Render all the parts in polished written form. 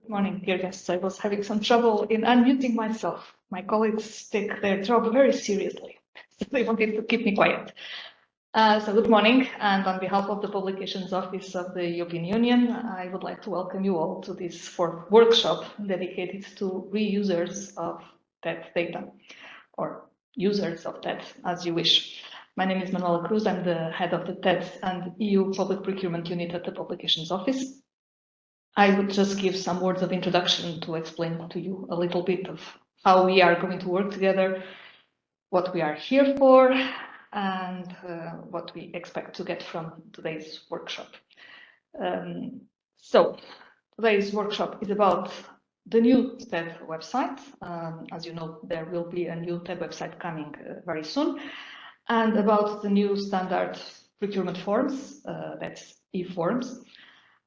Morning, dear guests. I was having some trouble in unmuting myself. My colleagues take their job very seriously, so they wanted to keep me quiet. So good morning, and on behalf of the Publications Office of the European Union, I would like to welcome you all to this fourth workshop dedicated to reusers of TED data, or users of TED, as you wish. My name is Manuela Cruz. I'm the head of the TED and EU Public Procurement Unit at the Publications Office. I would just give some words of introduction to explain to you a little bit of how we are going to work together, what we are here for, and what we expect to get from today's workshop. So today's workshop is about the new TED website. As you know, there will be a new TED website coming very soon, and about the new standard procurement forms, that's e-forms.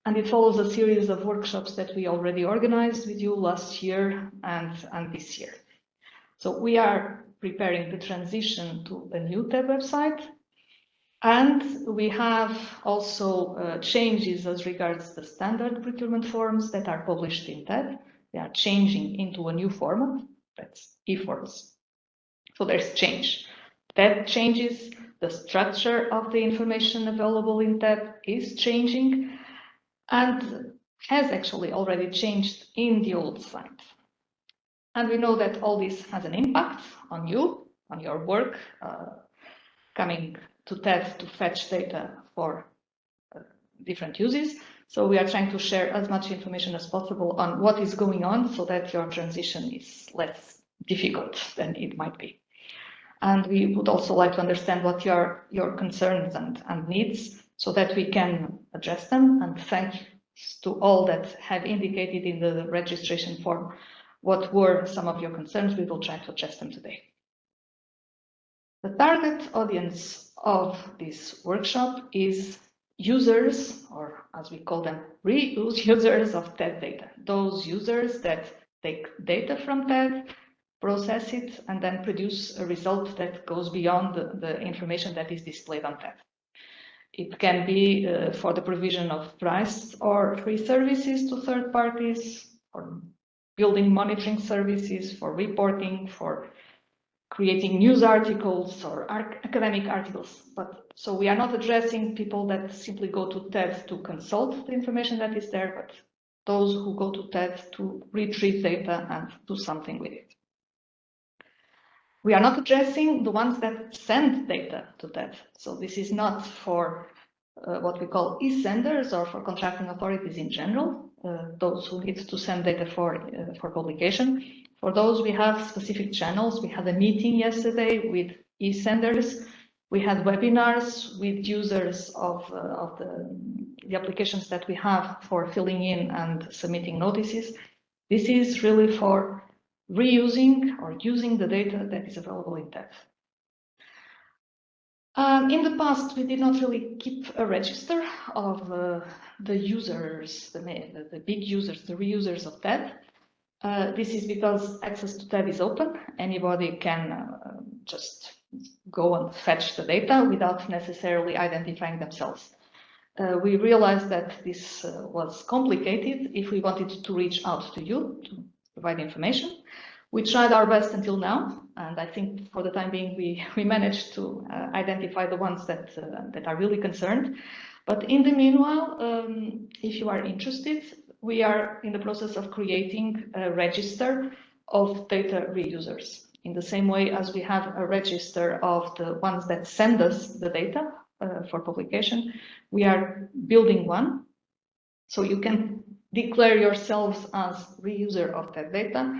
And it follows a series of workshops that we already organized with you last year and this year. So we are preparing the transition to a new TED website. And we have also changes as regards the standard procurement forms that are published in TED. They are changing into a new format, that's e-forms. So there's change. TED changes, the structure of the information available in TED is changing, and has actually already changed in the old site. And we know that all this has an impact on you, on your work, coming to TED to fetch data for different uses. So we are trying to share as much information as possible on what is going on so that your transition is less difficult than it might be. And we would also like to understand what your concerns and needs so that we can address them. And thanks to all that have indicated in the registration form what were some of your concerns. We will try to address them today. The target audience of this workshop is users, or as we call them, reuse users of TED data. Those users that take data from TED, process it, and then produce a result that goes beyond the information that is displayed on TED. It can be for the provision of priced or free services to third parties, for building monitoring services, for reporting, for creating news articles or academic articles. So we are not addressing people that simply go to TED to consult the information that is there, but those who go to TED to retrieve data and do something with it. We are not addressing the ones that send data to TED. So this is not for what we call e-senders or for contracting authorities in general, those who need to send data for publication. For those, we have specific channels. We had a meeting yesterday with e-senders. We had webinars with users of the applications that we have for filling in and submitting notices. This is really for reusing or using the data that is available in TED. In the past, we did not really keep a register of the users, the big users, the reusers of TED. This is because access to TED is open. Anybody can just go and fetch the data without necessarily identifying themselves. We realized that this was complicated if we wanted to reach out to you to provide information. We tried our best until now, and I think for the time being we managed to identify the ones that are really concerned. But in the meanwhile, if you are interested, we are in the process of creating a register of data reusers. In the same way as we have a register of the ones that send us the data for publication, we are building one. So you can declare yourselves as reuser of that data,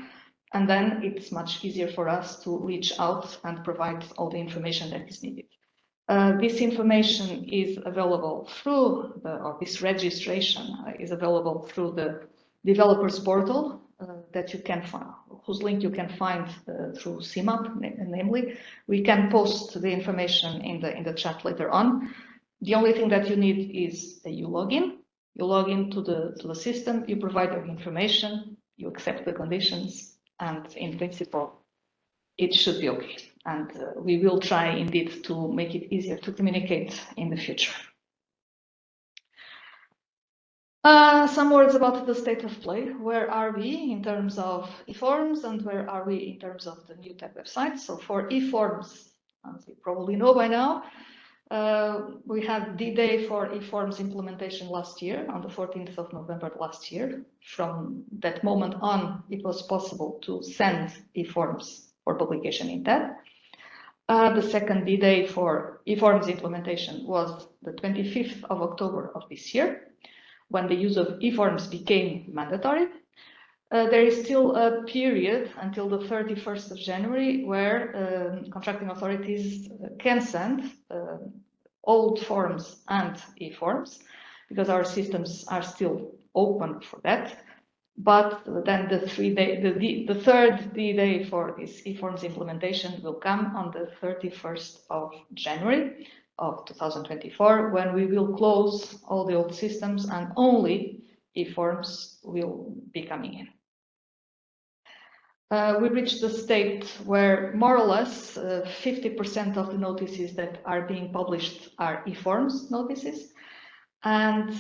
and then it's much easier for us to reach out and provide all the information that is needed. This information is available through or this registration is available through the developers portal that you can find, whose link you can find through CMAP, namely. We can post the information in the chat later on. The only thing that you need is a login. You log into the system, you provide your information, you accept the conditions, and in principle, it should be okay. And we will try indeed to make it easier to communicate in the future. Some words about the state of play. Where are we in terms of eForms, and where are we in terms of the new TED website? So for eForms, as you probably know by now, we had D-Day for eForms implementation last year, on the 14th of November last year. From that moment on, it was possible to send eForms for publication in TED. The second D-Day for eForms implementation was the 25th of October of this year, when the use of eForms became mandatory. There is still a period until the 31st of January where contracting authorities can send old forms and eForms, because our systems are still open for that. But then the third D-Day for this eForms implementation will come on the 31st of January of 2024, when we will close all the old systems and only eForms will be coming in. We reached the state where more or less 50% of the notices that are being published are eForms notices, and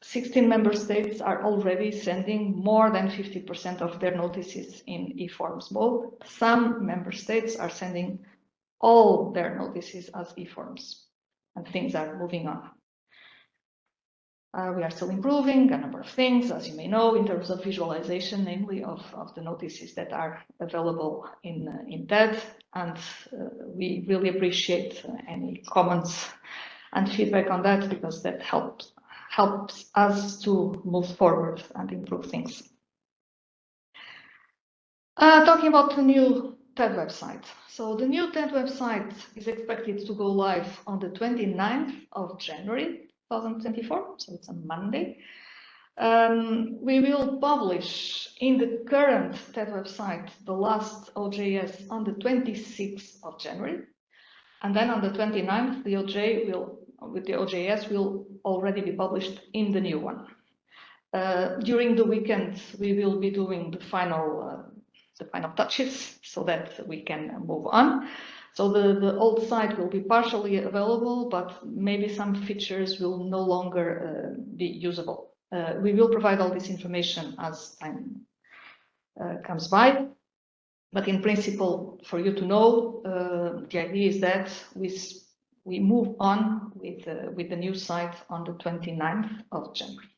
16 member states are already sending more than 50% of their notices in eForms mode. Some member states are sending all their notices as eForms, and things are moving on. We are still improving a number of things, as you may know, in terms of visualization, namely of the notices that are available in TED, and we really appreciate any comments and feedback on that, because that helps us to move forward and improve things. Talking about the new TED website. So the new TED website is expected to go live on the 29th of January 2024, so it's a Monday. We will publish in the current TED website the last OJS on the 26th of January, and then on the 29th the OJS will already be published in the new one. During the weekend we will be doing the final touches so that we can move on. So the old site will be partially available, but maybe some features will no longer be usable. We will provide all this information as time comes by, but in principle, for you to know, the idea is that we move on with the new site on the 29th of January.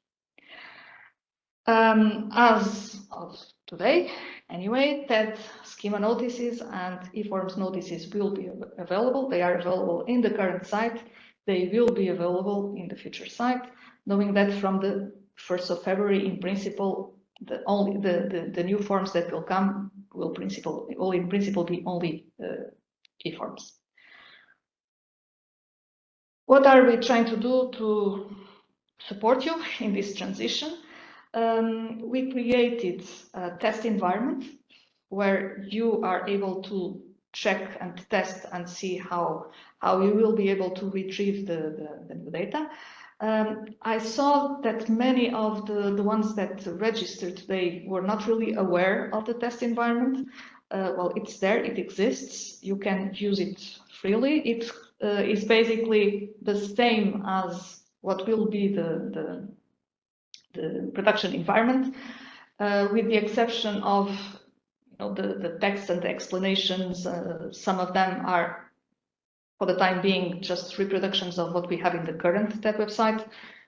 As of today, anyway, TED schema notices and eForms notices will be available. They are available in the current site. They will be available in the future site, knowing that from the 1st of February, in principle, the new forms that will come will in principle be only eForms. What are we trying to do to support you in this transition? We created a test environment where you are able to check and test and see how you will be able to retrieve the new data. I saw that many of the ones that registered today were not really aware of the test environment. Well, it's there, it exists, you can use it freely. It is basically the same as what will be the production environment, with the exception of the text and the explanations. Some of them are, for the time being, just reproductions of what we have in the current TED website.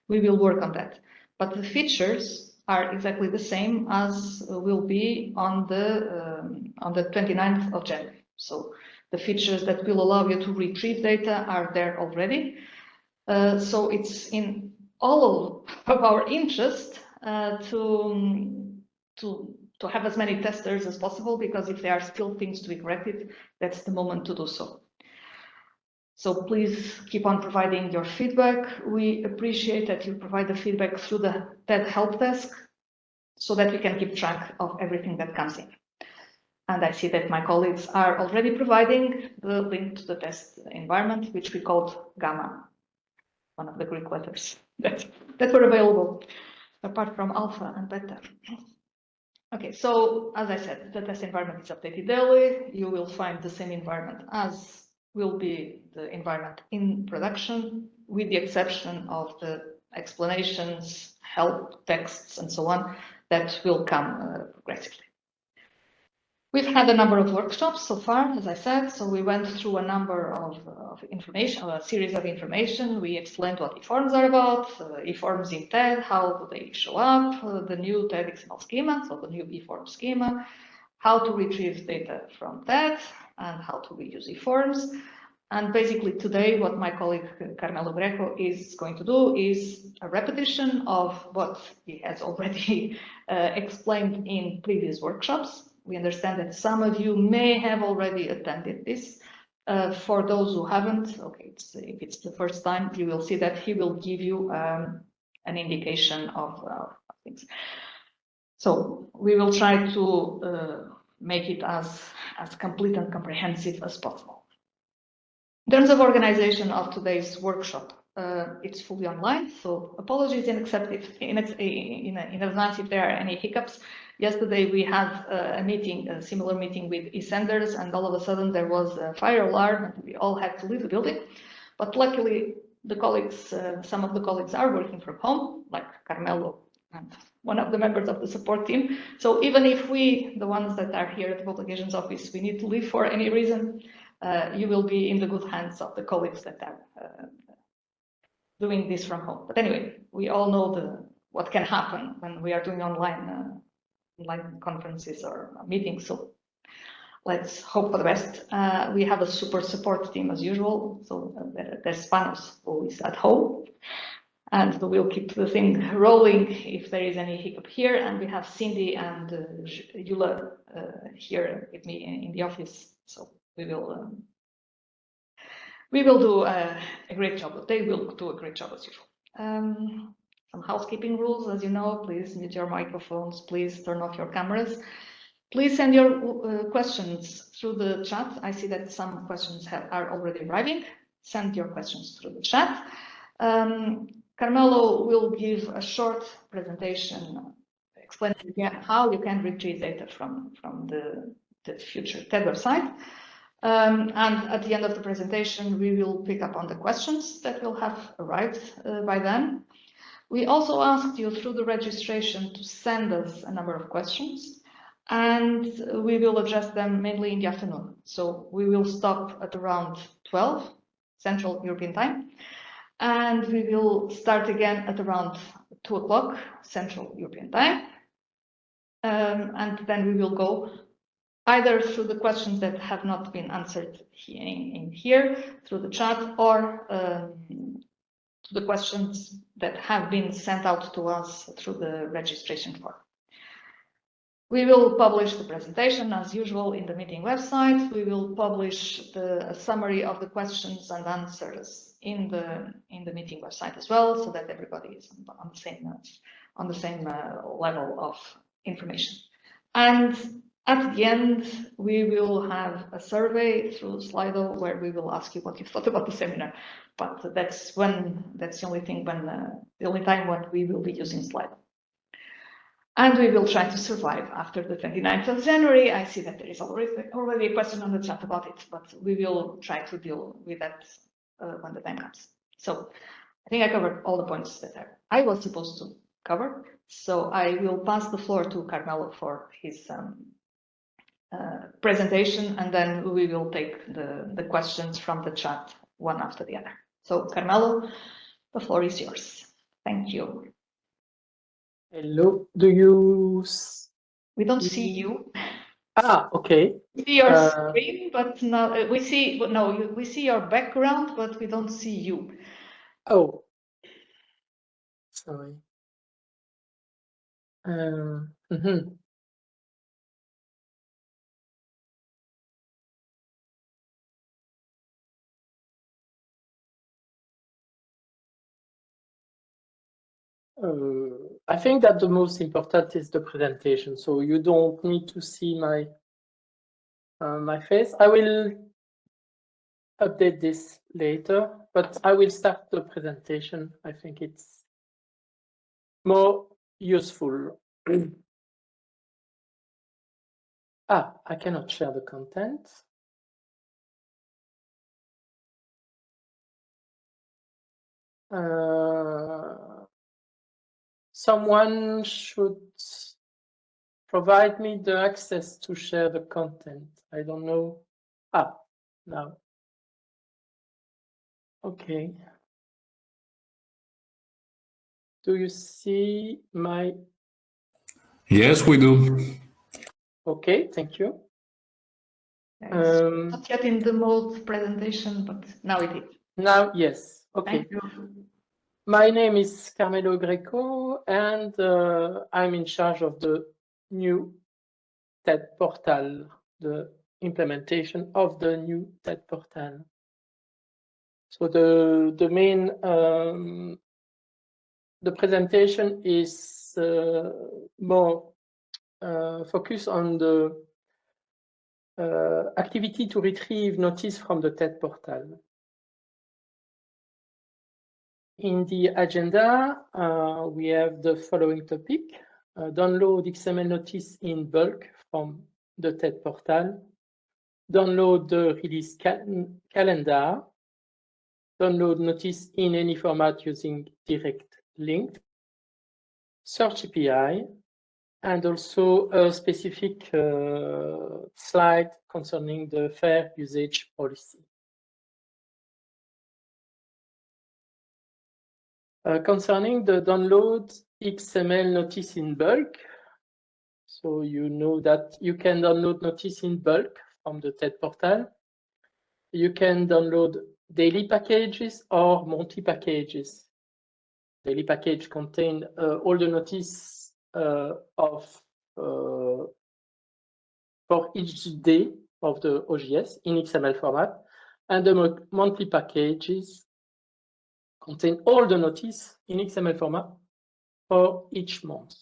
We will work on that, but the features are exactly the same as will be on the 29th of January. So the features that will allow you to retrieve data are there already. So it's in all of our interest to have as many testers as possible, because if there are still things to be corrected, that's the moment to do so. So please keep on providing your feedback. We appreciate that you provide the feedback through the TED help desk, so that we can keep track of everything that comes in. And I see that my colleagues are already providing the link to the test environment, which we called Gamma, one of the Greek letters that were available, apart from Alpha and Beta. Okay, so as I said, the test environment is updated daily. You will find the same environment as will be the environment in production, with the exception of the explanations, help texts, and so on that will come progressively. We've had a number of workshops so far, as I said, so we went through a number of information, a series of information. We explained what eForms are about, eForms in TED, how do they show up, the new TED XML schema, so the new eForms schema, how to retrieve data from TED, and how to reuse eForms. And basically today, what my colleague Carmelo Greco is going to do is a repetition of what he has already explained in previous workshops. We understand that some of you may have already attended this. For those who haven't, okay, if it's the first time, you will see that he will give you an indication of things. So we will try to make it as complete and comprehensive as possible. In terms of organization of today's workshop, it's fully online, so apologies in advance if there are any hiccups. Yesterday we had a meeting, a similar meeting with eSenders, and all of a sudden there was a fire alarm and we all had to leave the building. But luckily the colleagues, some of the colleagues are working from home, like Carmelo and one of the members of the support team. So even if we, the ones that are here at the Publications Office, we need to leave for any reason, you will be in the good hands of the colleagues that are doing this from home. But anyway, we all know what can happen when we are doing online conferences or meetings. So let's hope for the best. We have a super support team as usual. So there's Panos, who is at home, and we'll keep the thing rolling if there is any hiccup here. And we have Cindy and Yula here with me in the office. So we will do a great job. They will do a great job as usual. Some housekeeping rules, as you know, please mute your microphones, please turn off your cameras. Please send your questions through the chat. I see that some questions are already arriving. Send your questions through the chat. Carmelo will give a short presentation explaining how you can retrieve data from the future TED website. And at the end of the presentation, we will pick up on the questions that will have arrived by then. We also asked you through the registration to send us a number of questions, and we will address them mainly in the afternoon. So we will stop at around 12 Central European Time, and we will start again at around 2 o'clock Central European Time. And then we will go either through the questions that have not been answered here through the chat, or to the questions that have been sent out to us through the registration form. We will publish the presentation as usual in the meeting website. We will publish a summary of the questions and answers in the meeting website as well, so that everybody is on the same level of information. And at the end, we will have a survey through Slido where we will ask you what you thought about the seminar. But that's the only time when we will be using Slido. And we will try to survive after the 29th of January. I see that there is already a question on the chat about it, but we will try to deal with that when the time comes. So I think I covered all the points that I was supposed to cover. So I will pass the floor to Carmelo for his presentation, and then we will take the questions from the chat one after the other. So Carmelo, the floor is yours. Thank you. Hello, do you? We don't see you. Ah, okay. We see your screen, but no, we see your background, but we don't see you. Oh, sorry. I think that the most important is the presentation, so you don't need to see my my face. I will update this later, but I will start the presentation. I think it's more useful. I cannot share the content. someone should provide me the access to share the content. I don't know. Ah, now. Okay. Do you see my? Yes, we do. Okay, thank you. It's not yet in the mode presentation, but now it is. Now, yes. Okay. Thank you. My name is Carmelo Greco, and I'm in charge of the new TED portal, the implementation of the new TED portal. So the main the presentation is more focused on the activity to retrieve notice from the TED portal. In the agenda, we have the following topic: download XML notice in bulk from the TED portal, download the release calendar, download notice in any format using direct link, search API, and also a specific slide concerning the fair usage policy. Concerning the download XML notice in bulk, so you know that you can download notice in bulk from the TED portal. You can download daily packages or monthly packages. Daily package contain all the notice for each day of the OJS in XML format, and the monthly packages contain all the notice in XML format for each month.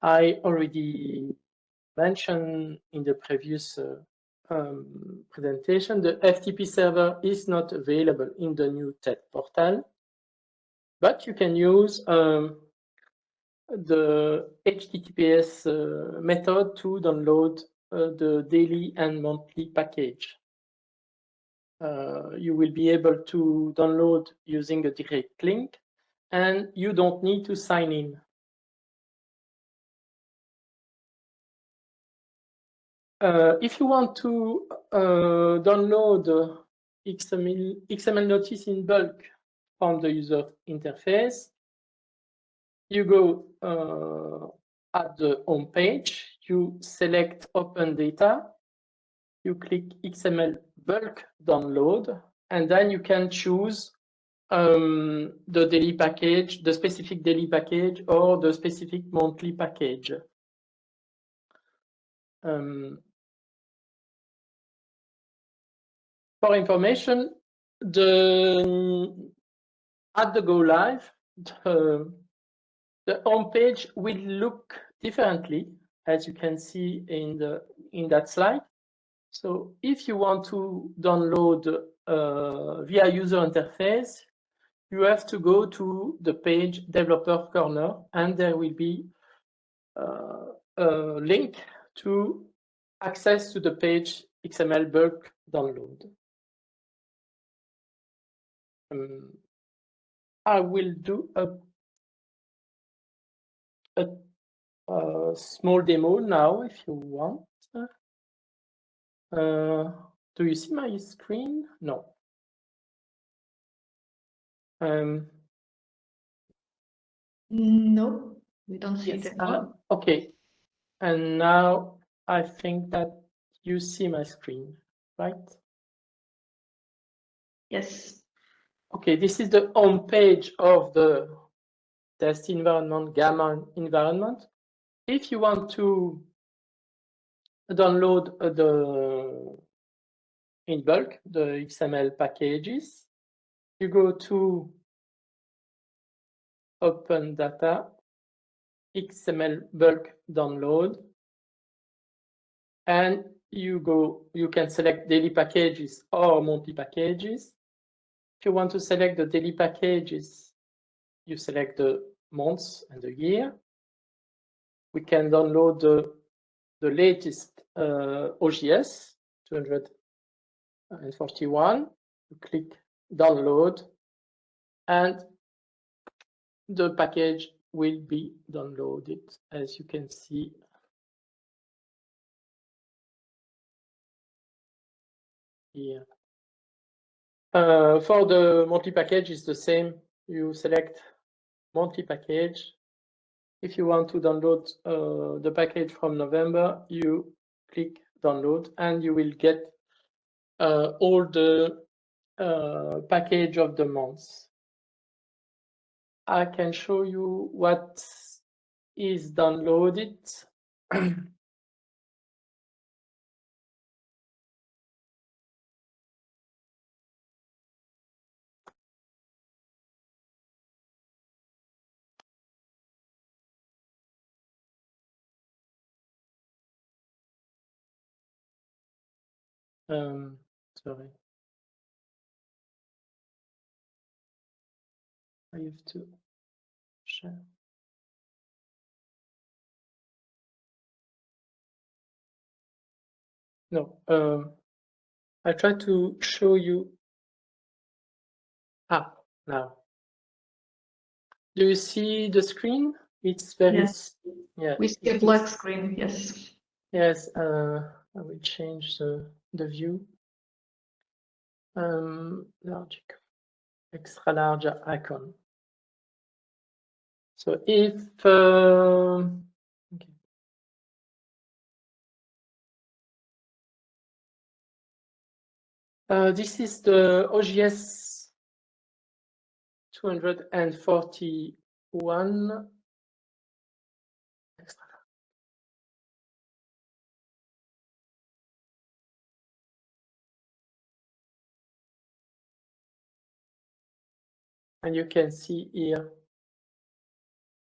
I already mentioned in the previous presentation, the FTP server is not available in the new TED portal, but you can use the HTTPS method to download the daily and monthly package. You will be able to download using a direct link, and you don't need to sign in. If you want to download XML notice in bulk from the user interface, you go at the home page, you select Open Data, you click XML bulk download, and then you can choose the daily package, the specific daily package, or the specific monthly package. For information, at the go live, the home page will look differently, as you can see in that slide. So if you want to download via user interface, you have to go to the page Developer Corner, and there will be a link to access to the page XML bulk download. I will do a small demo now if you want. Do you see my screen? No. No, we don't see yes, it anymore. Okay, and now I think that you see my screen, right? Yes. Okay, this is the home page of the test environment, Gamma environment. If you want to download in bulk the XML packages, you go to Open Data, XML bulk download, and you can select daily packages or monthly packages. If you want to select the daily packages, you select the months and the year. We can download the latest OJS 241. You click download, and the package will be downloaded, as you can see. Here. For the monthly package, it's the same. You select monthly package. If you want to download the package from November, you click download and you will get all the package of the months. I can show you what is downloaded. Sorry. I have to share. No, I try to show you. Now. Do you see the screen? It's very, Yes. yeah. We see a black screen, yes. Yes, I will change the view. Large, extra large icon. So if, okay. This is the OGS 241 extra. And you can see here,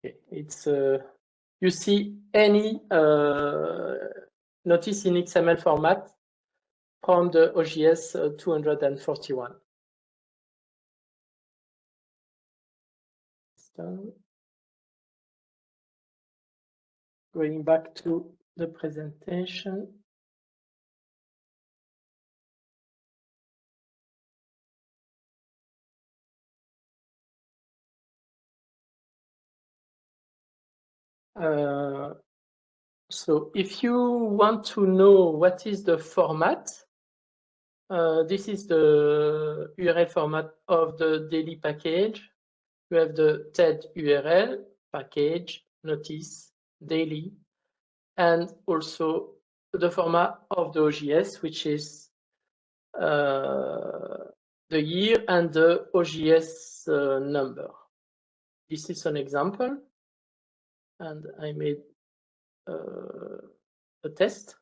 okay, it's you see any notice in XML format from the OGS 241. So, going back to the presentation. So if you want to know what is the format, this is the URL format of the daily package. You have the TED URL, package, notice, daily, and also the format of the OGS, which is the year and the OGS number. This is an example, and I made a test.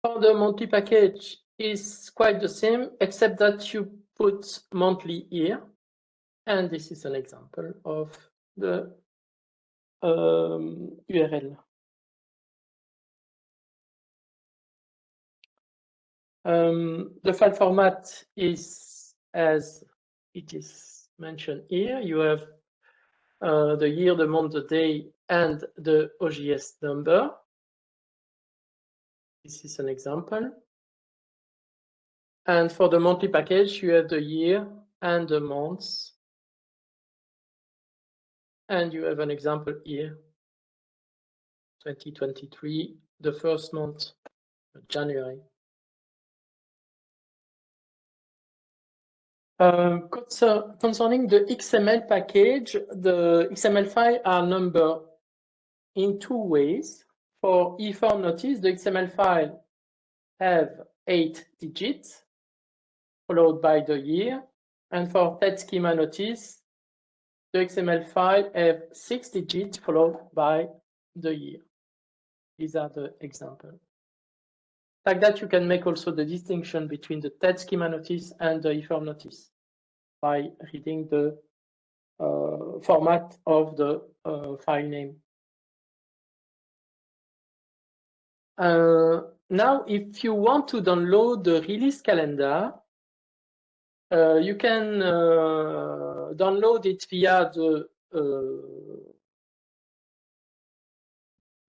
For the monthly package is quite the same, except that you put monthly here. And this is an example of the URL. The file format is as it is mentioned here. You have the year, the month, the day, and the OGS number. This is an example. And for the monthly package, you have the year and the months. And you have an example here, 2023, the first month, January. Concerning the XML package, the XML file are numbered in two ways. For eForm notice, the XML file have 8 digits, followed by the year. And for TED schema notice, the XML file have 6 digits, followed by the year. These are the examples. Like that, you can make also the distinction between the TED schema notice and the eForm notice by reading the format of the file name. Now, if you want to download the release calendar, you can download it via the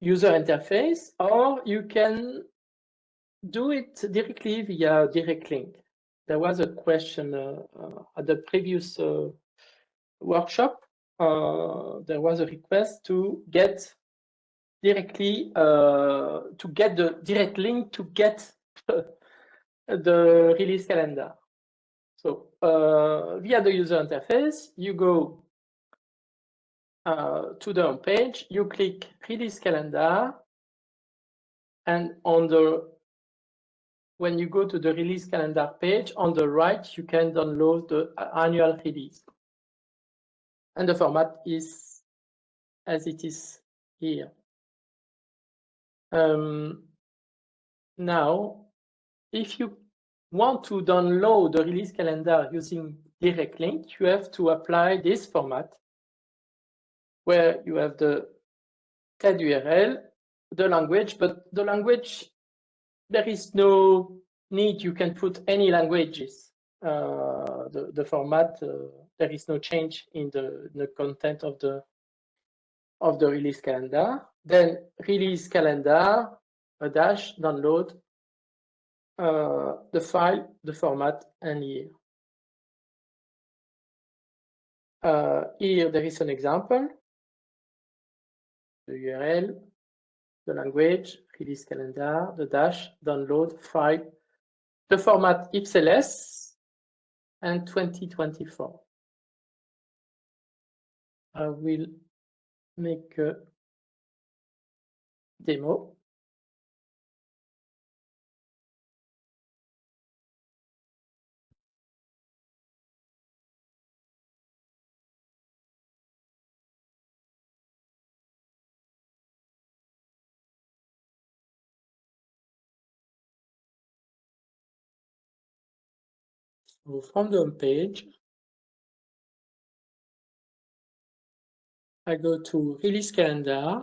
user interface, or you can do it directly via direct link. There was a question at the previous workshop there was a request to get directly to get the direct link to get the release calendar. So via the user interface, you go to the home page, you click release calendar, and when you go to the release calendar page, on the right, you can download the annual release. And the format is as it is here. Now, if you want to download the release calendar using direct link, you have to apply this format where you have the TED URL, the language, but the language, there is no need, you can put any languages. The format, there is no change in the content of the release calendar. Then release calendar, a dash, download the file, the format, and here. Here there is an example, the URL, the language, release calendar, the dash, download, file, the format XLS, and 2024. I will make a demo. So from the home page, I go to release calendar.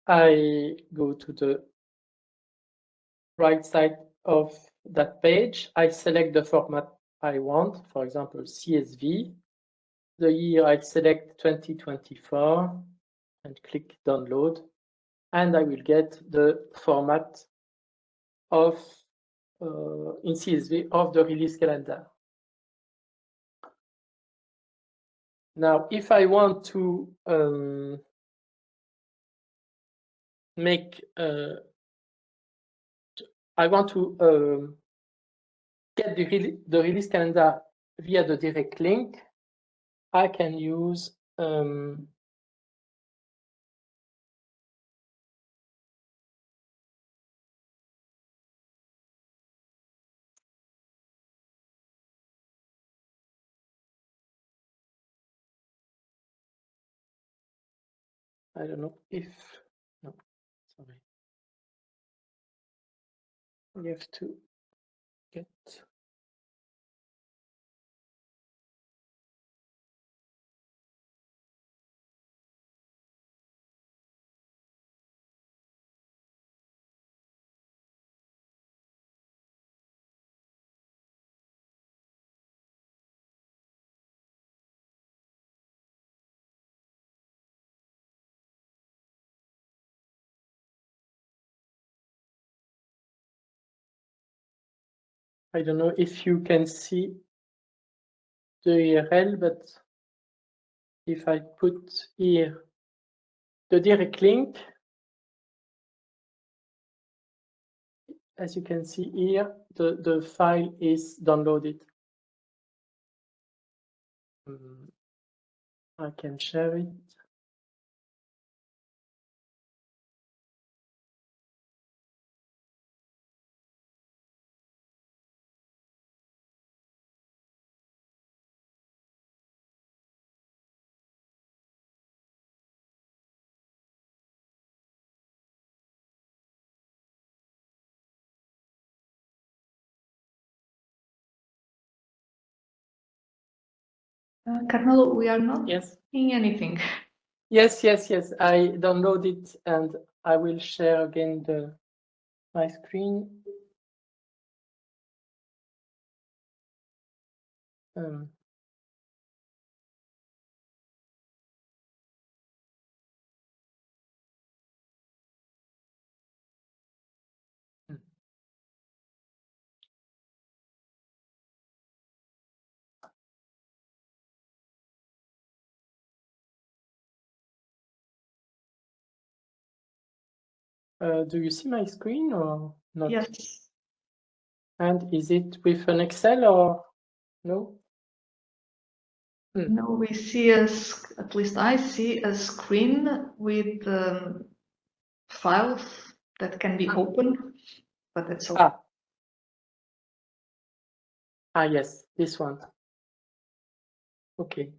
I go to the right side of that page. I select the format I want, for example, CSV. The year I select 2024 and click download. And I will get the format of in CSV of the release calendar. Now, if I want to I want to get the release calendar via the direct link, I can use I don't know if, no, sorry. We have to get, I don't know if you can see the URL, but if I put here the direct link, as you can see here, the file is downloaded. I can share it. Carmelo, we are not Yes. seeing anything. Yes. I downloaded and I will share again my screen. Do you see my screen or not? Yes. And is it with an Excel or no? No, we see at least I see a screen with files that can be opened, but that's all. Yes, this one. Okay.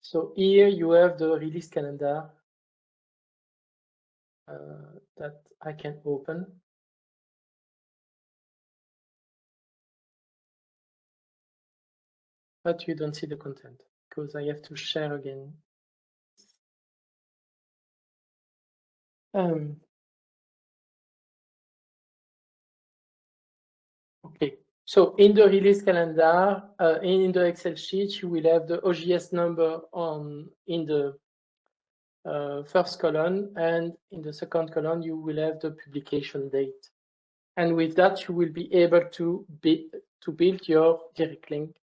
So here you have the release calendar that I can open. But you don't see the content because I have to share again. Okay, so in the release calendar, in the Excel sheet, you will have the OJS number in the first column, and in the second column, you will have the publication date. And with that, you will be able to build your direct link.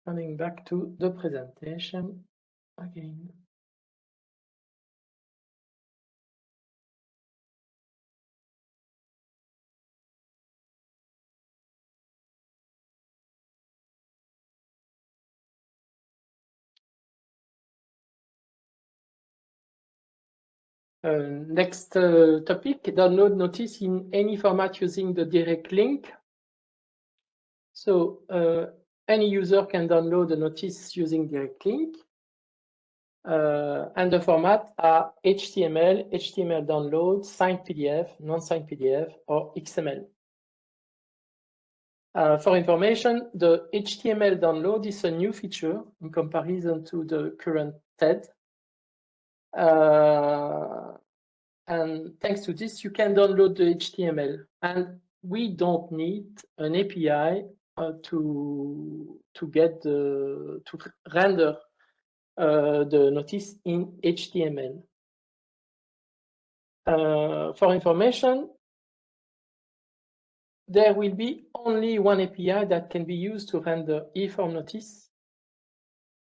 Coming back to the presentation again. Next topic, download notice in any format using the direct link. So any user can download the notice using direct link. And the format are HTML, HTML download, signed PDF, non-signed PDF, or XML. For information, the HTML download is a new feature in comparison to the current TED. And thanks to this, you can download the HTML. And we don't need an API to render the notice in HTML. For information, there will be only one API that can be used to render eForm notice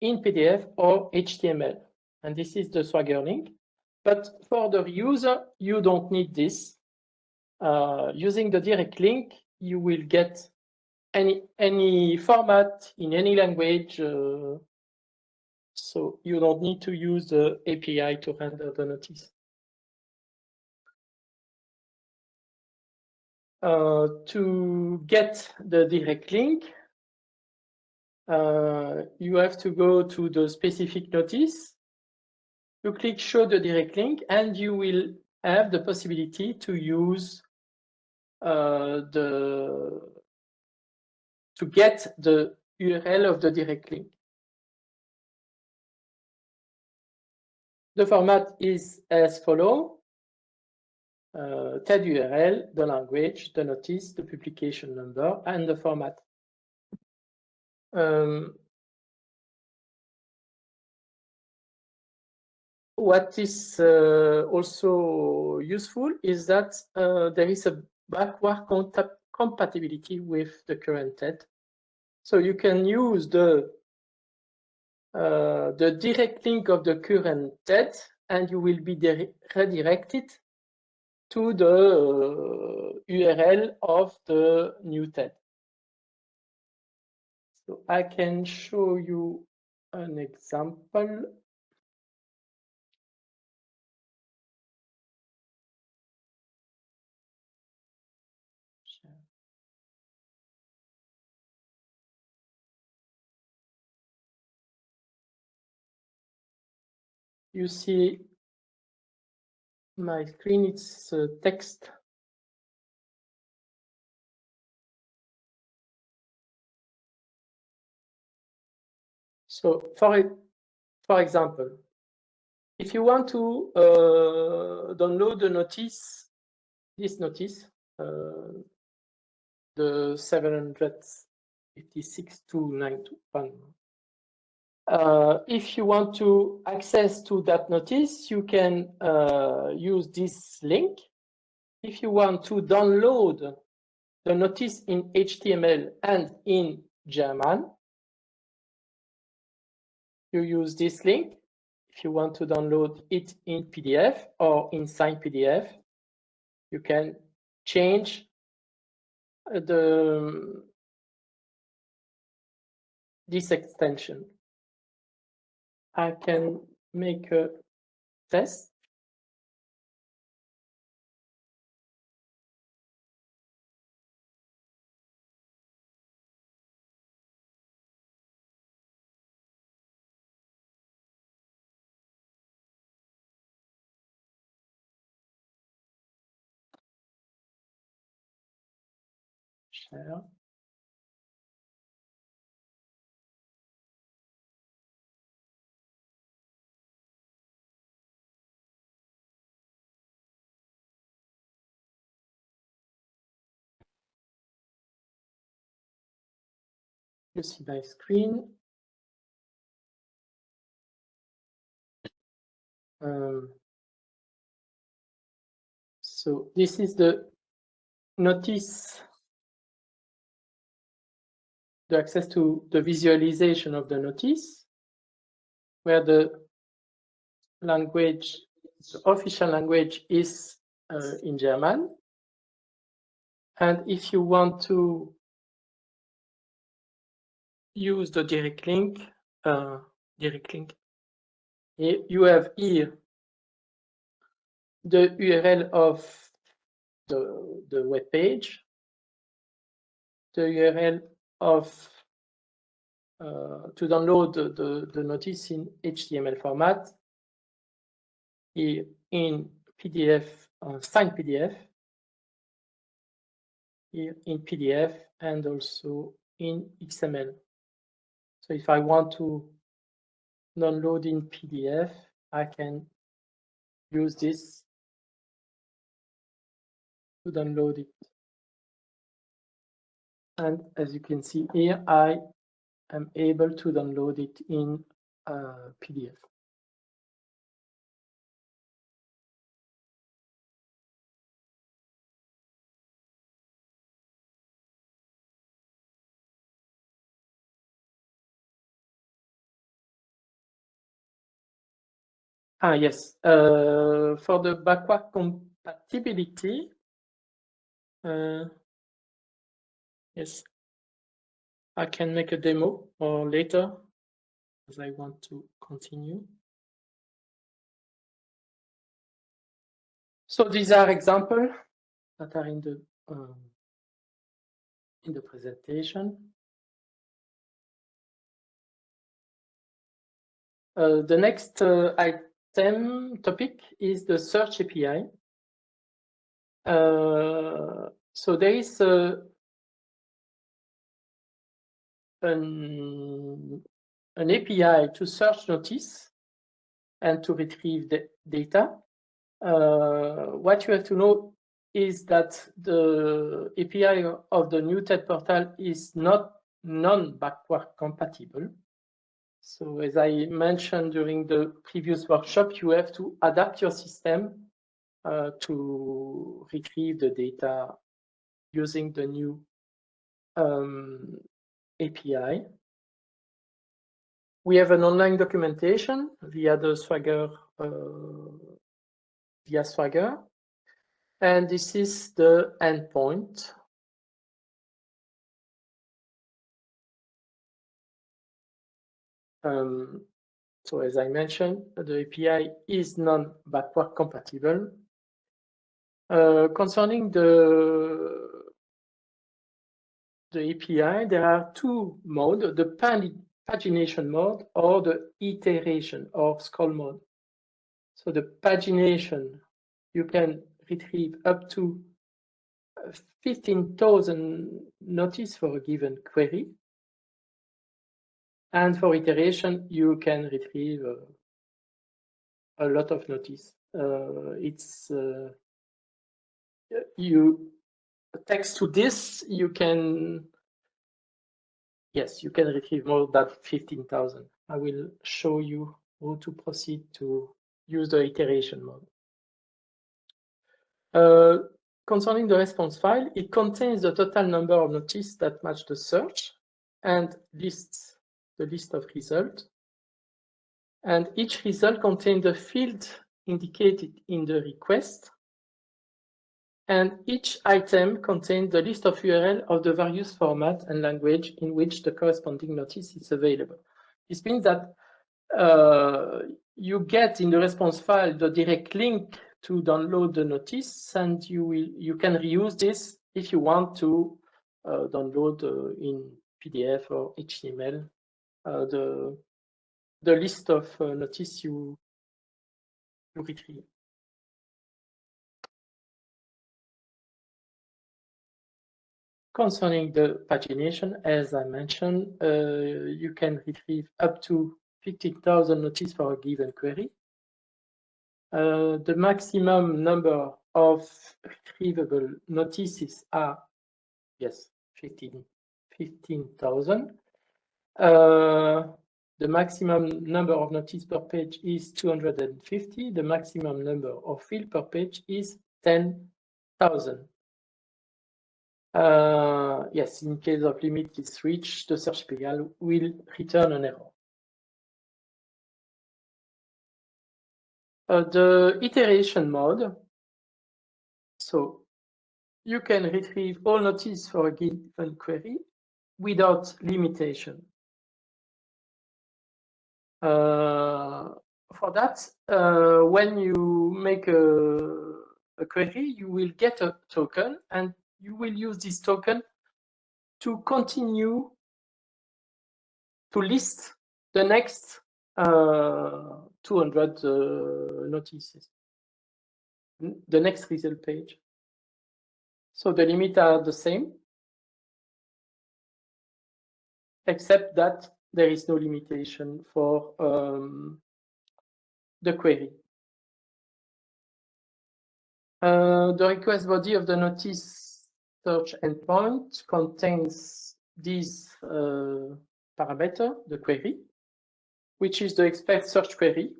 in PDF or HTML. And this is the Swagger link. But for the user, you don't need this. Using the direct link, you will get any format in any language. So you don't need to use the API to render the notice. To get the direct link, you have to go to the specific notice. You click show the direct link, and you will have the possibility to use to get the URL of the direct link. The format is as follows. TED URL, the language, the notice, the publication number, and the format. What is also useful is that there is a backward compatibility with the current TED. So you can use the direct link of the current TED, and you will be redirected to the URL of the new TED. So I can show you an example. You see my screen, it's text. So for example, if you want to download the notice, this notice, the 756.291. If you want to access to that notice, you can use this link. If you want to download the notice in HTML and in German, you use this link if you want to download it in PDF or in signed PDF. You can change this extension. I can make a test. Share. You see my screen. So this is the notice, the access to the visualization of the notice, where the language, the official language is in German. And if you want to use the direct link, you have here the URL of the web page, the URL of to download the notice in HTML format, here in PDF, signed PDF, here in PDF, and also in XML. So if I want to download in PDF, I can use this to download it. And as you can see here, I am able to download it in PDF. Yes, for the backward compatibility, yes, I can make a demo or later, as I want to continue. So these are examples that are in the presentation. The next topic is the search API. So there is an API to search notice and to retrieve the data. What you have to know is that the API of the new TED portal is not non-backward compatible. So as I mentioned during the previous workshop, you have to adapt your system to retrieve the data using the new API. We have an online documentation via the Swagger, and this is the endpoint. So as I mentioned, the API is non-backward compatible. Concerning the API, there are two modes, the pagination mode or the iteration or scroll mode. So the pagination, you can retrieve up to 15,000 notices for a given query. And for iteration, you can retrieve a lot of notice. Text to this, you can retrieve more than 15,000. I will show you how to proceed to use the iteration mode. Concerning the response file, it contains the total number of notices that match the search and lists the list of results. And each result contains the field indicated in the request. And each item contains the list of URL of the various formats and language in which the corresponding notice is available. This means that you get in the response file the direct link to download the notice, and you can reuse this if you want to download in PDF or HTML the list of notice you retrieve. Concerning the pagination, as I mentioned, you can retrieve up to 50,000 notices for a given query. The maximum number of retrievable notices are, yes, 15,000. The maximum number of notices per page is 250. The maximum number of fields per page is 10,000. Yes, in case of limit is reached, the search PL will return an error. The iteration mode. So you can retrieve all notices for a given query without limitation. For that, when you make a query, you will get a token, and you will use this token to continue to list the next 200 notices, the next result page. So the limits are the same, except that there is no limitation for the query. The request body of the notice search endpoint contains this parameter, the query, which is the expect search query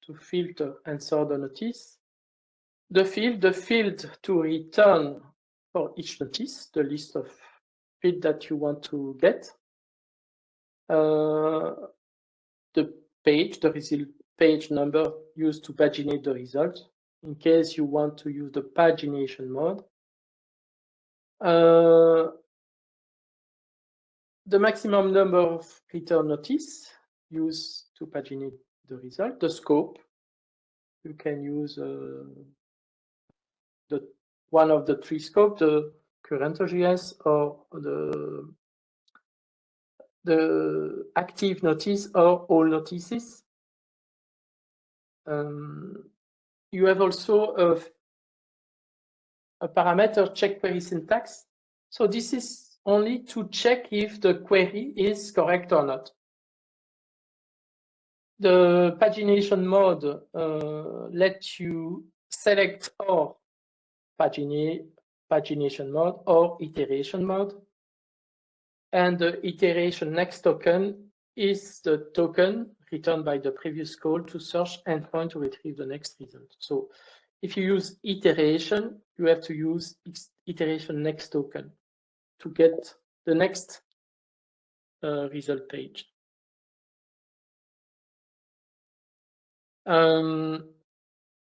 to filter and sort the notice. The field to return for each notice, the list of fields that you want to get. The page, the result page number used to paginate the result, in case you want to use the pagination mode. The maximum number of return notice used to paginate the result. The scope, you can use one of the three scopes, the current OJS or the active notice or all notices. You have also a parameter check query syntax. So this is only to check if the query is correct or not. The pagination mode lets you select or pagination mode or iteration mode. And the iteration next token is the token returned by the previous call to search endpoint to retrieve the next result. So if you use iteration, you have to use iteration next token to get the next result page.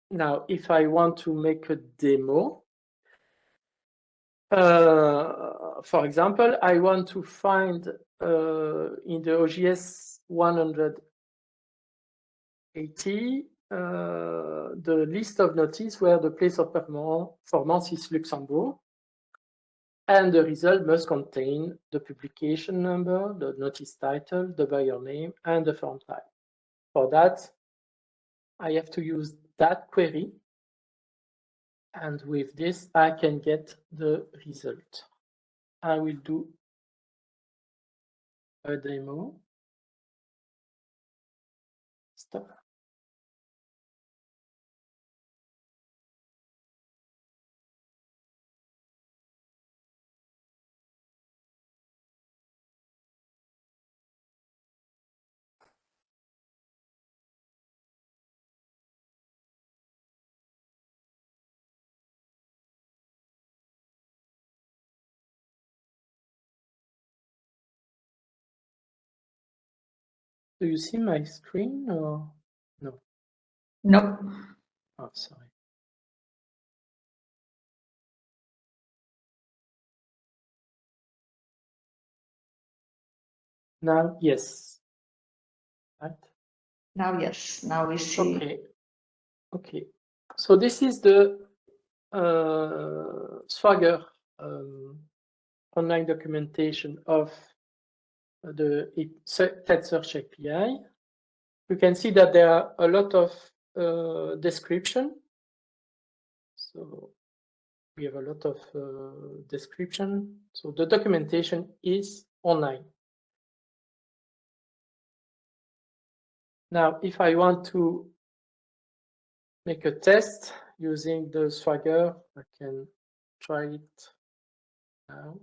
Now, if I want to make a demo, for example, I want to find in the OJS 180 the list of notices where the place of performance is Luxembourg, and the result must contain the publication number, the notice title, the buyer name, and the form type. For that, I have to use that query, and with this, I can get the result. I will do a demo. Stop. Do you see my screen or no? No. Oh, sorry. Now, yes. Right. Now, yes. Now we see. Okay. Okay. So this is the Swagger online documentation of the TED Search API. You can see that there are a lot of description. So we have a lot of description. So the documentation is online. Now, if I want to make a test using the Swagger, I can try it now.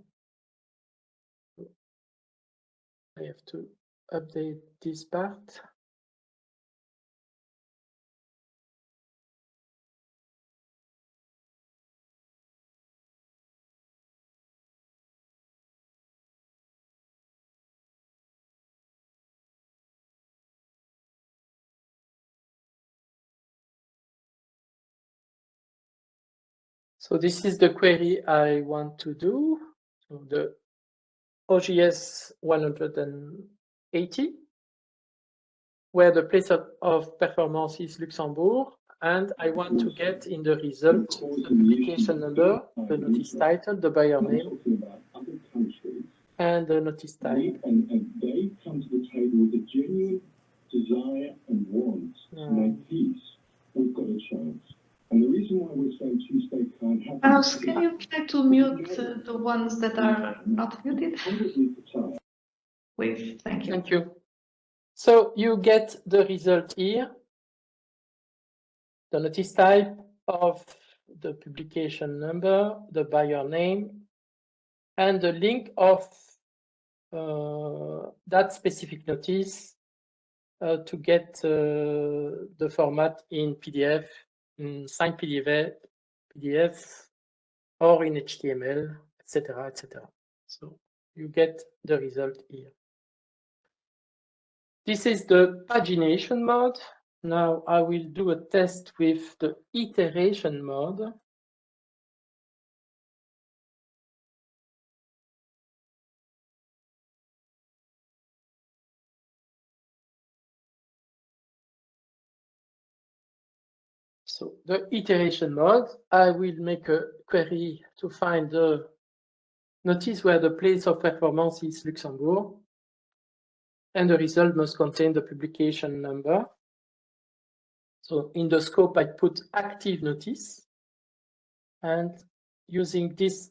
I have to update this part. So this is the query I want to do. So the OGS 180, where the place of performance is Luxembourg, and I want to get in the result the publication number, the notice title, the buyer name, and the notice type. And they come to the table with a genuine desire and want to make peace. We've got a chance. And the reason why we're saying two-state can't happen. Panos, can you try to mute the ones that are not muted? Please, thank you. Thank you. So you get the result here, the notice type of the publication number, the buyer name, and the link of that specific notice to get the format in PDF, in signed PDF, or in HTML, etc., etc. So you get the result here. This is the pagination mode. Now I will do a test with the iteration mode. So the iteration mode, I will make a query to find the notice where the place of performance is Luxembourg, and the result must contain the publication number. So in the scope, I put active notice, and using this,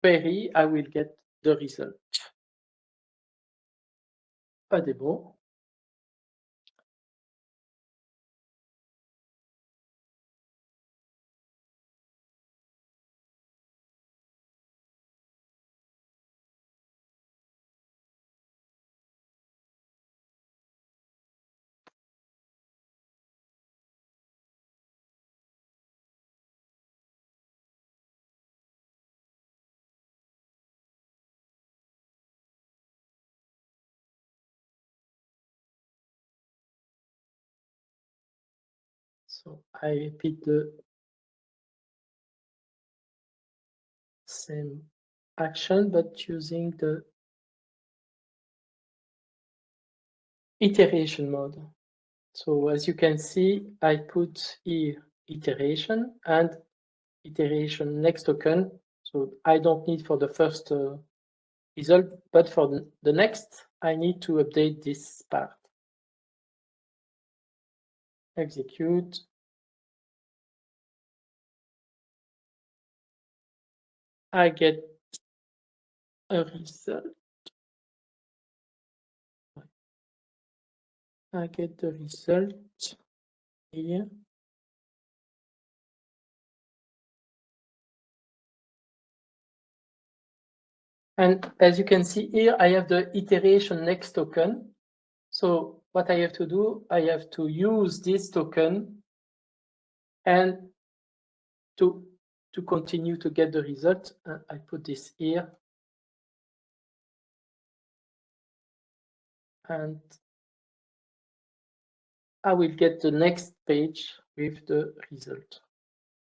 query, I will get the result. Pas des mots. So I repeat the same action, but using the iteration mode. So as you can see, I put here iteration and iteration next token. So I don't need for the first result, but for the next, I need to update this part. Execute. I get a result. I get the result here. And as you can see here, I have the iteration next token. So what I have to do, I have to use this token and to continue to get the result. I put this here. and I will get the next page with the result,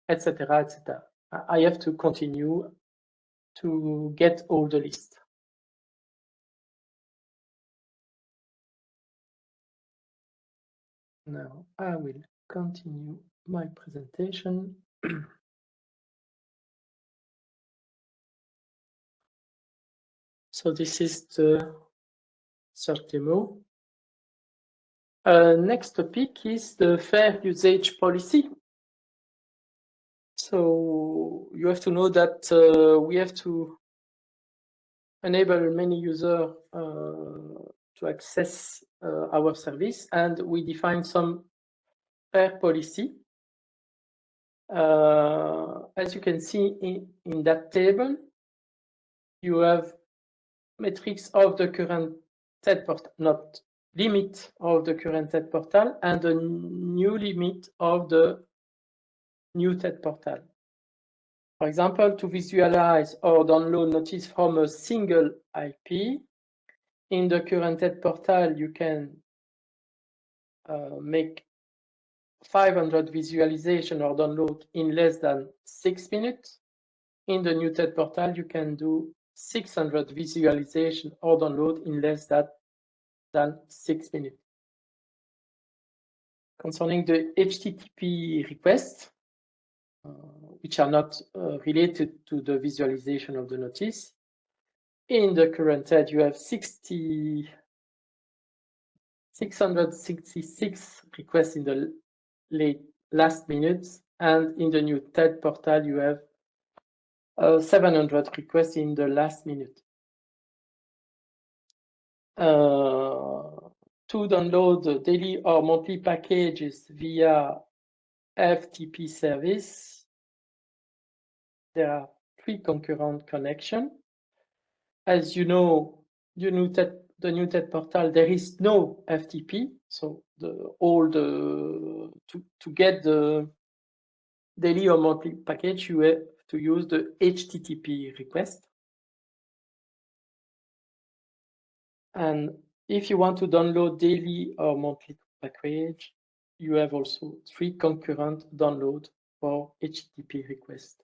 etc., etc. I have to continue to get all the list. Now I will continue my presentation. So this is the search demo. Next topic is the fair usage policy. So you have to know that we have to enable many users to access our service, and we define some fair policy. As you can see in that table, you have metrics of the current TED portal, not limit of the current TED portal, and the new limit of the new TED portal. For example, to visualize or download notice from a single IP, in the current TED portal, you can make 500 visualization or download in less than 6 minutes. In the new TED portal, you can do 600 visualization or download in less than 6 minutes. Concerning the HTTP requests, which are not related to the visualization of the notice, in the current TED, you have 666 requests in the last minutes, and in the new TED portal, you have 700 requests in the last minute. To download the daily or monthly packages via FTP service, there are 3 concurrent connections. As you know, the new TED portal, there is no FTP, so to get the daily or monthly package, you have to use the HTTP request. And if you want to download daily or monthly package, you have also 3 concurrent downloads for HTTP request.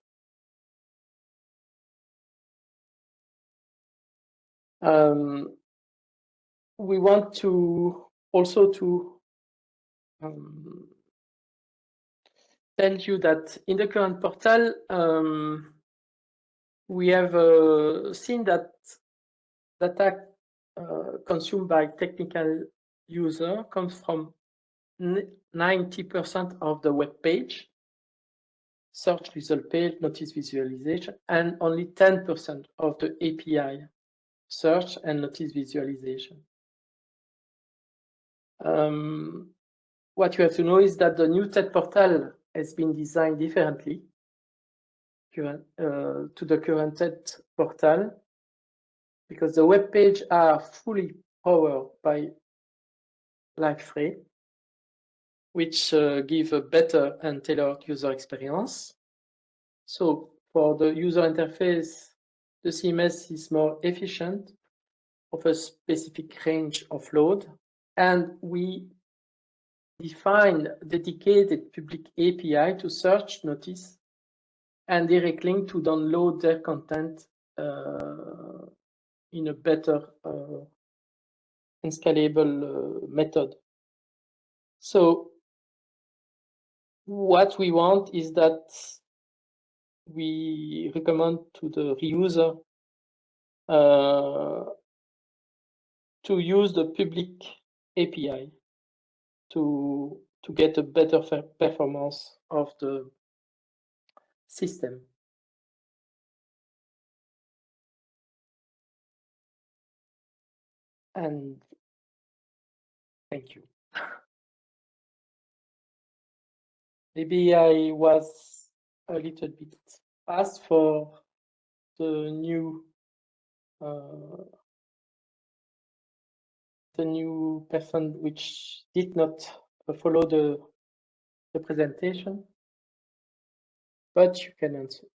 We want to also tell you that in the current portal, we have seen that data consumed by technical user comes from 90% of the web page, search result page, notice visualization, and only 10% of the API, search and notice visualization. What you have to know is that the new TED portal has been designed differently to the current TED portal, because the web pages are fully powered by Liferay, which give a better and tailored user experience. So for the user interface, the CMS is more efficient, of a specific range of load, and we define dedicated public API to search, notice, and direct link to download their content in a better and scalable method. So what we want is that we recommend to the user to use the public API to get a better performance of the system. And thank you. Maybe I was a little bit fast for the new person which did not follow the presentation, but you can answer,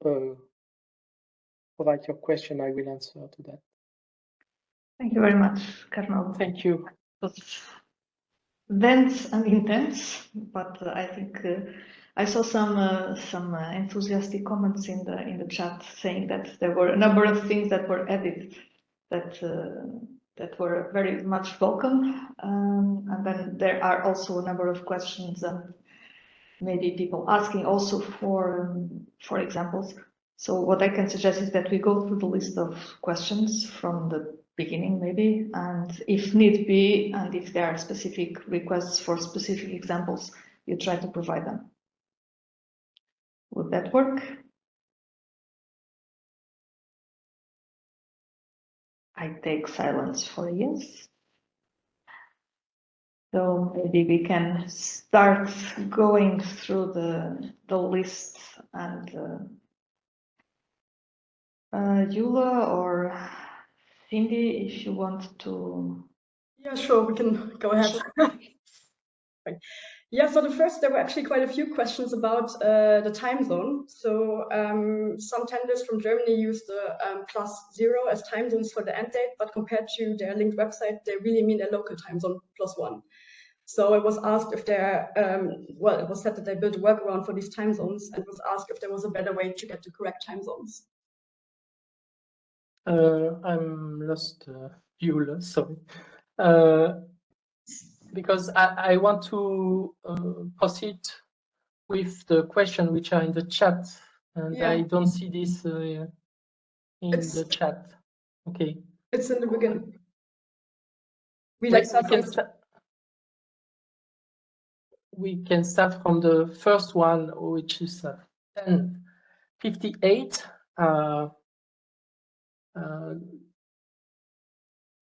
provide your question. I will answer to that. Thank you very much, Carmel. Thank you. was dense and intense, but I think I saw some enthusiastic comments in the chat saying that there were a number of things that were added that were very much welcome, and then there are also a number of questions and maybe people asking also for examples. So what I can suggest is that we go through the list of questions from the beginning maybe, and if need be, and if there are specific requests for specific examples, you try to provide them. Would that work? I take silence for a yes. So maybe we can start going through the list, and Eula or Cindy, if you want to. Yeah, sure, we can go ahead. Right. Yeah, so there were actually quite a few questions about the time zone. So some tenders from Germany use the +0 as time zones for the end date, but compared to their linked website, they really mean a local time zone +1. So it was asked if there, well, it was said that they built a workaround for these time zones, and was asked if there was a better way to get the correct time zones. I'm lost, Eula, sorry. Because I want to proceed with the question which are in the chat, and Yeah. I don't see this in the chat. Okay. It's in the beginning. We can start from the first one, which is 10:58.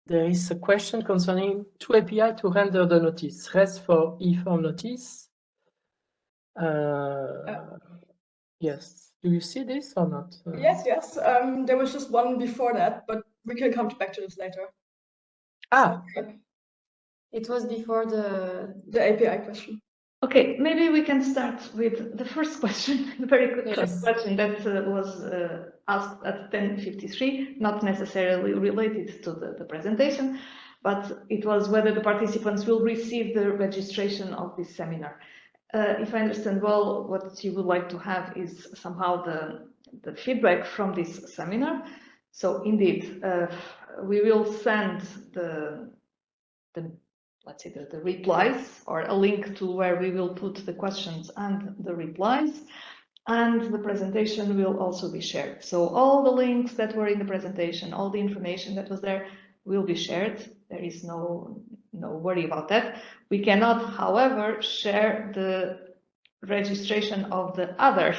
There is a question concerning two API to render the notice, REST for eForm notice. Yes, do you see this or not? Yes. There was just one before that, but we can come back to this later. It was before the API question. Okay, maybe we can start with the first question, the very quick Yes. question that was asked at 10:53, not necessarily related to the presentation, but it was whether the participants will receive the registration of this seminar. If I understand well, what you would like to have is somehow the feedback from this seminar. So indeed, we will send let's say the replies, or a link to where we will put the questions and the replies, and the presentation will also be shared. So all the links that were in the presentation, all the information that was there will be shared. There is no worry about that. We cannot, however, share the registration of the other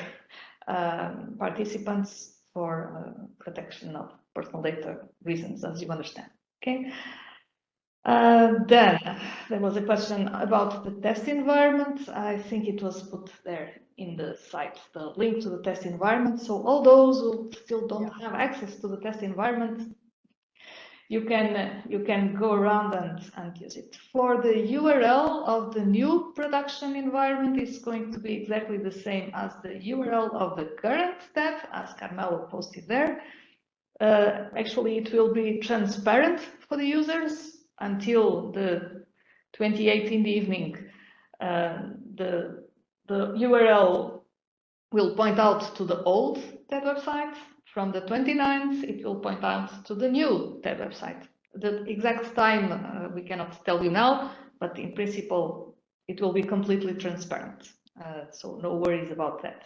participants for protection of personal data reasons, as you understand. Okay. Then there was a question about the test environment. I think it was put there in the site, the link to the test environment. So all those who still don't have access to the test environment, you can go around and use it. For the URL of the new production environment, is going to be exactly the same as the URL of the current tab, as Carmelo posted there. Actually, it will be transparent for the users until the 28th in the evening. The URL will point out to the old TED website. From the 29th, it will point out to the new TED website. The exact time we cannot tell you now, but in principle, it will be completely transparent. So no worries about that.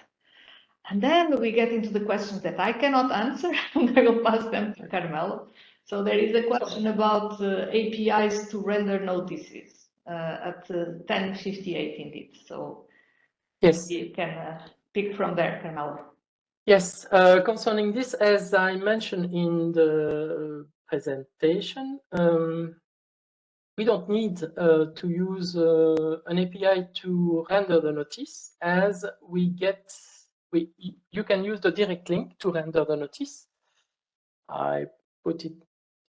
And then we get into the questions that I cannot answer, and I will pass them to Carmelo. So there is a question about APIs to render notices at 10:58 indeed. So yes, you can pick from there, Carmelo. Yes, concerning this, as I mentioned in the presentation, we don't need to use an API to render the notice, as you can use the direct link to render the notice. I put it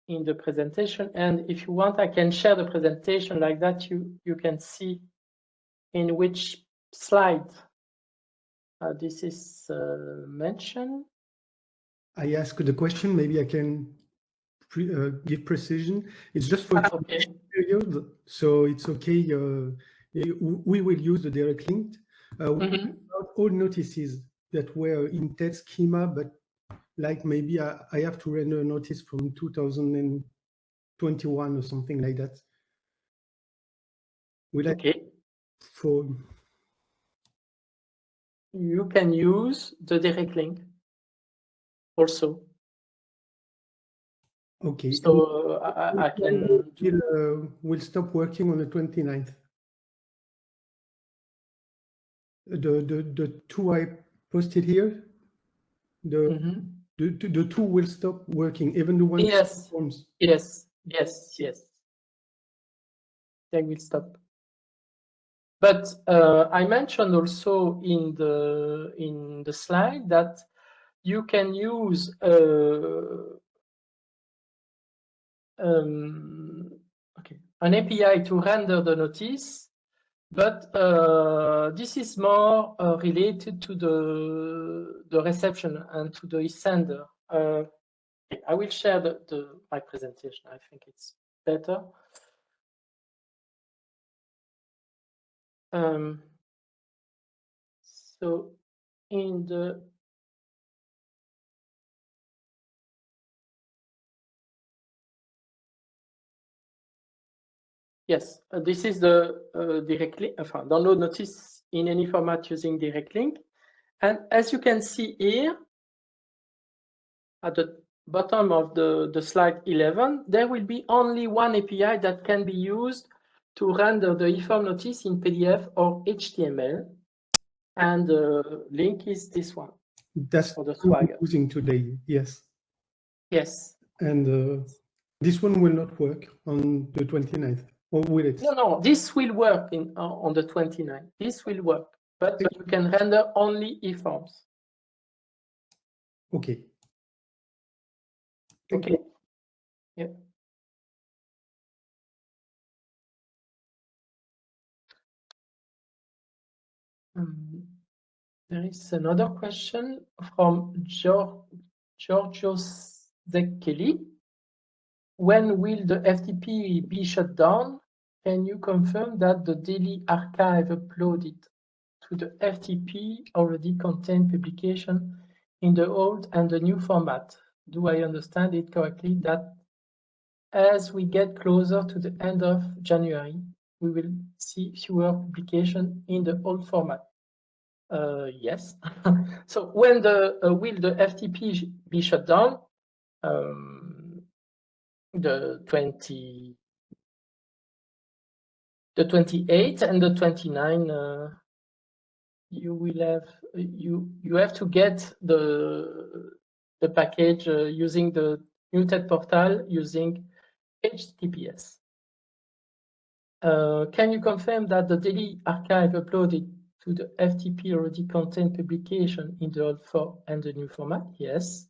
in the presentation, and if you want, I can share the presentation like that. You can see in which slide this is mentioned. I asked the question, maybe I can give precision. It's just for Okay. period, so it's okay. We will use the direct link. All notices that were in TED schema, but like maybe I have to render a notice from 2021 or something like that. Okay. For You can use the direct link also. okay. So I can. We'll stop working on the 29th. The two I posted here, the two will stop working, even the one. Yes. Forms. Yes. They will stop. But I mentioned also in the slide that you can use an API to render the notice, but this is more related to the reception and to the sender. I will share my presentation. I think it's better. So in the yes, this is the direct link. Download notice in any format using direct link. And as you can see here, at the bottom of the slide 11, there will be only one API that can be used to render the eForm notice in PDF or HTML. And the link is this one. That's for the what we're Swagger. using today, yes. Yes. And this one will not work on the 29th, or will it? No, this will work on the 29th. This will work, but you can render only eForms. Okay. Okay. Yeah. There is another question from Georgios Zekeli. When will the FTP be shut down? Can you confirm that the daily archive uploaded to the FTP already contain publication in the old and the new format? Do I understand it correctly that as we get closer to the end of January, we will see fewer publications in the old format? Yes. So when will the FTP be shut down? The 28th and the 29th, you will have you have to get the package using the new TED portal using HTTPS. Can you confirm that the daily archive uploaded to the FTP already contain publication in the old and the new format? Yes,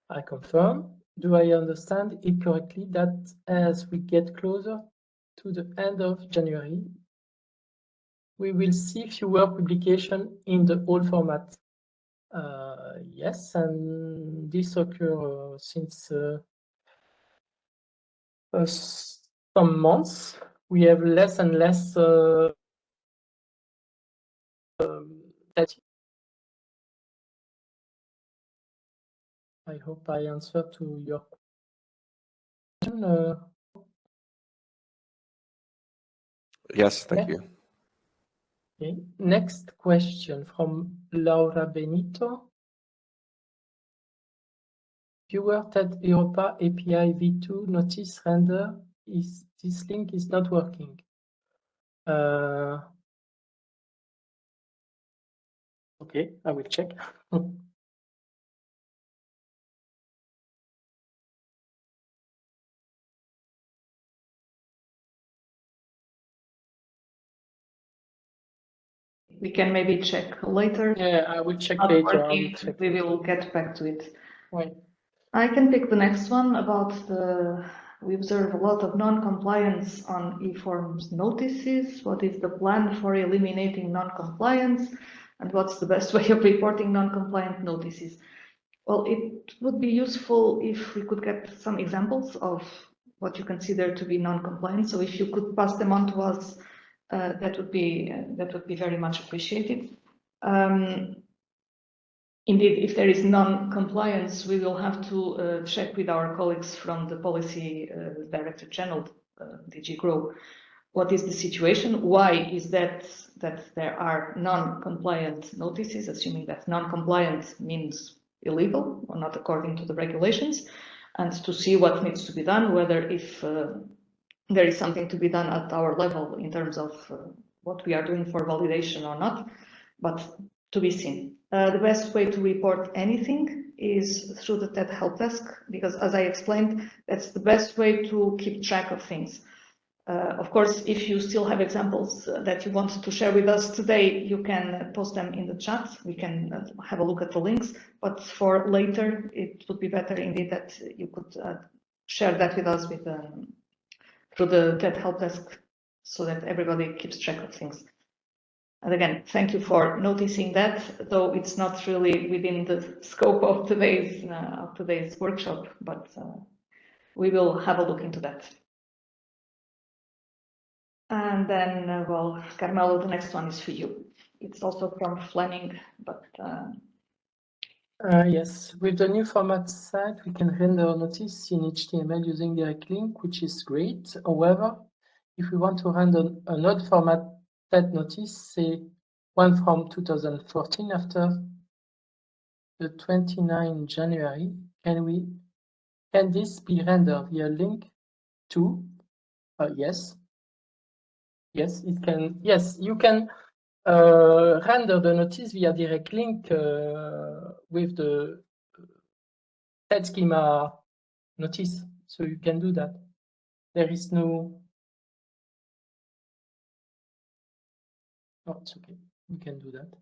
I confirm. Do I understand it correctly that as we get closer to the end of January, we will see fewer publications in the old format? Yes, and this occurs since some months. We have less and less that. I hope I answered to your question. Yes, thank you. Okay. Next question from Laura Benito. Viewer TED Europa API v2 notice render this link is not working. Okay, I will check. We can maybe check later. Yeah, I will check later. We will get back to it. Right. I can pick the next one about we observe a lot of non-compliance on eForms notices. What is the plan for eliminating non-compliance? And what's the best way of reporting non-compliant notices? Well, it would be useful if we could get some examples of what you consider to be non-compliant. So if you could pass them on to us, that would be very much appreciated. Indeed, if there is non-compliance, we will have to check with our colleagues from the Policy Director General, DG GROW, what is the situation? Why is that there are non-compliant notices, assuming that non-compliant means illegal or not according to the regulations, and to see what needs to be done, whether if there is something to be done at our level in terms of what we are doing for validation or not, but to be seen. The best way to report anything is through the TED Help Desk, because as I explained, that's the best way to keep track of things. Of course, if you still have examples that you want to share with us today, you can post them in the chat. We can have a look at the links, but for later, it would be better indeed that you could share that with us through the TED Help Desk so that everybody keeps track of things. And again, thank you for noticing that, though it's not really within the scope of today's workshop, but we will have a look into that. And then, well, Carmelo, the next one is for you. It's also from Fleming, but... Yes, with the new format site, we can render notice in HTML using direct link, which is great. However, if we want to render an odd formatted notice, say one from 2014 after the 29th January, can this be rendered via link to? Yes. Yes, it can. Yes, you can render the notice via direct link with the TED schema notice. So you can do that. There is no. Oh, it's okay. You can do that.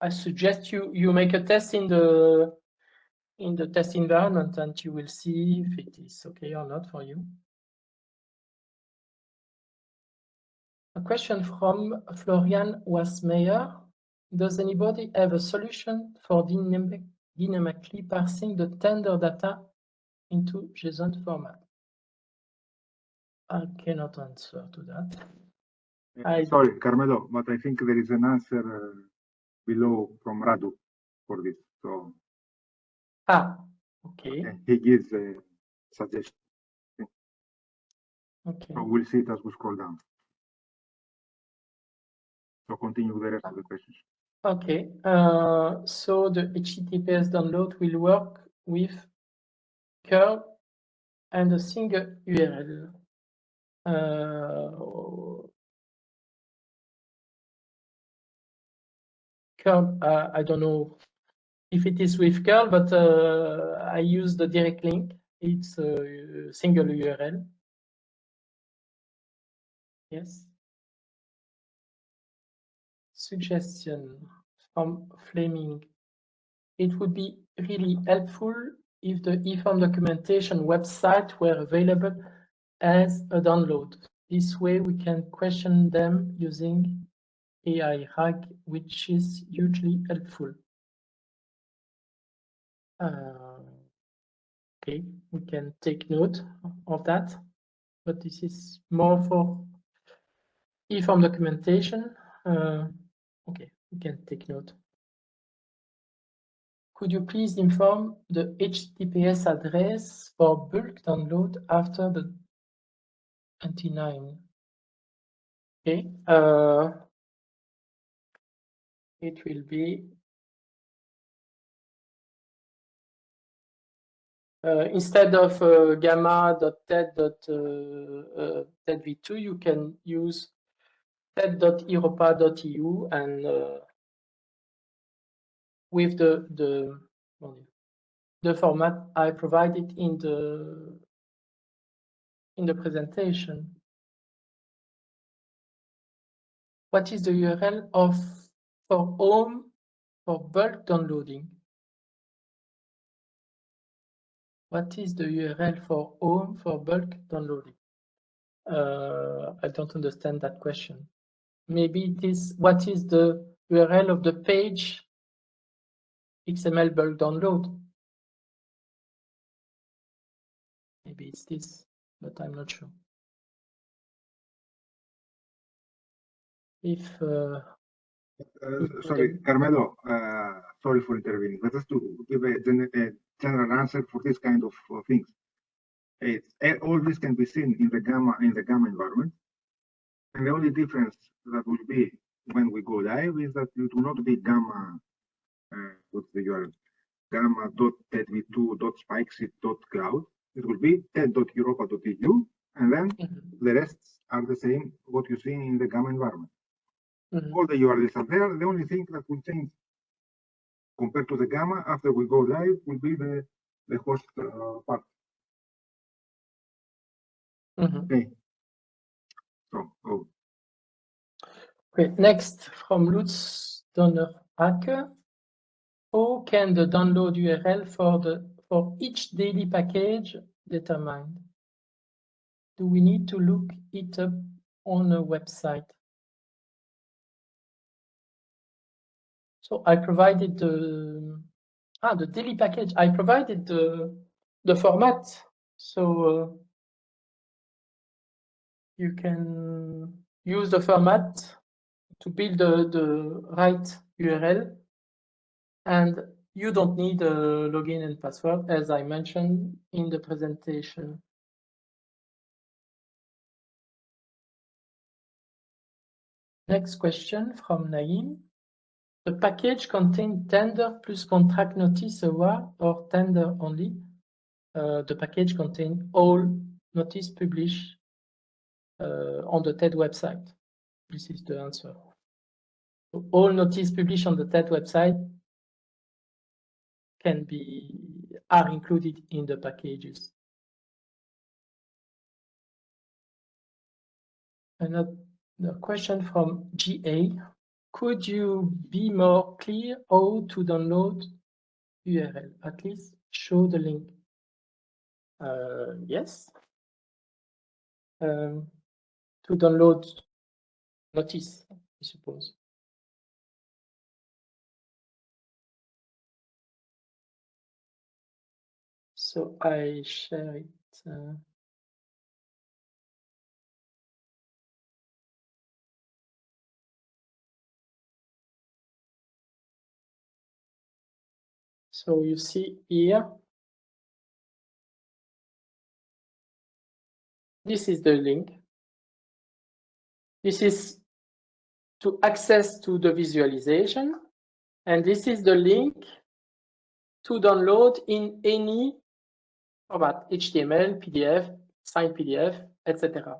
I suggest you make a test in the test environment, and you will see if it is okay or not for you. A question from Florian Wasmeyer. Does anybody have a solution for dynamically parsing the tender data into JSON format? I cannot answer to that. Sorry, Carmelo, but I think there is an answer below from Radu for this. So, okay. He gives a suggestion. Okay. So we'll see it as we scroll down. So continue with the rest of the questions. Okay. So the HTTPS download will work with curl and a single URL. Curl, I don't know if it is with curl, but I use the direct link. It's a single URL. Yes. Suggestion from Fleming. It would be really helpful if the eForm documentation website were available as a download. This way we can question them using AI RAG, which is hugely helpful. Okay, we can take note of that, but this is more for eForm documentation. Okay, we can take note. Could you please inform the HTTPS address for bulk download after the 29? Okay, it will be instead of gamma.ted.v2, you can use ted.europa.eu and with the format I provided in the presentation. What is the URL for home for bulk downloading? What is the URL for home for bulk downloading? I don't understand that question. Maybe it is what is the URL of the page XML bulk download. Maybe it's this, but I'm not sure. If Sorry, Carmelo, sorry for intervening, but just to give a general answer for this kind of things. All this can be seen in the Gamma environment, and the only difference that will be when we go live is that it will not be Gamma. What's the URL? Gamma.tedv2.spikesy.cloud. It will be ted.europa.eu, and then the rest are the same what you see in the Gamma environment. All the URLs are there. The only thing that will change compared to the Gamma after we go live will be the host part. Okay. So, okay, next from Lutz Donner-Hacke. How can the download URL for each daily package determined? Do we need to look it up on a website? So I provided the daily package. I provided the format, so you can use the format to build the right URL, and you don't need a login and password, as I mentioned in the presentation. Next question from Naeem. The package contains tender plus contract notice award or tender only? The package contains all notice published on the TED website. This is the answer. So all notice published on the TED website are included in the packages. Another question from GA. Could you be more clear how to download URL? At least show the link. Yes. To download notice, I suppose. So I share it. So you see here, this is the link. This is to access to the visualization, and this is the link to download in any format, HTML, PDF, signed PDF, etc.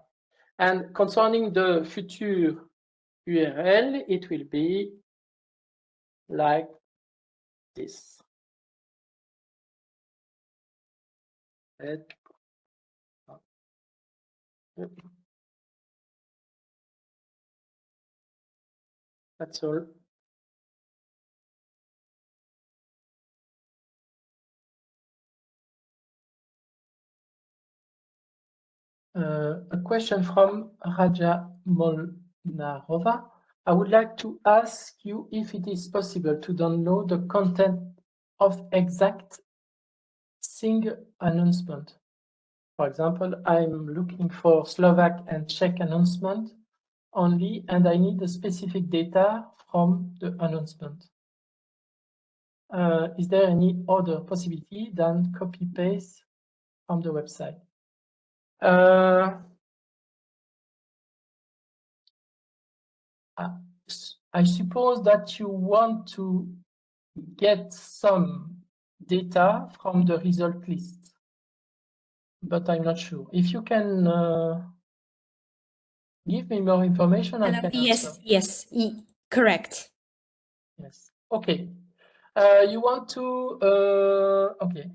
And concerning the future URL, it will be like this. That's all. A question from Raja Molnarova. I would like to ask you if it is possible to download the content of exact single announcement. For example, I'm looking for Slovak and Czech announcement only, and I need the specific data from the announcement. Is there any other possibility than copy-paste from the website? I suppose that you want to get some data from the result list, but I'm not sure. If you can give me more information, I can answer. Yes, correct. Yes. Okay. You want to okay.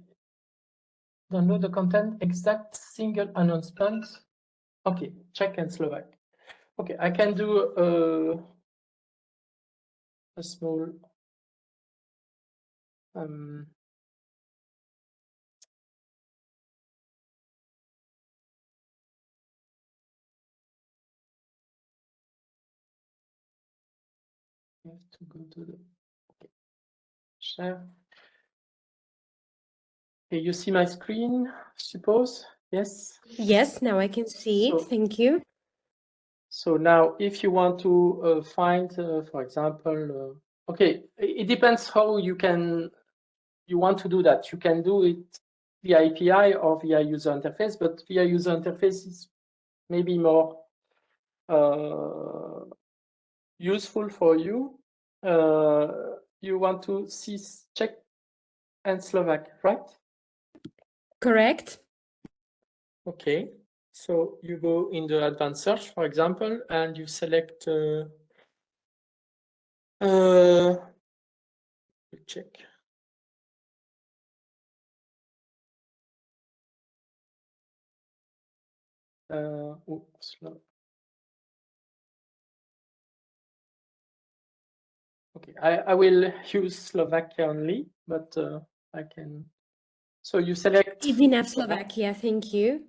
Download the content exact single announcement. Okay, Czech and Slovak. Okay, I can do a small I have to go to the share. Okay, you see my screen, suppose? Yes? Yes, now I can see it. So- Thank you. So now if you want to find, for example, okay, it depends how you want to do that. You can do it via API or via user interface, but via user interface is maybe more useful for you. You want to see Czech and Slovak, right? Correct. Okay, so you go in the advanced search, for example, and you select Czech. Okay, I will use Slovakia only, but I can. So you select. It's enough Slovakia. Thank you.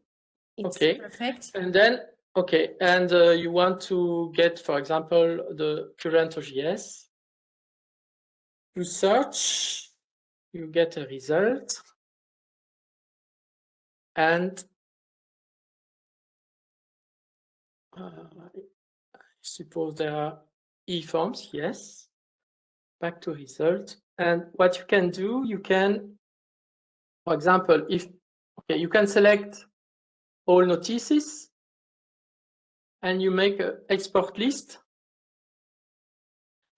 It's Okay. perfect. And then, okay, and you want to get, for example, the current OGS. You search, you get a result, and I suppose there are e-forms, yes. Back to result. And what you can do, you can, for example, you can select all notices and you make an export list.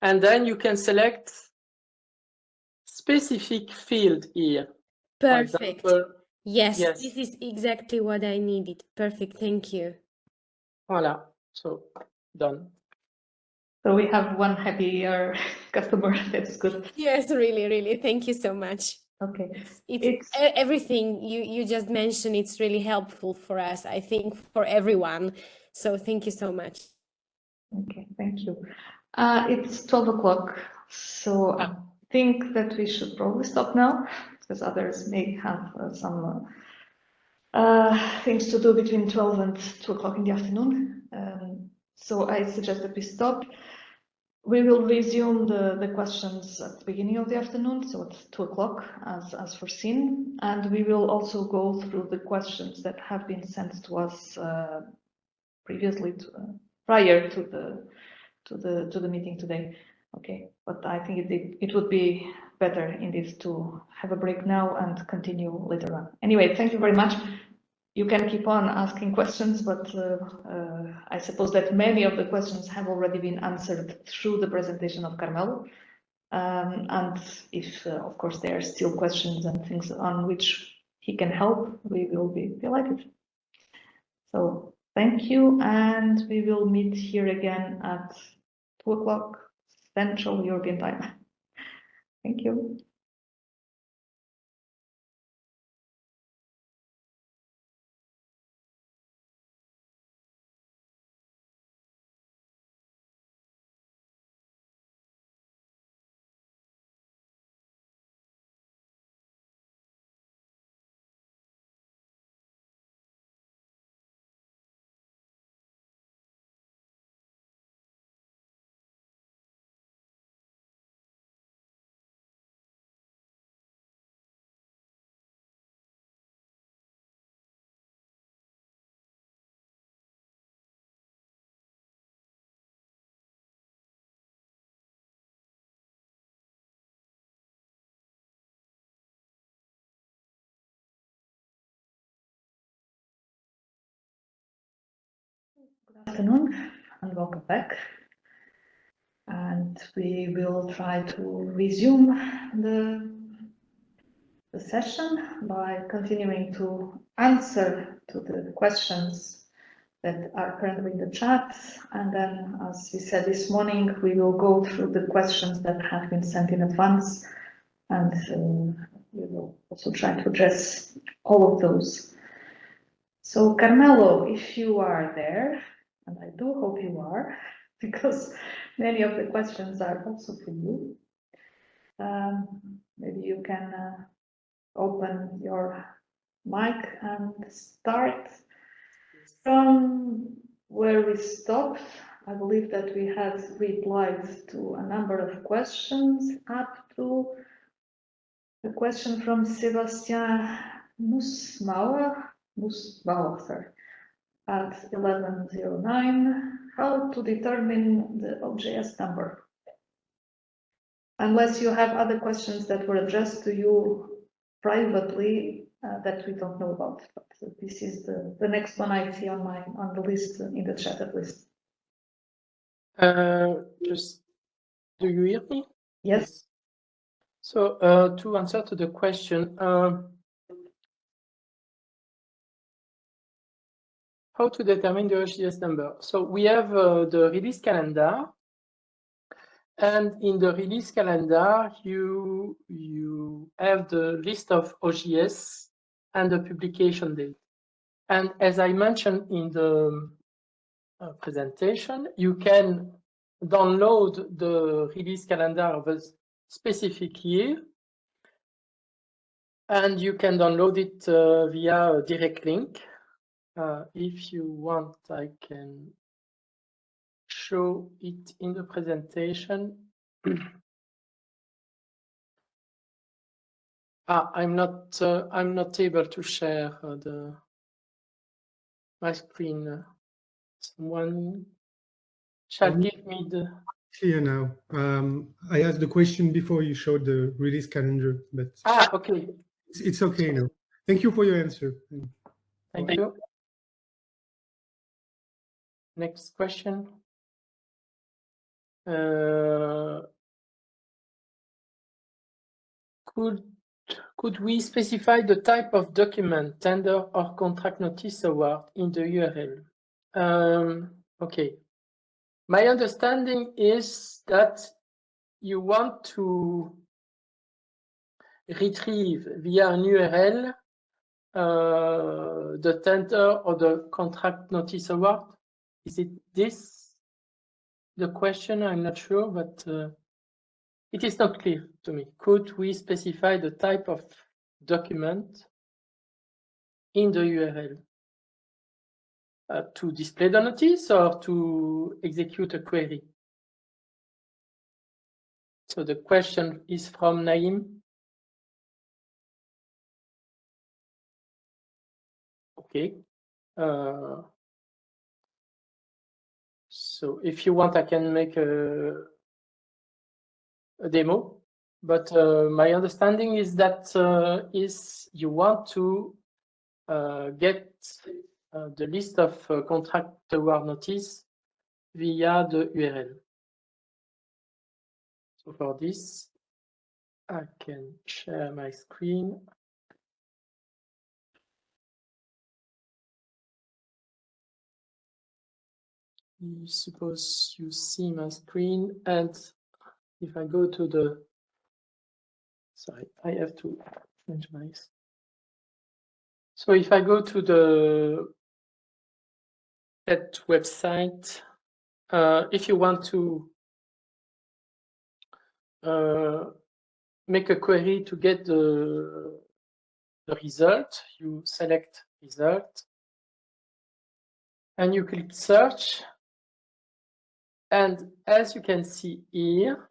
And then you can select specific field here. Perfect. For example, Yes, yes. this is exactly what I needed. Perfect. Thank you. Voilà. So done. So we have one happier customer. That's good. Yes, really, really. Thank you so much. Okay. It's everything you just mentioned. It's really helpful for us, I think, for everyone. So thank you so much. Okay, thank you. It's 12 o'clock, so I think that we should probably stop now because others may have some things to do between 12 and 2 o'clock in the afternoon. So I suggest that we stop. We will resume the questions at the beginning of the afternoon, so at 2 o'clock as foreseen, and we will also go through the questions that have been sent to us previously, prior to the meeting today. Okay, but I think it would be better indeed to have a break now and continue later on. Anyway, thank you very much. You can keep on asking questions, but I suppose that many of the questions have already been answered through the presentation of Carmelo. And if, of course, there are still questions and things on which he can help, we will be delighted. So thank you, and we will meet here again at 2 o'clock Central European Time. Thank you. Good afternoon and welcome back. And we will try to resume the session by continuing to answer to the questions that are currently in the chat. And then, as we said this morning, we will go through the questions that have been sent in advance, and we will also try to address all of those. So Carmelo, if you are there, and I do hope you are, because many of the questions are also for you. Maybe you can open your mic and start from where we stopped. I believe that we had replied to a number of questions up to the question from Sebastian Nussbauer, sir, at 11:09, how to determine the OJS number. Unless you have other questions that were addressed to you privately that we don't know about, but this is the next one I see on the list, in the chat at least. Just, do you hear me? Yes. So to answer to the question, how to determine the OJS number? So we have the release calendar, and in the release calendar, you have the list of OJS and the publication date. And as I mentioned in the presentation, you can download the release calendar of a specific year, and you can download it via a direct link. If you want, I can show it in the presentation. I'm not able to share my screen. Someone shall give me the. Clear now. I asked the question before you showed the release calendar, but Okay. It's okay now. Thank you for your answer. Thank you. Next question. Could we specify the type of document, tender or contract notice award in the URL? Okay. My understanding is that you want to retrieve via an URL the tender or the contract notice award. Is it this the question? I'm not sure, but it is not clear to me. Could we specify the type of document in the URL to display the notice or to execute a query? So the question is from Naim. Okay. So if you want, I can make a demo, but my understanding is that you want to get the list of contract award notice via the URL. So for this, I can share my screen. Suppose you see my screen, and if I go to the, sorry, I have to change my. So if I go to that website, if you want to make a query to get the result, you select result, and you click search. And as you can see here,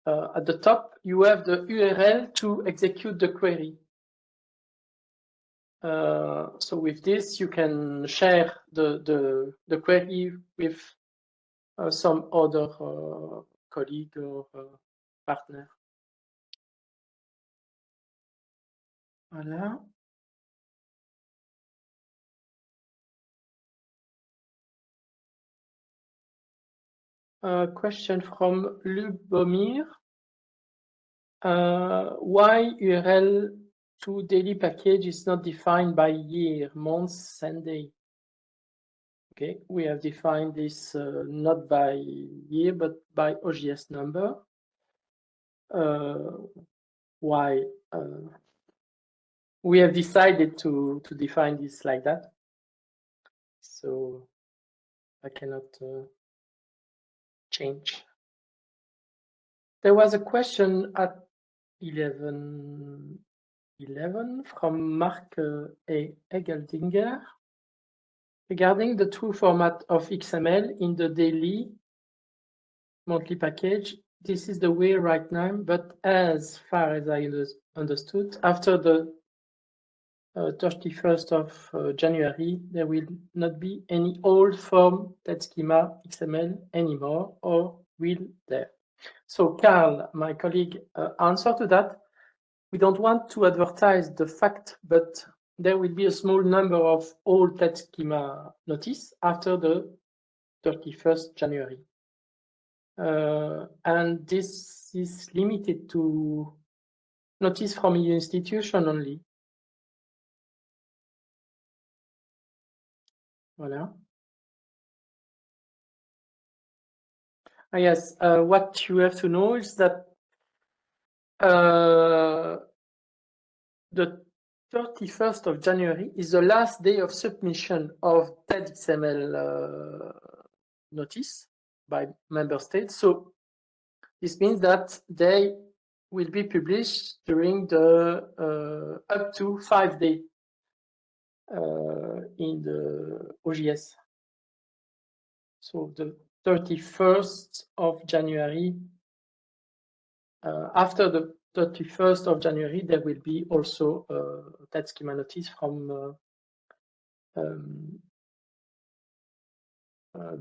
at the top, you have the URL to execute the query. So with this, you can share the query with some other colleague or partner. Voilà. A question from Lubomir. Why URL to daily package is not defined by year, months, and day? Okay, we have defined this not by year, but by OJS number. Why? We have decided to define this like that. So I cannot change. There was a question at 11 from Mark A. Egeldinger. Regarding the true format of XML in the daily monthly package, this is the way right now, but as far as I understood, after the 31st of January, there will not be any old form TED schema XML anymore, or will there? So Carl, my colleague, answer to that. We don't want to advertise the fact, but there will be a small number of old TED schema notice after the 31st January. And this is limited to notice from EU institution only. Voilà. Yes, what you have to know is that the 31st of January is the last day of submission of TED XML notice by member states. So this means that they will be published during the up to 5 days in the OJS. So the 31st of January, after the 31st of January, there will be also TED schema notice from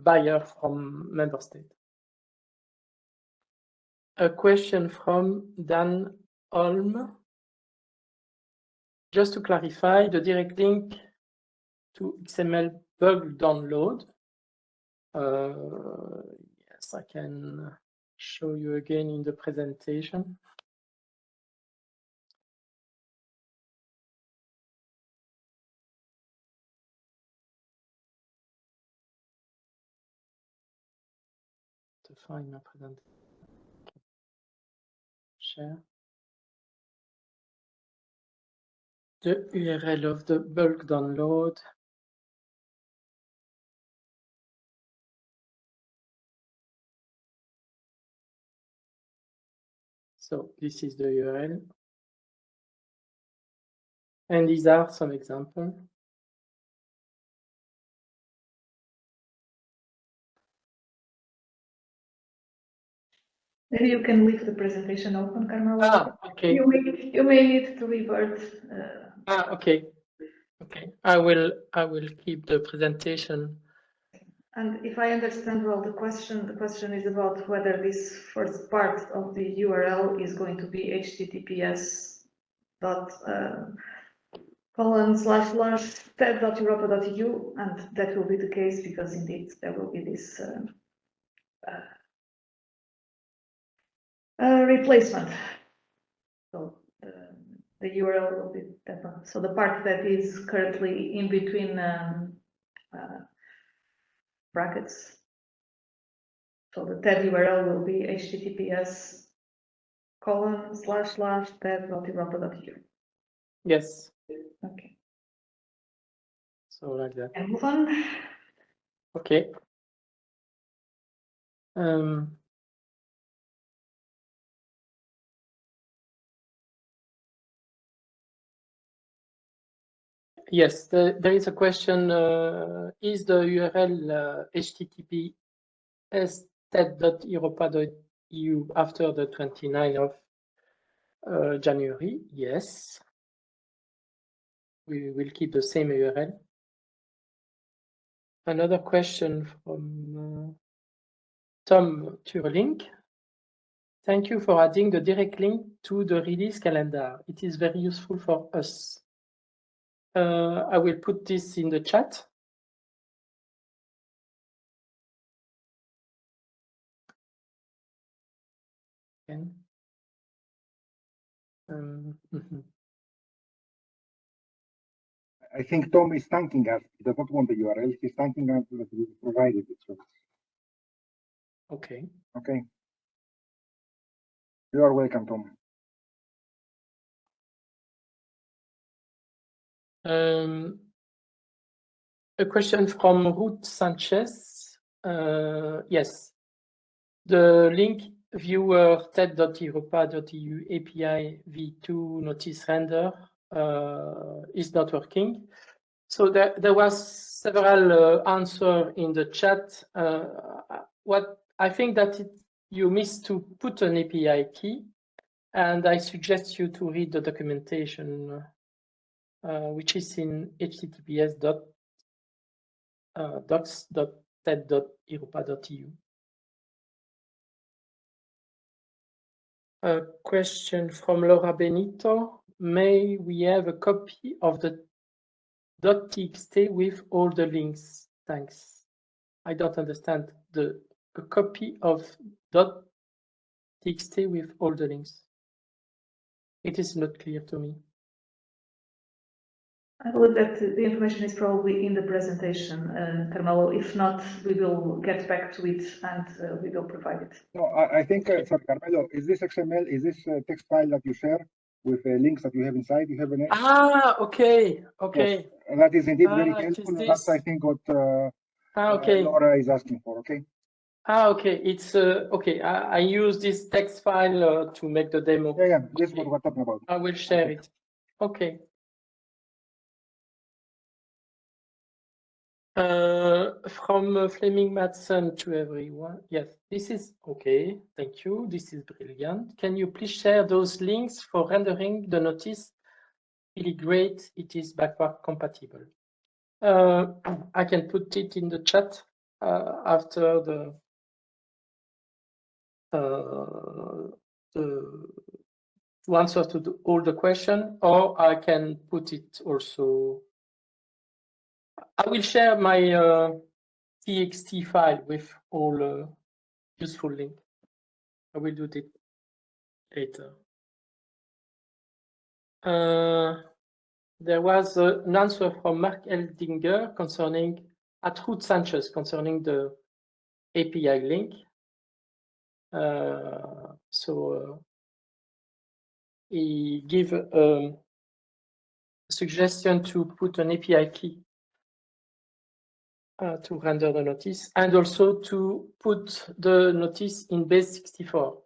buyer from member state. A question from Dan Holm. Just to clarify, the direct link to XML bug download. Yes, I can show you again in the presentation. To find my presentation. Share. The URL of the bulk download. So this is the URL. And these are some examples. Maybe you can leave the presentation open, Carmela. Okay. You may need to revert. Okay. Okay. I will keep the presentation. And if I understand well, the question is about whether this first part of the URL is going to be https://ted.europa.eu, and that will be the case because indeed there will be this replacement. So the URL will be that one. So the part that is currently in between brackets. So the TED URL will be https://ted.europa.eu. Yes. Okay. So like that. And move on. Okay. Yes, there is a question. Is the URL https ted.europa.eu after the 29th of January? Yes. We will keep the same URL. Another question from Tom Turling. Thank you for adding the direct link to the release calendar. It is very useful for us. I will put this in the chat. I think Tom is thanking us. He does not want the URL. He's thanking us that we provided it. So. Okay. Okay. You are welcome, Tom. A question from Ruth Sanchez. Yes, the link viewer ted.europa.eu API v2 notice render is not working. So there was several answer in the chat. What I think that you missed to put an API key, and I suggest you to read the documentation, which is in https://docs.ted.europa.eu. A question from Laura Benito. May we have a copy of the .txt with all the links? Thanks. I don't understand a copy of .txt with all the links. It is not clear to me. I believe that the information is probably in the presentation, Carmelo. If not, we will get back to it and we will provide it. No, I think, sorry, Carmelo, is this XML, is this a text file that you share with links that you have inside? You have an Okay. Yes. And that is indeed very it helpful. is That's, I this. think, what Okay. Laura is asking for, okay? Okay. It's okay. I use this text file to make the demo. Yeah, this is what we're talking about. I will share it. Okay. From Fleming Madsen to everyone. Yes, this is okay. Thank you. This is brilliant. Can you please share those links for rendering the notice? Really great. It is backward compatible. I can put it in the chat after the to answer to all the question, or I can put it also. I will share my txt file with all useful links. I will do it later. There was an answer from Mark Eldinger concerning Ruth Sanchez concerning the API link. He gave a suggestion to put an API key to render the notice, and also to put the notice in base64.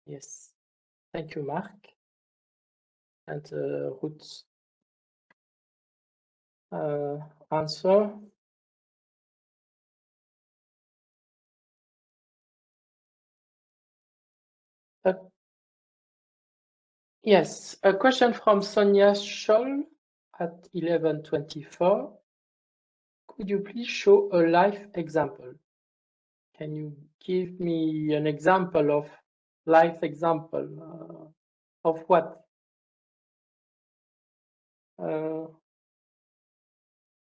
Yes, thank you, Mark. And Ruth's answer. Yes, a question from Sonia Scholl at 11:24. Could you please show a live example? Can you give me an example of live example of what?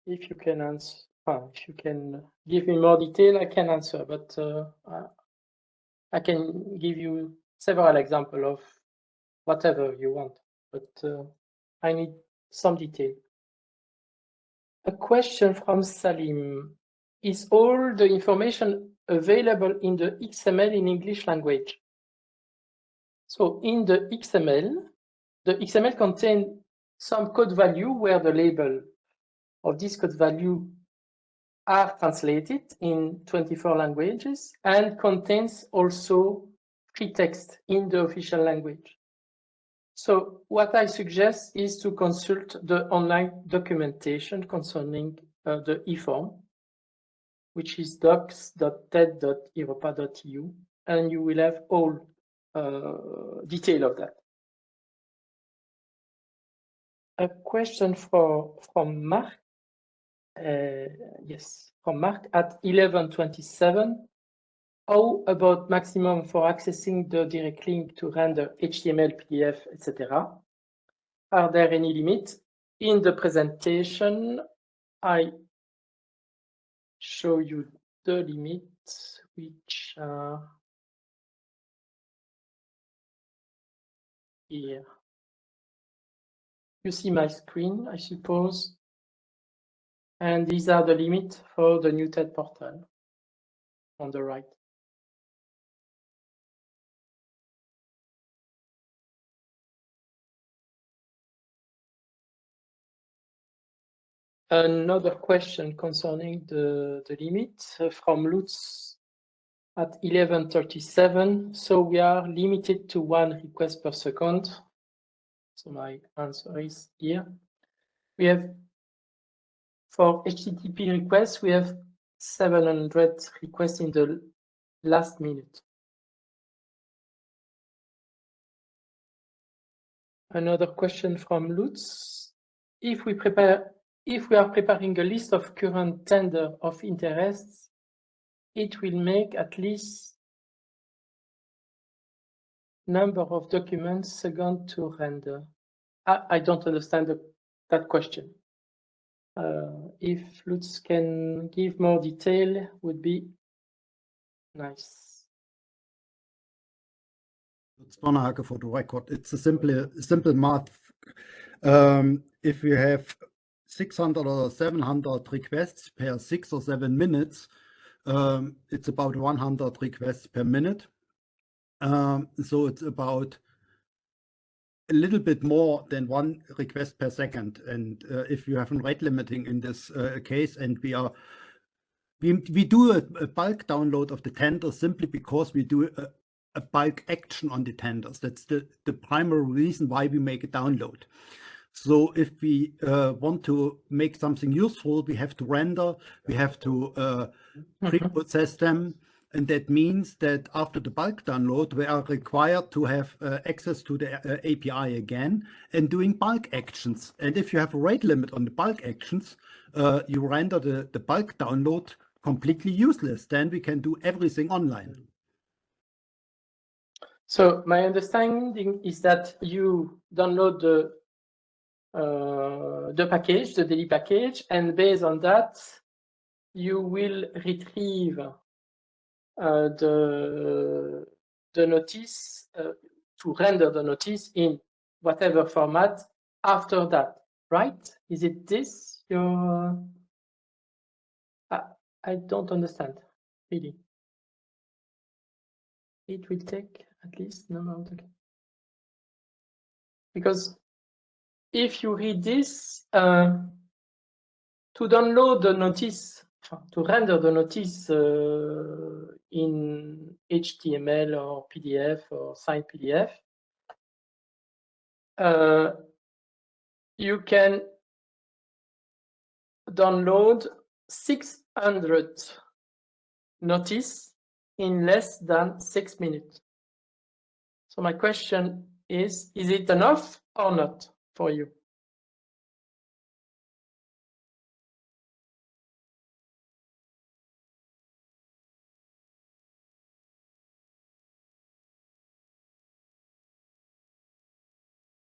If you can answer, if you can give me more detail, I can answer, but I can give you several examples of whatever you want, but I need some detail. A question from Salim. Is all the information available in the XML in English language? So in the XML contains some code value where the label of this code value are translated in 24 languages and contains also free text in the official language. So what I suggest is to consult the online documentation concerning the eForm, which is docs.ted.europa.eu, and you will have all detail of that. A question from Mark. Yes, from Mark at 11:27. How about maximum for accessing the direct link to render HTML, PDF, etc.? Are there any limits? In the presentation, I show you the limits, which are here. You see my screen, I suppose. And these are the limits for the new TED portal on the right. Another question concerning the limit from Lutz at 11:37. So we are limited to 1 request per second. So my answer is here. We have For HTTP requests, we have 700 requests in the last minute. Another question from Lutz. If we are preparing a list of current tender of interests, it will make at least number of documents second to render. I don't understand that question. If Lutz can give more detail, would be nice. Lutz Bonnerhake for the record. It's a simple math. If we have 600 or 700 requests per 6 or 7 minutes, it's about 100 requests per minute. So it's about a little bit more than 1 request per second. And if you have a rate limiting in this case, and we do a bulk download of the tenders simply because we do a bulk action on the tenders. That's the primary reason why we make a download. So if we want to make something useful, we have to render, we have to pre-process them. And that means that after the bulk download, we are required to have access to the API again and doing bulk actions. And if you have a rate limit on the bulk actions, you render the bulk download completely useless. Then we can do everything online. So my understanding is that you download the package, the daily package, and based on that, you will retrieve the notice to render the notice in whatever format after that, right? Is it this your? I don't understand really. It will take at least no. Because if you read this, to download the notice, to render the notice in HTML or PDF or signed PDF, you can download 600 notice in less than 6 minutes. So my question is it enough or not for you?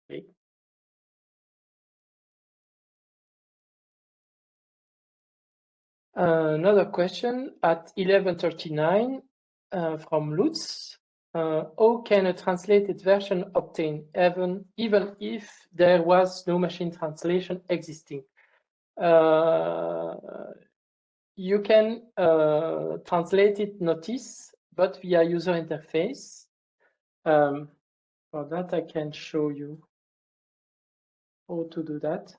Okay. Another question at 11:39 from Lutz. How can a translated version obtain even if there was no machine translation existing? You can translate it notice, but via user interface. For that, I can show you how to do that.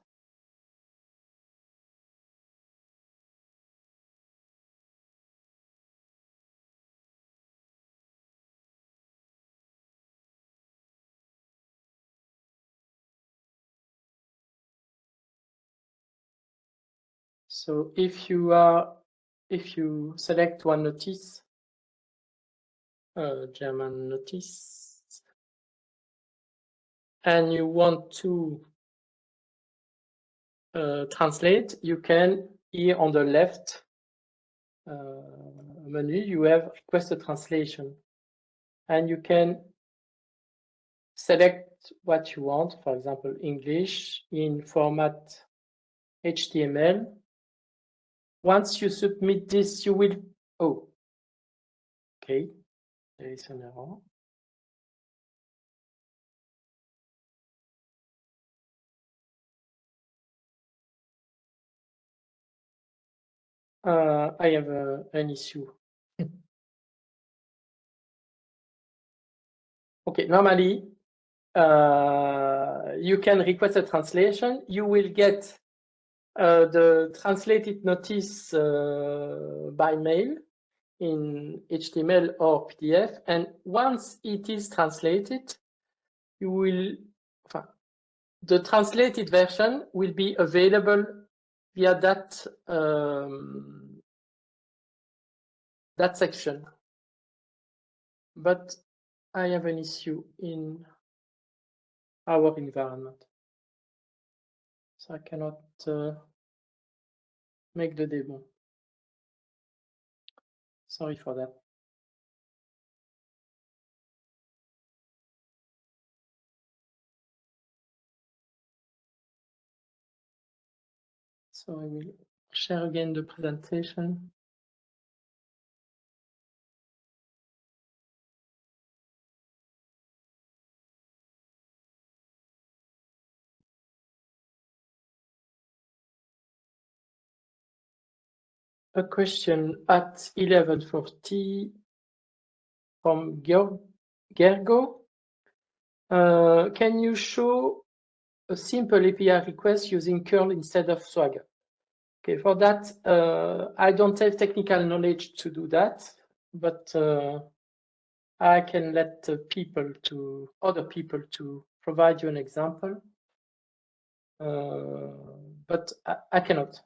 So if you select one notice, German notice, and you want to translate, you can, here on the left menu, you have request a translation, and you can select what you want, for example, English in format HTML. Once you submit this, you will, oh, okay, there is an error. I have an issue. Okay, normally you can request a translation. You will get the translated notice by mail in HTML or PDF, and once it is translated, you will, the translated version will be available via that that section. But I have an issue in our environment, so I cannot make the demo. Sorry for that. So I will share again the presentation. A question at 11:40 from Gergo. Can you show a simple API request using curl instead of Swagger? Okay, for that, I don't have technical knowledge to do that, but I can let other people to provide you an example, but I cannot.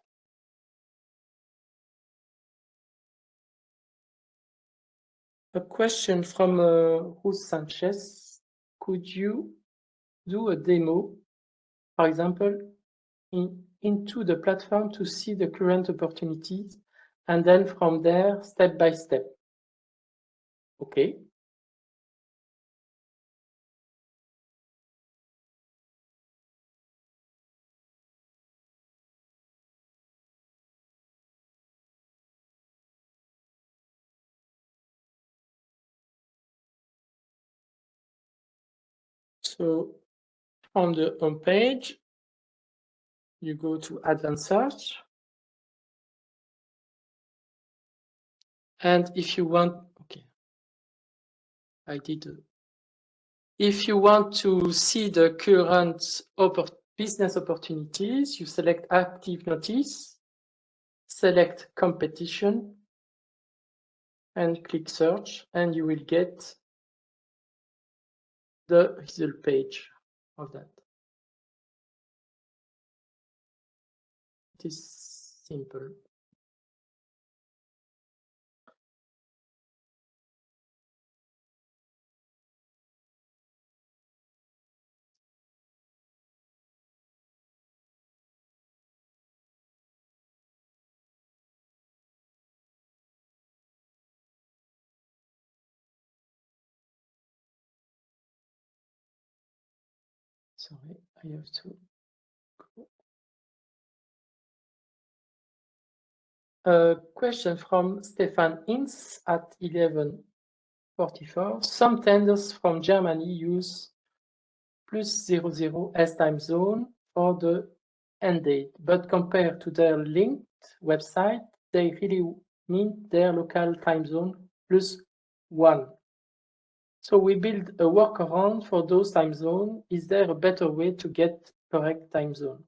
A question from Ruth Sanchez. Could you do a demo, for example, into the platform to see the current opportunities, and then from there, step by step? Okay. So on the home page, you go to Advanced Search. And if you want, okay, if you want to see the current business opportunities, you select Active Notice, select Competition, and click Search, and you will get the result page of that. It is simple. Sorry, I have to go. A question from Stefan Inz at 11:44. Some tenders from Germany use +00 as time zone for the end date, but compared to their linked website, they really mean their local time zone +1. So we build a workaround for those time zones. Is there a better way to get correct time zone?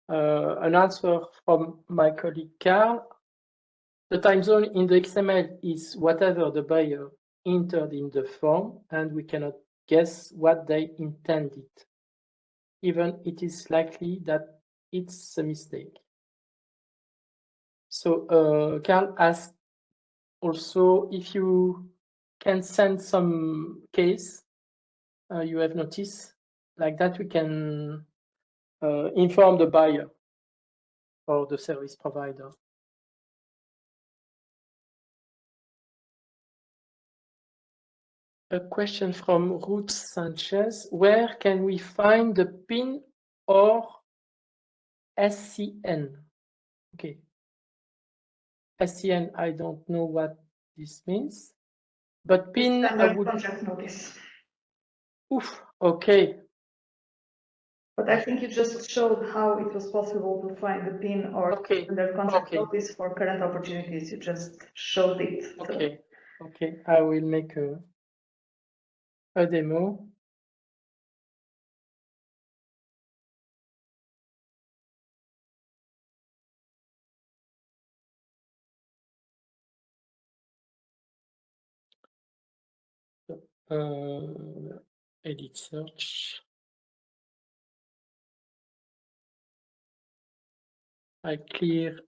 An answer from my colleague Carl. The time zone in the XML is whatever the buyer entered in the form, and we cannot guess what they intended. Even it is likely that it's a mistake. So Carl asked also if you can send some case you have noticed, like that we can inform the buyer or the service provider. A question from Ruth Sanchez. Where can we find the PIN or SCN? Okay. SCN, I don't know what this means, but PIN, I would... Contract notice. Oof, okay. But I think you just showed how it was possible to find the PIN or the contract notice for current opportunities. You just showed it. Okay, okay. I will make a demo. Edit search. I clear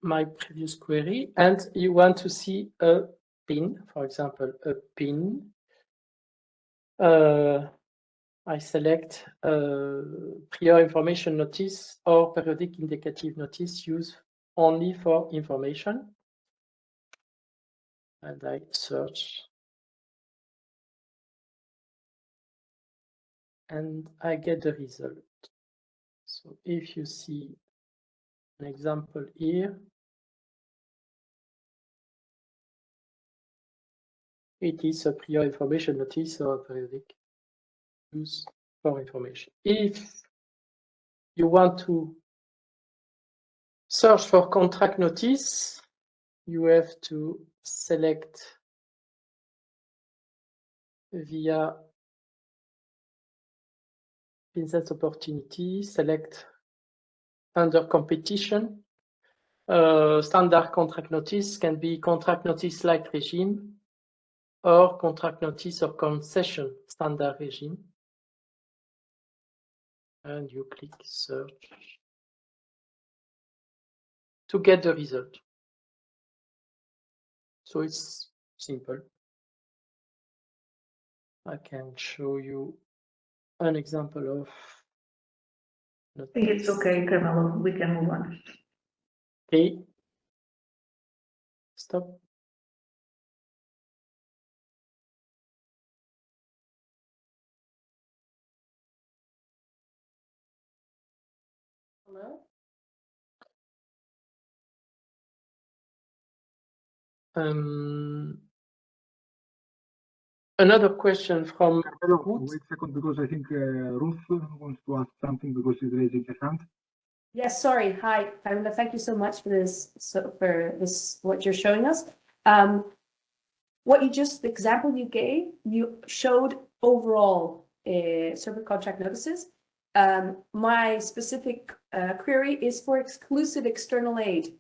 my previous query, and you want to see a pin, for example, a pin. I select prior information notice or periodic indicative notice used only for information. And I search. And I get the result. So if you see an example here, it is a prior information notice or a periodic use for information. If you want to search for contract notice, you have to select via business opportunity, select under competition. Standard contract notice can be contract notice light regime or contract notice or concession standard regime. And you click search to get the result. So it's simple. I can show you an example of. I think it's okay, Carmelo. We can move on. Okay. Stop. Hello? Another question from Hello, Ruth. wait a second, because I think Ruth wants to ask something because she's raising her hand. Yes, sorry. Hi, Carolina. Thank you so much for this. What you're showing us. The example you gave, you showed overall server contract notices. My specific query is for exclusive external aid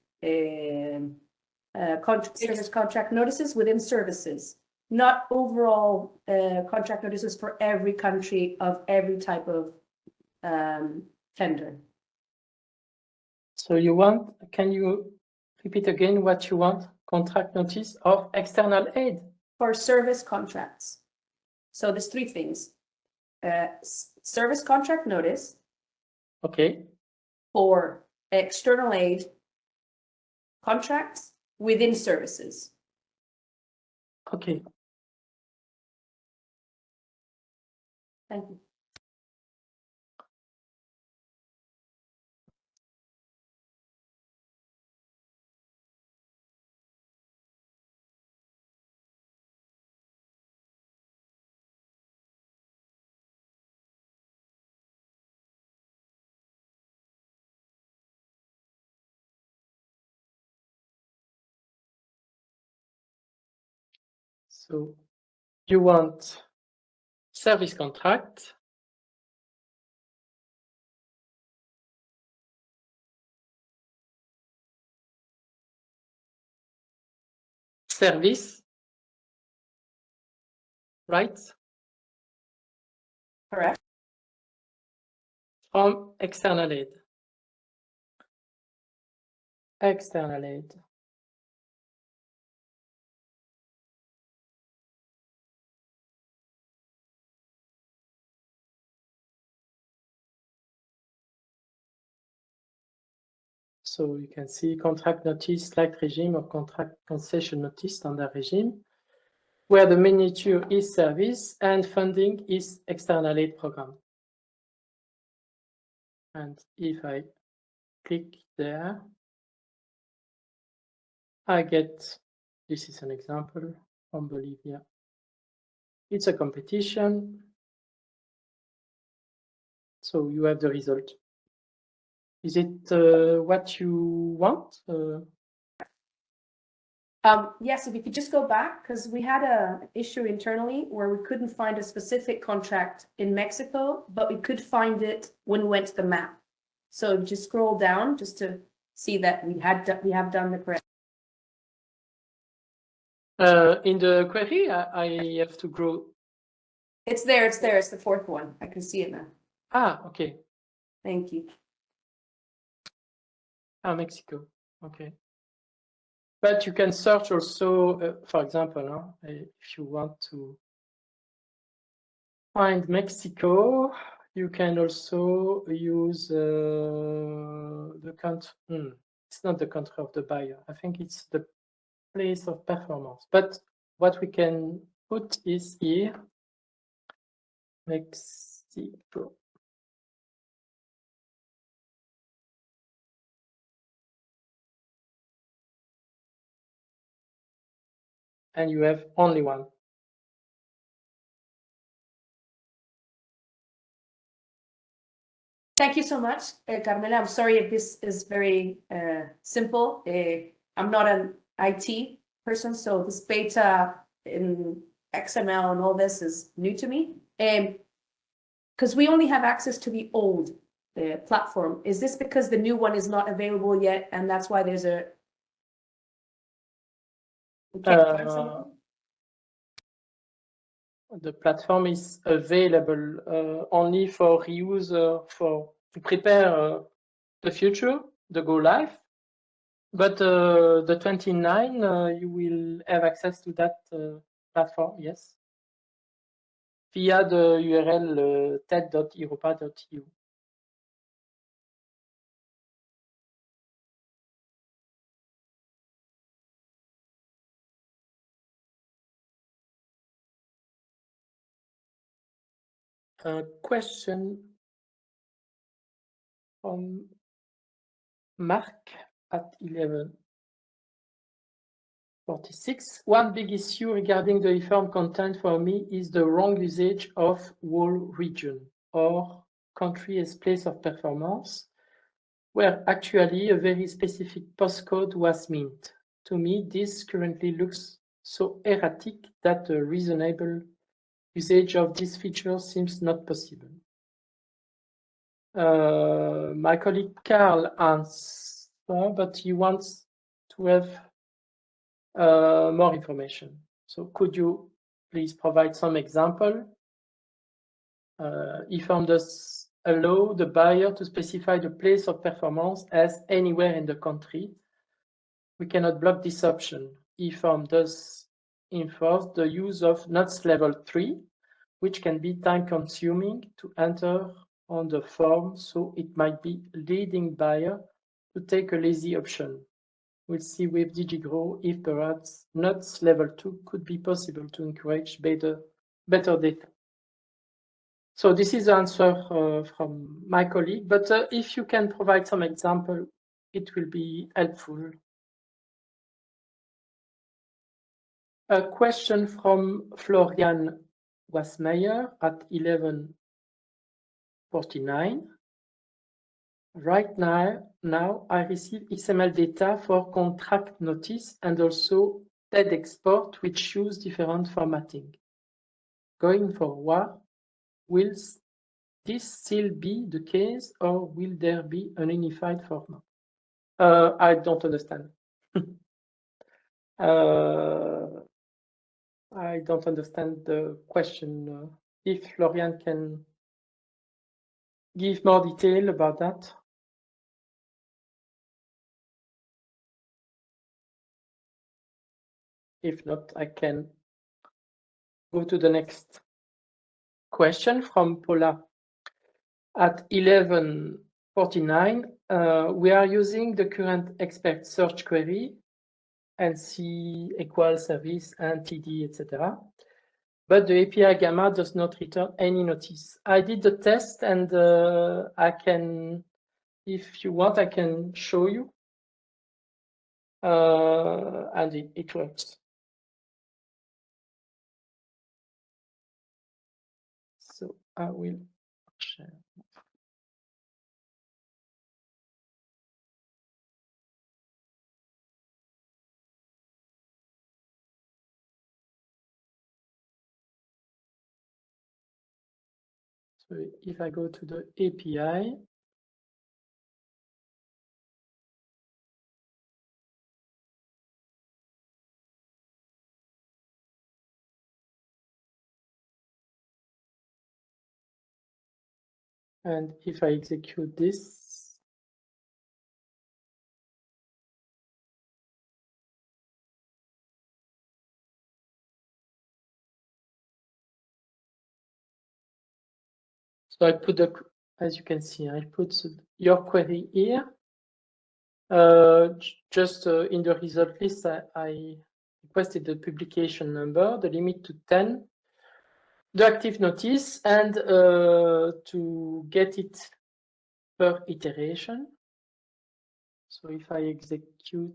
service contract notices within services, not overall contract notices for every country of every type of tender. So you want, can you repeat again what you want? Contract notice of external aid? For service contracts. So there's three things. Service contract notice. Okay. For external aid contracts within services. Okay. Thank you. So you want service contract. Service, right? Correct. From external aid. External aid. So you can see contract notice light regime or contract concession notice standard regime, where the miniature is service and funding is external aid program. And if I click there, I get, this is an example from Bolivia. It's a competition. So you have the result. Is it what you want? Yes, if you could just go back, because we had an issue internally where we couldn't find a specific contract in Mexico, but we could find it when we went to the map. So just scroll down just to see that we have done the correct. In the query, I have to grow. It's there, it's there. It's the fourth one. I can see it now. Ah, okay. Thank you. Ah, Mexico. Okay. But you can search also, for example, if you want to find Mexico, you can also use the country. It's not the country of the buyer. I think it's the place of performance. But what we can put is here, Mexico. And you have only one. Thank you so much, Carmela. I'm sorry if this is very simple. I'm not an IT person, so this beta in XML and all this is new to me. Because we only have access to the old platform. Is this because the new one is not available yet, and that's why there's a... The platform is available only for reuse to prepare the future, the go live. But the 29, you will have access to that platform, yes, via the URL ted.europa.eu. A question from Mark at 11:46. One big issue regarding the IFORM content for me is the wrong usage of whole region or country as place of performance, where actually a very specific postcode was meant. To me, this currently looks so erratic that a reasonable usage of this feature seems not possible. My colleague Carl answers, but he wants to have more information. So could you please provide some example? IFORM does allow the buyer to specify the place of performance as anywhere in the country. We cannot block this option. IFORM does enforce the use of NOTS level 3, which can be time-consuming to enter on the form, so it might be leading buyer to take a lazy option. We'll see with DigiGrow if perhaps NOTS level 2 could be possible to encourage better data. So this is the answer from my colleague, but if you can provide some example, it will be helpful. A question from Florian Wasmeyer at 11:49. Right now I receive XML data for contract notice and also TED export, which use different formatting. Going forward, will this still be the case, or will there be an unified format? I don't understand. I don't understand the question. If Florian can give more detail about that. If not, I can go to the next question from Paula. At 11:49, we are using the current expert search query, NC equals service and TD, etc. But the API Gamma does not return any notice. I did the test, and I can, if you want, I can show you. And it works. So I will share. So if I go to the API, and if I execute this, So I put as you can see, I put your query here. Just in the result list, I requested the publication number, the limit to 10, the active notice, and to get it per iteration. So if I execute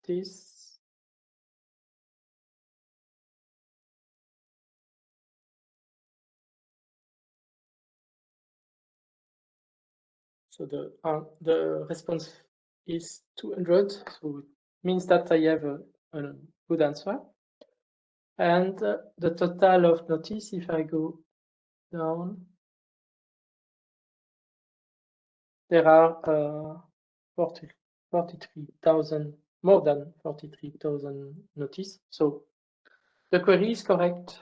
this, so the response is 200, so it means that I have a good answer. And the total of notice, if I go down, there are 43,000, more than 43,000 notice. So the query is correct.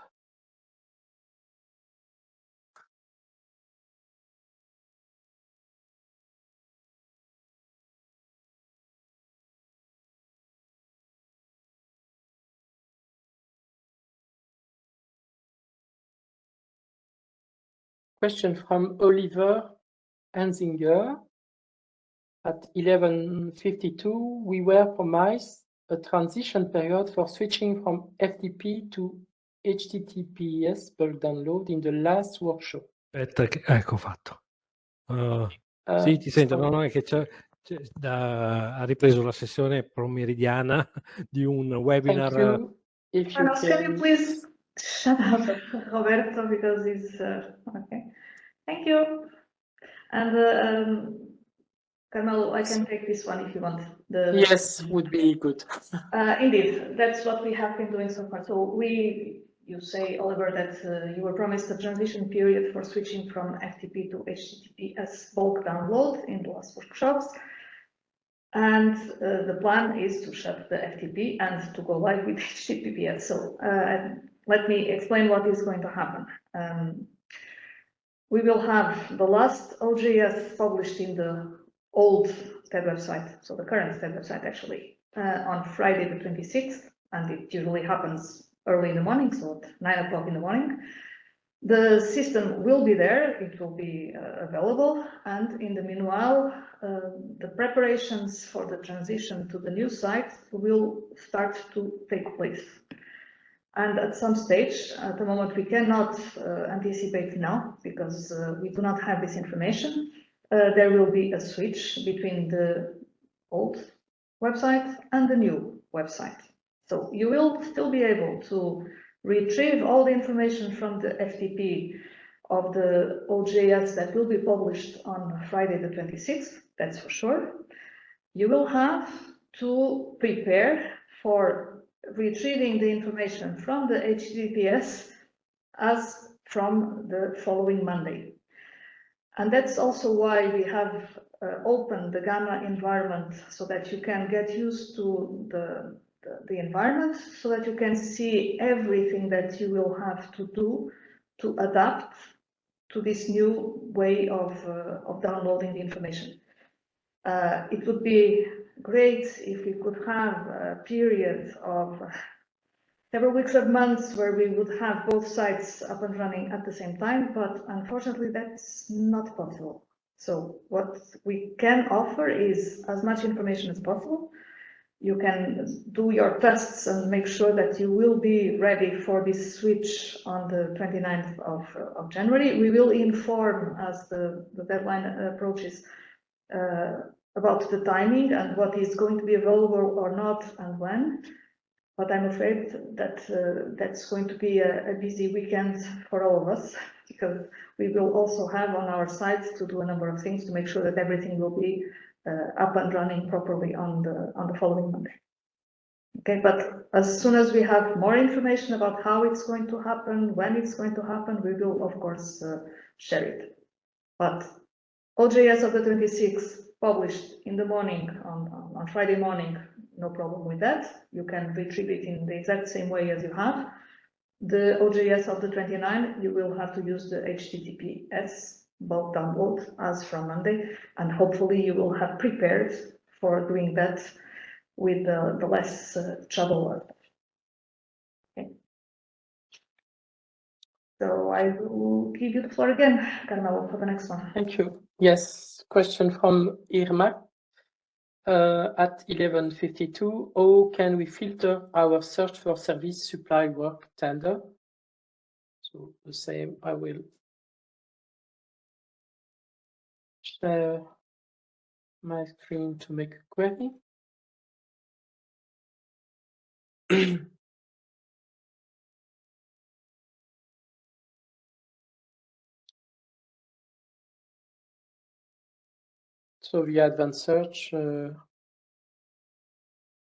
Question from Oliver Hansinger. At 11:52, we were promised a transition period for switching from FTP to HTTPS bulk download in the last workshop. Aspetta, ecco fatto. Sì, ti sento, no, è che ha ripreso la sessione pomeridiana di un webinar. Can you please shut up, Roberto, because it's okay. Thank you. And Carmelo, I can take this one if you want. Yes, would be good. Indeed, that's what we have been doing so far. So you say, Oliver, that you were promised a transition period for switching from FTP to HTTPS bulk download in the last workshops. And the plan is to shut the FTP and to go live with HTTPS. So let me explain what is going to happen. We will have the last OJS published in the old TED website, so the current TED website actually, on Friday the 26th, and it usually happens early in the morning, so at 9 o'clock in the morning. The system will be there, it will be available, and in the meanwhile, the preparations for the transition to the new site will start to take place. And at some stage, at the moment, we cannot anticipate now because we do not have this information. There will be a switch between the old website and the new website. So you will still be able to retrieve all the information from the FTP of the OJS that will be published on Friday the 26th, that's for sure. You will have to prepare for retrieving the information from the HTTPS as from the following Monday. And that's also why we have opened the Gamma environment so that you can get used to the environment, so that you can see everything that you will have to do to adapt to this new way of downloading the information. It would be great if we could have a period of several weeks or months where we would have both sites up and running at the same time, but unfortunately that's not possible. So what we can offer is as much information as possible. You can do your tests and make sure that you will be ready for this switch on the 29th of January. We will inform as the deadline approaches about the timing and what is going to be available or not and when. But I'm afraid that that's going to be a busy weekend for all of us, because we will also have on our site to do a number of things to make sure that everything will be up and running properly on the following Monday. Okay, but as soon as we have more information about how it's going to happen, when it's going to happen, we will of course share it. But OJS of the 26th published in the morning on Friday morning, no problem with that. You can retrieve it in the exact same way as you have. The OJS of the 29th, you will have to use the HTTPS bulk download as from Monday, and hopefully you will have prepared for doing that with the less trouble. Okay. So I will give you the floor again, Carmelo, for the next one. Thank you. Yes, question from Irma at 11:52. How can we filter our search for service supply work tender? So the same, I will share my screen to make a query. So via advanced search,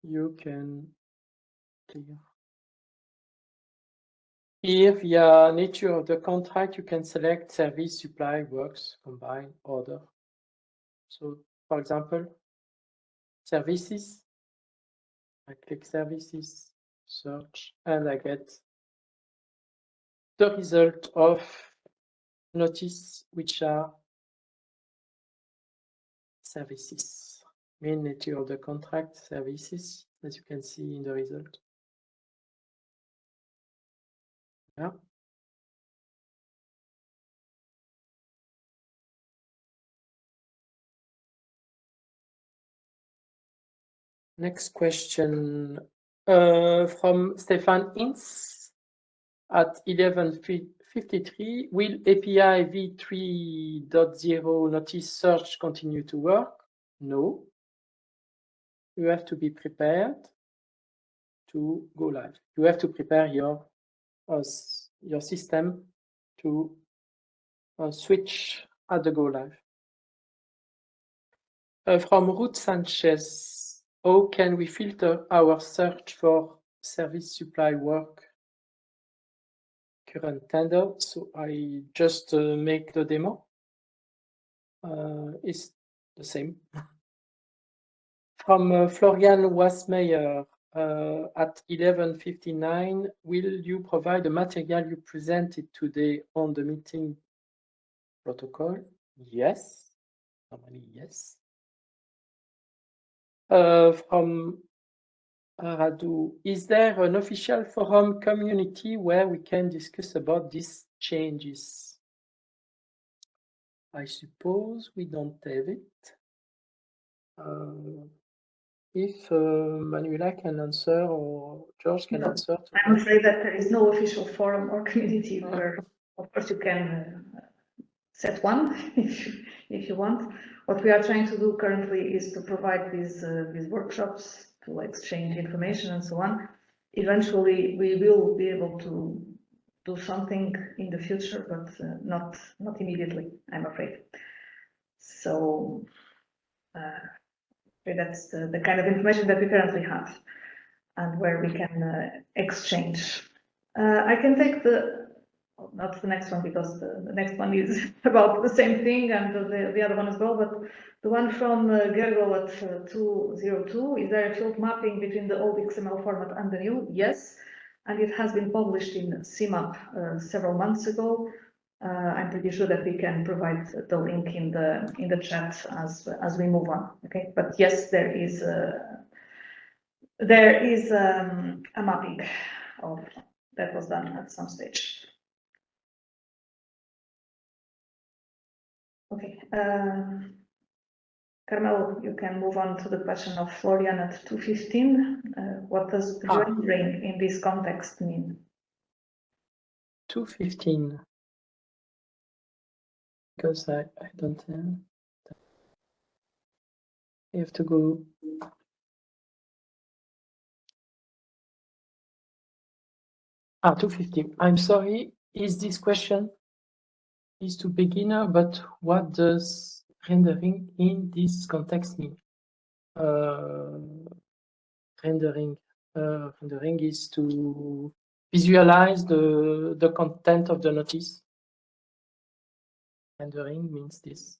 you can clear. Here, via nature of the contract, you can select service, supply, works, combine, order. So, for example, services, I click services, search, and I get the result of notice, which are services. Main nature of the contract, services, as you can see in the result. Yeah. Next question from Stefan Inz at 11:53. Will API v3.0 notice search continue to work? No. You have to be prepared to go live. You have to prepare your system to switch at the go live. From Ruth Sanchez, how can we filter our search for service supply work current tender? So I just make the demo. It's the same. From Florian Wasmeyer at 11:59, will you provide the material you presented today on the meeting protocol? Yes, normally yes. From Radu, is there an official forum community where we can discuss about these changes? I suppose we don't have it. If Manuela can answer or George can answer. I'm afraid that there is no official forum or community where, of course, you can set one if you want. What we are trying to do currently is to provide these workshops to exchange information and so on. Eventually, we will be able to do something in the future, but not immediately, I'm afraid. So that's the kind of information that we currently have and where we can exchange. I can take not the next one, because the next one is about the same thing, and the other one as well, but the one from Gergo at 202, is there a field mapping between the old XML format and the new? Yes, and it has been published in CMAP several months ago. I'm pretty sure that we can provide the link in the chat as we move on. Okay, but yes, there is a mapping that was done at some stage. Okay, Carmelo, you can move on to the question of Florian at 215. What does rendering in this context mean? 215. Because I don't have. You have to go. 215. I'm sorry. Is this question is to beginner, but what does rendering in this context mean? Rendering is to visualize the content of the notice. Rendering means this.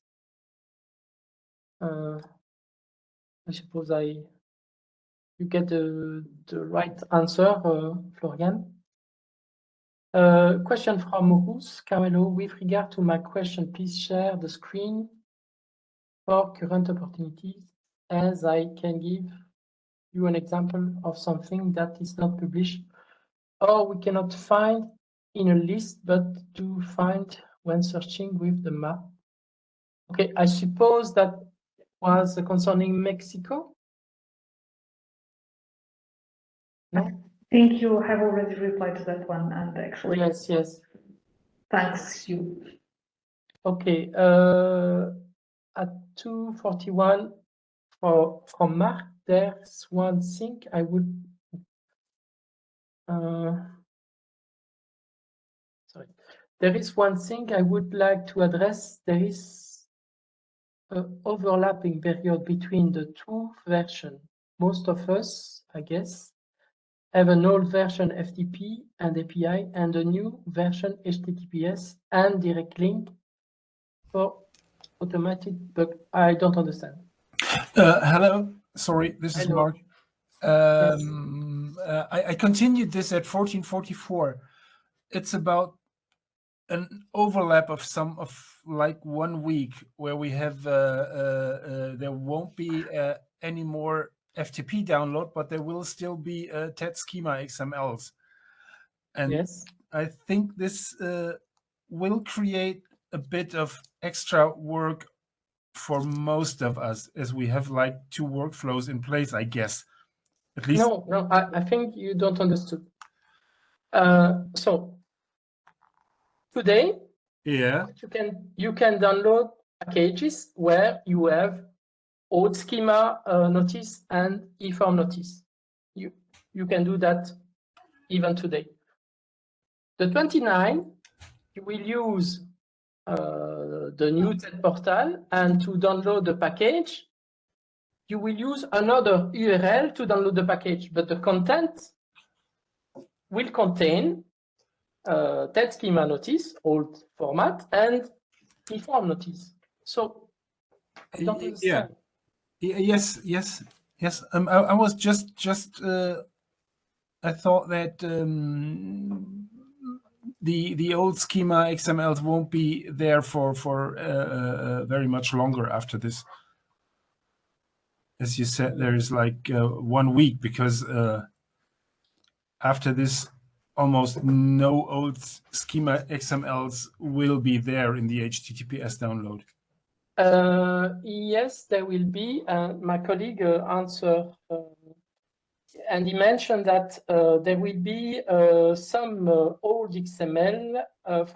I suppose you get the right answer, Florian. Question from Rus Carmelo. With regard to my question, please share the screen for current opportunities, as I can give you an example of something that is not published or we cannot find in a list, but to find when searching with the map. Okay, I suppose that was concerning Mexico. No? I think you have already replied to that one, and actually, Yes. thanks you. Okay, at 2:41 from Mark, there's one thing I would sorry. There is one thing I would like to address. There is an overlapping period between the two versions. Most of us, I guess, have an old version FTP and API and a new version HTTPS and direct link for automatic, but I don't understand. Hello, sorry, this is Hello. Mark. I continued this at 1444. It's about an overlap of like 1 week where we have there won't be any more FTP download, but there will still be TED schema XMLs. And yes, I think this will create a bit of extra work for most of us, as we have like 2 workflows in place, I guess. At least. No, I think you don't understood. So today, yeah, you can download packages where you have old schema notice and eForm notice. You can do that even today. The 29, you will use the new TED portal, and to download the package, you will use another URL to download the package, but the content will contain TED schema notice, old format, and eForm notice. So I don't understand. Yes. I was just I thought that the old schema XMLs won't be there for very much longer after this. As you said, there is like 1 week, because after this, almost no old schema XMLs will be there in the HTTPS download. Yes, there will be. My colleague answered, and he mentioned that there will be some old XML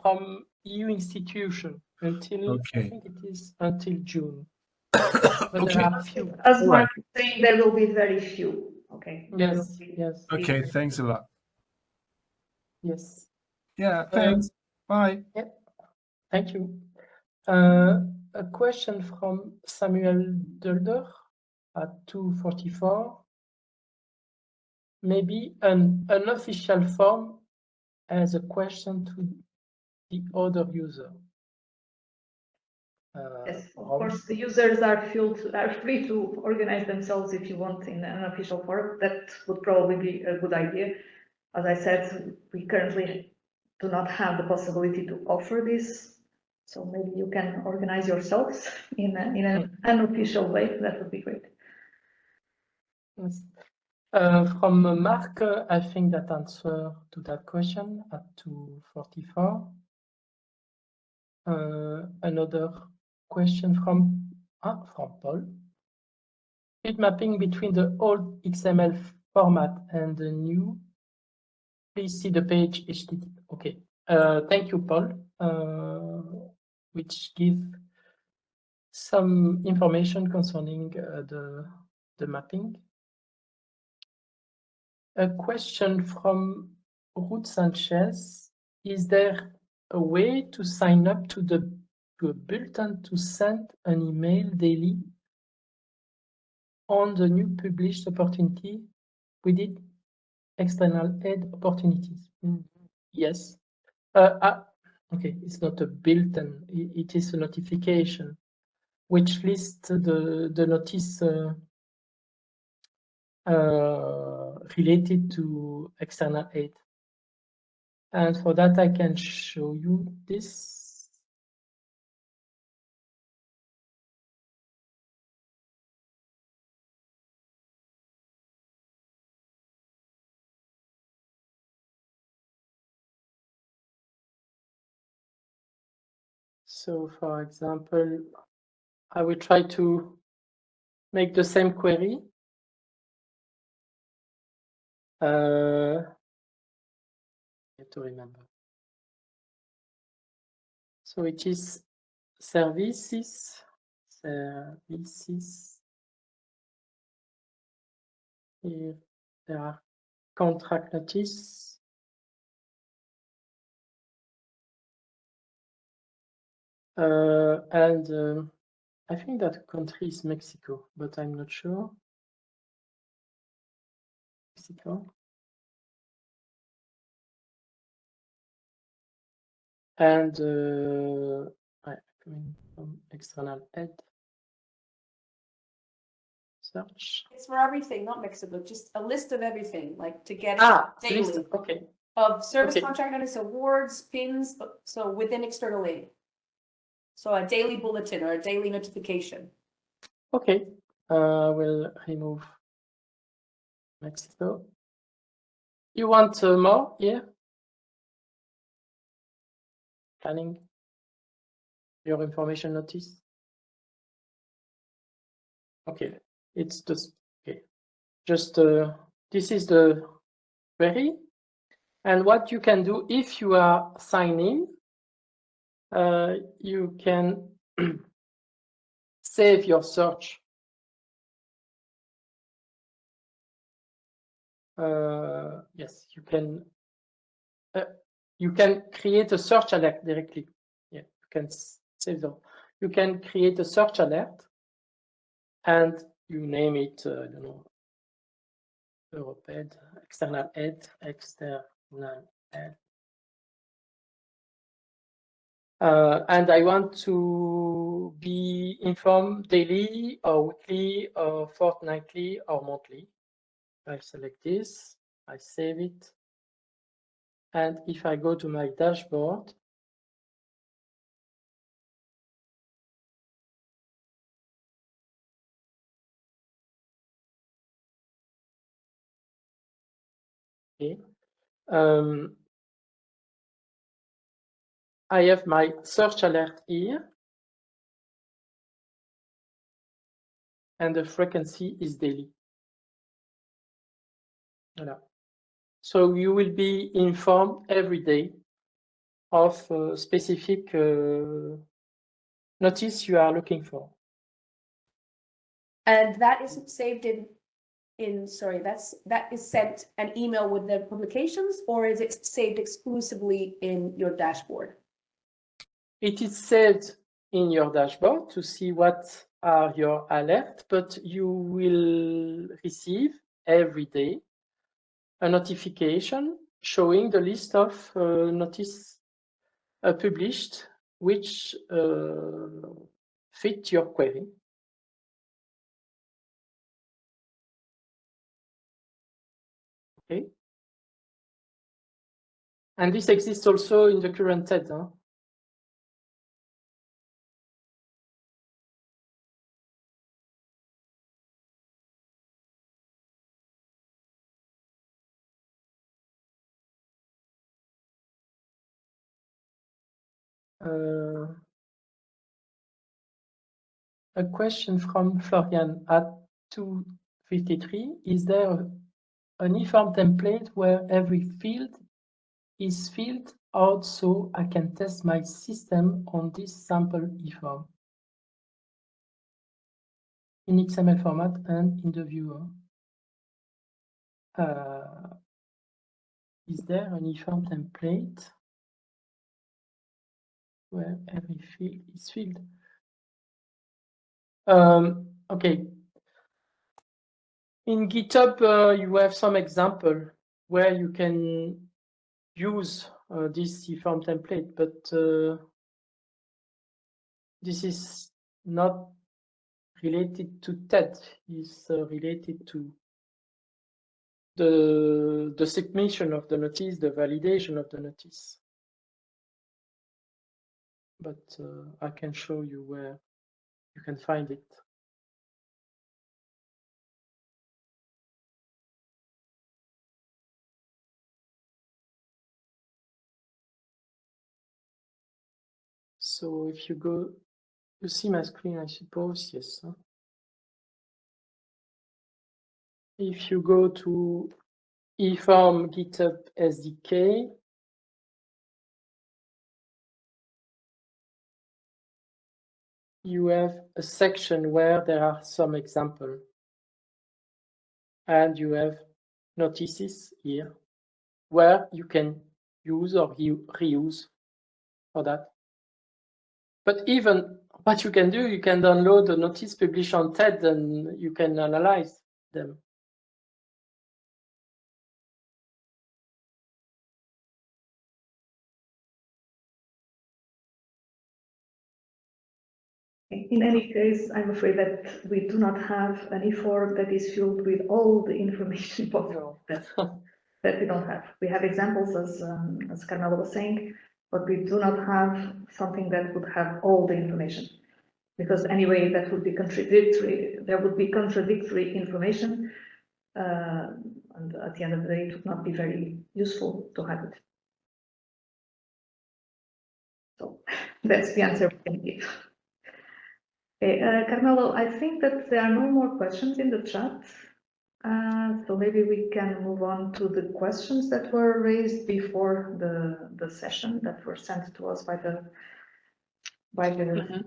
from EU institution until, I think it is until June. But Okay. there are few. As Mark is saying, there will be very few. Okay. Yes. Okay, thanks a lot. Yes. Yeah, thanks. Bye. Yeah. Thank you. A question from Samuel Dulder at 2:44. Maybe an unofficial form as a question to the other user. Yes, of course, the users are free to organize themselves if you want in an official forum. That would probably be a good idea. As I said, we currently do not have the possibility to offer this. So maybe you can organize yourselves in an unofficial way. That would be great. Yes. From Mark, I think that answer to that question at 2:44. Another question from Paul. Speed mapping between the old XML format and the new. Please see the page HTTP. Okay. Thank you, Paul, which give some information concerning the mapping. A question from Ruth Sanchez. Is there a way to sign up to a bulletin to send an email daily on the new published opportunity? We did external aid opportunities. Yes. Okay, it's not a bulletin. It is a notification which lists the notice related to external aid. And for that, I can show you this. So for example, I will try to make the same query. I have to remember. So it is services. Here there are contract notice. And I think that country is Mexico, but I'm not sure. Mexico. And coming from external head. Search. It's for everything, not Mexico, just a list of everything, like to get it daily. List, okay. Of service Okay. contract notice, awards, pins, so within external aid. So a daily bulletin or a daily notification. Okay, we'll remove Mexico. You want more here? Planning your information notice. Okay, it's just okay. Just this is the query, and what you can do if you are signing, you can save your search. Yes, you can. You can create a search alert directly. Yeah, you can save them. You can create a search alert, and you name it. I don't know. Europed, external aid, external aid. And I want to be informed daily or weekly or fortnightly or monthly. I select this, I save it. And if I go to my dashboard, okay, I have my search alert here. And the frequency is daily. Voilà. So you will be informed every day of a specific notice you are looking for. And that is saved that is sent an email with the publications, or is it saved exclusively in your dashboard? It is saved in your dashboard to see what are your alerts, but you will receive every day a notification showing the list of notice published which fit your query. Okay. And this exists also in the current TED. Huh? A question from Florian at 253. Is there an eForm template where every field is filled out so I can test my system on this sample eForm in XML format and in the viewer? Is there an eForm template where every field is filled? Okay. In GitHub, you have some example where you can use this eForm template, but this is not related to TED. It's related to the submission of the notice, the validation of the notice. But I can show you where you can find it. So if you go, you see my screen, I suppose, yes. If you go to eForm GitHub SDK, you have a section where there are some examples. And you have notices here where you can use or reuse for that. But even what you can do, you can download the notice published on TED and you can analyze them. In any case, I'm afraid that we do not have an eForm that is filled with all the information possible that we don't have. We have examples, as Carmela was saying, but we do not have something that would have all the information. Because anyway, that would be contradictory. There would be contradictory information, and at the end of the day, it would not be very useful to have it. So that's the answer we can give. Okay, Carmelo, I think that there are no more questions in the chat. So maybe we can move on to the questions that were raised before the session that were sent to us by the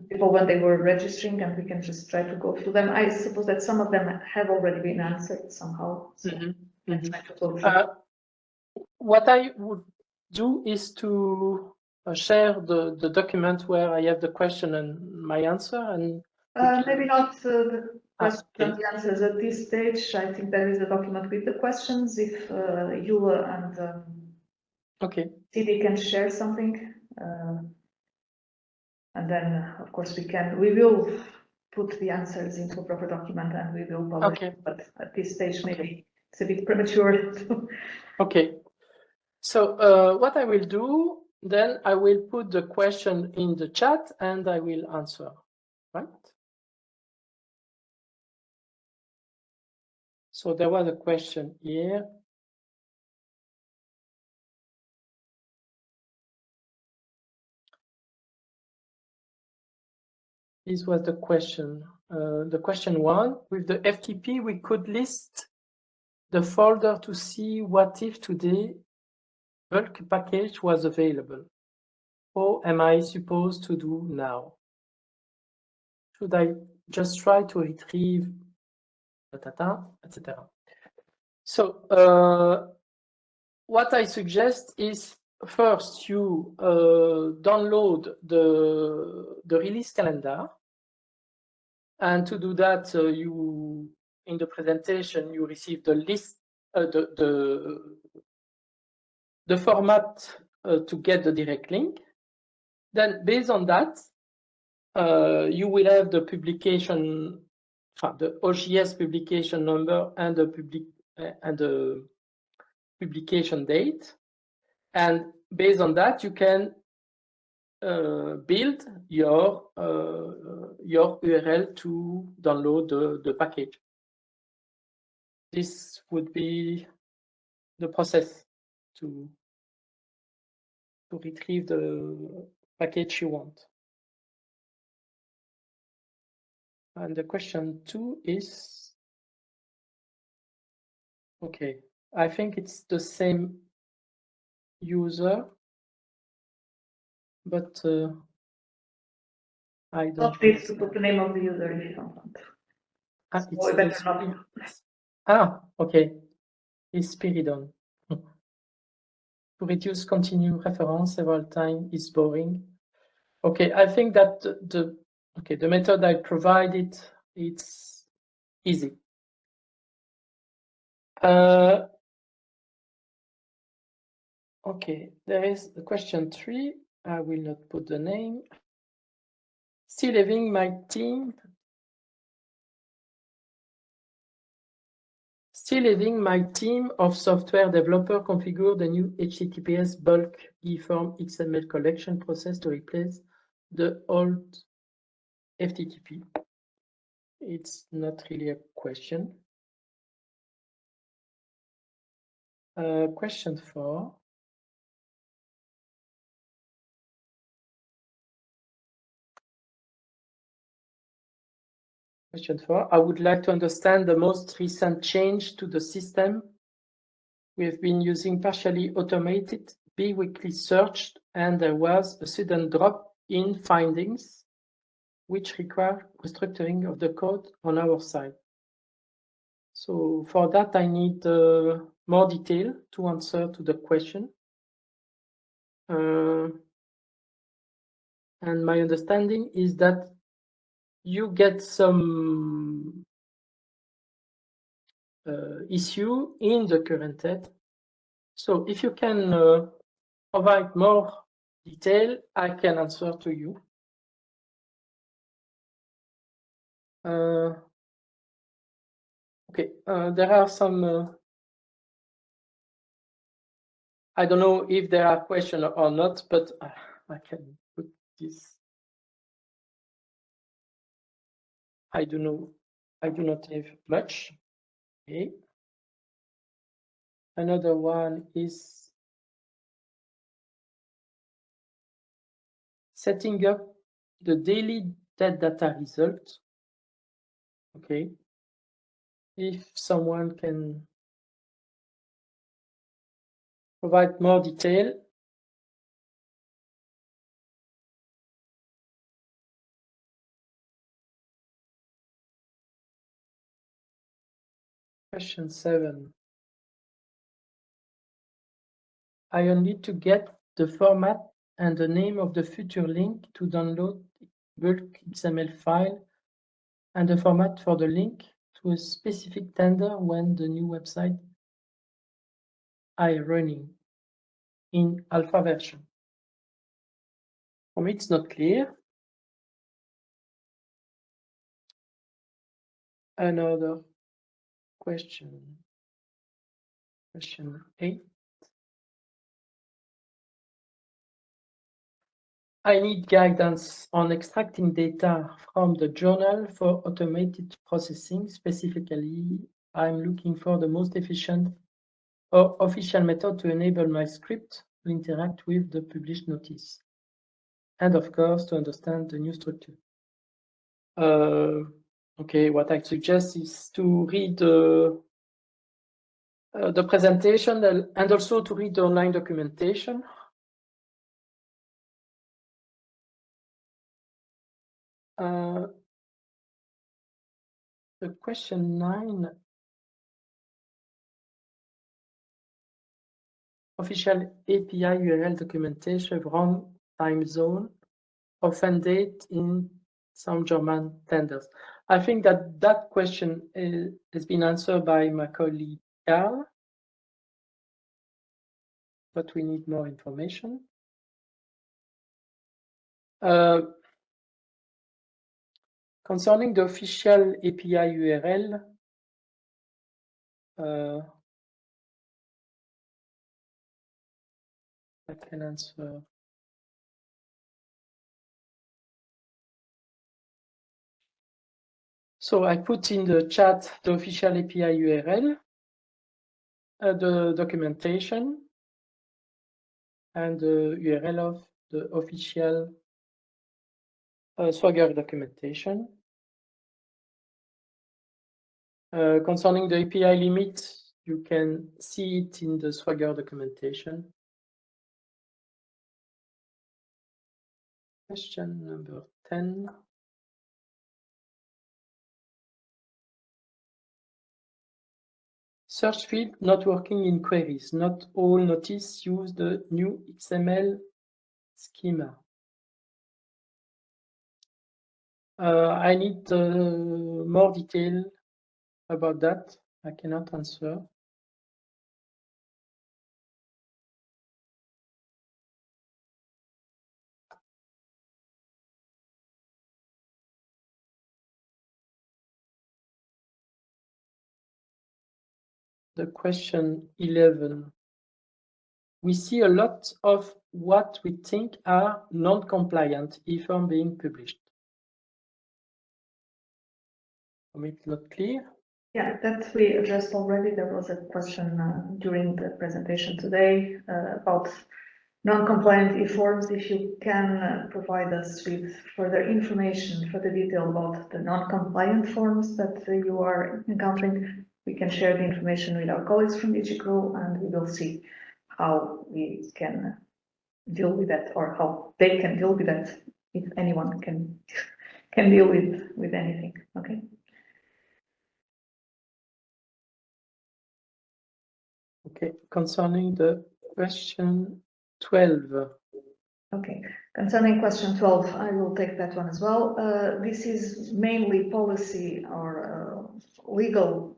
people when they were registering, and we can just try to go through them. I suppose that some of them have already been answered somehow. So let's try to go through. What I would do is to share the document where I have the question and my answer, and maybe not the questions and the answers at this stage. I think there is a document with the questions. If you and CD can share something, and then of course we will put the answers into a proper document and we will publish it. But at this stage, maybe it's a bit premature. Okay. So what I will do, then I will put the question in the chat and I will answer, right? So there was a question here. This was the question. The question one, with the FTP, we could list the folder to see what if today bulk package was available. What am I supposed to do now? Should I just try to retrieve, etc. So what I suggest is first you download the release calendar, and to do that you in the presentation you receive the list the format to get the direct link. Then based on that you will have the publication, the OGS publication number and the publication date, and based on that you can build your URL to download the package. This would be the process to retrieve the package you want. And the question 2 is, okay, I think it's the same user, but I don't. Please put the name of the user if you don't want. Okay. It's Spiridon. To reduce continue reference several times is boring. Okay, I think that the method I provided, it's easy. Okay, there is the question 3. I will not put the name. Still having my team of software developer configure the new HTTPS bulk eForm XML collection process to replace the old FTTP. It's not really a question. Question 4. Question 4. I would like to understand the most recent change to the system. We have been using partially automated bi-weekly search, and there was a sudden drop in findings, which require restructuring of the code on our side. So for that, I need more detail to answer to the question. And my understanding is that you get some issue in the current TED. So if you can provide more detail, I can answer to you. Okay, there are some, I don't know if there are questions or not, but I can put this. I do not have much. Okay. Another one is setting up the daily TED data result. Okay. If someone can provide more detail. Question 7. I need to get the format and the name of the future link to download bulk XML file and the format for the link to a specific tender when the new website is running in alpha version. For me, it's not clear. Another question. Question 8. I need guidance on extracting data from the journal for automated processing. Specifically, I'm looking for the most efficient or official method to enable my script to interact with the published notice. And of course, to understand the new structure. Okay, what I suggest is to read the presentation and also to read the online documentation. The question 9. Official API URL documentation from time zone, often date in some German tenders. I think that that question has been answered by my colleague Carl, but we need more information. Concerning the official API URL, I can answer. So I put in the chat the official API URL, the documentation, and the URL of the official Swagger documentation. Concerning the API limit, you can see it in the Swagger documentation. Question number 10. Search field not working in queries. Not all notices use the new XML schema. I need more detail about that. I cannot answer. The question 11. We see a lot of what we think are non-compliant e-form being published. It's not clear. Yeah, that we addressed already. There was a question during the presentation today about non-compliant e-forms, if you can provide us with further information, further detail about the non-compliant forms that you are encountering, we can share the information with our colleagues from DigiCrow, and we will see how we can deal with that, or how they can deal with that, if anyone can deal with anything. Okay. Okay, concerning the question 12. Okay, concerning question 12, I will take that one as well. This is mainly policy or legal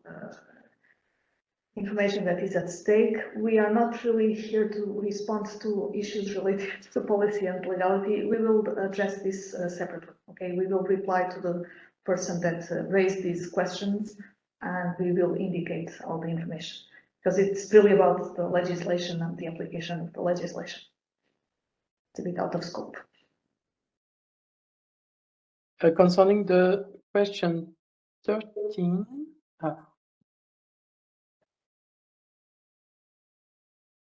information that is at stake. We are not really here to respond to issues related to policy and legality. We will address this separately. Okay, we will reply to the person that raised these questions, and we will indicate all the information, because it's really about the legislation and the application of the legislation. It's a bit out of scope. Concerning the question 13,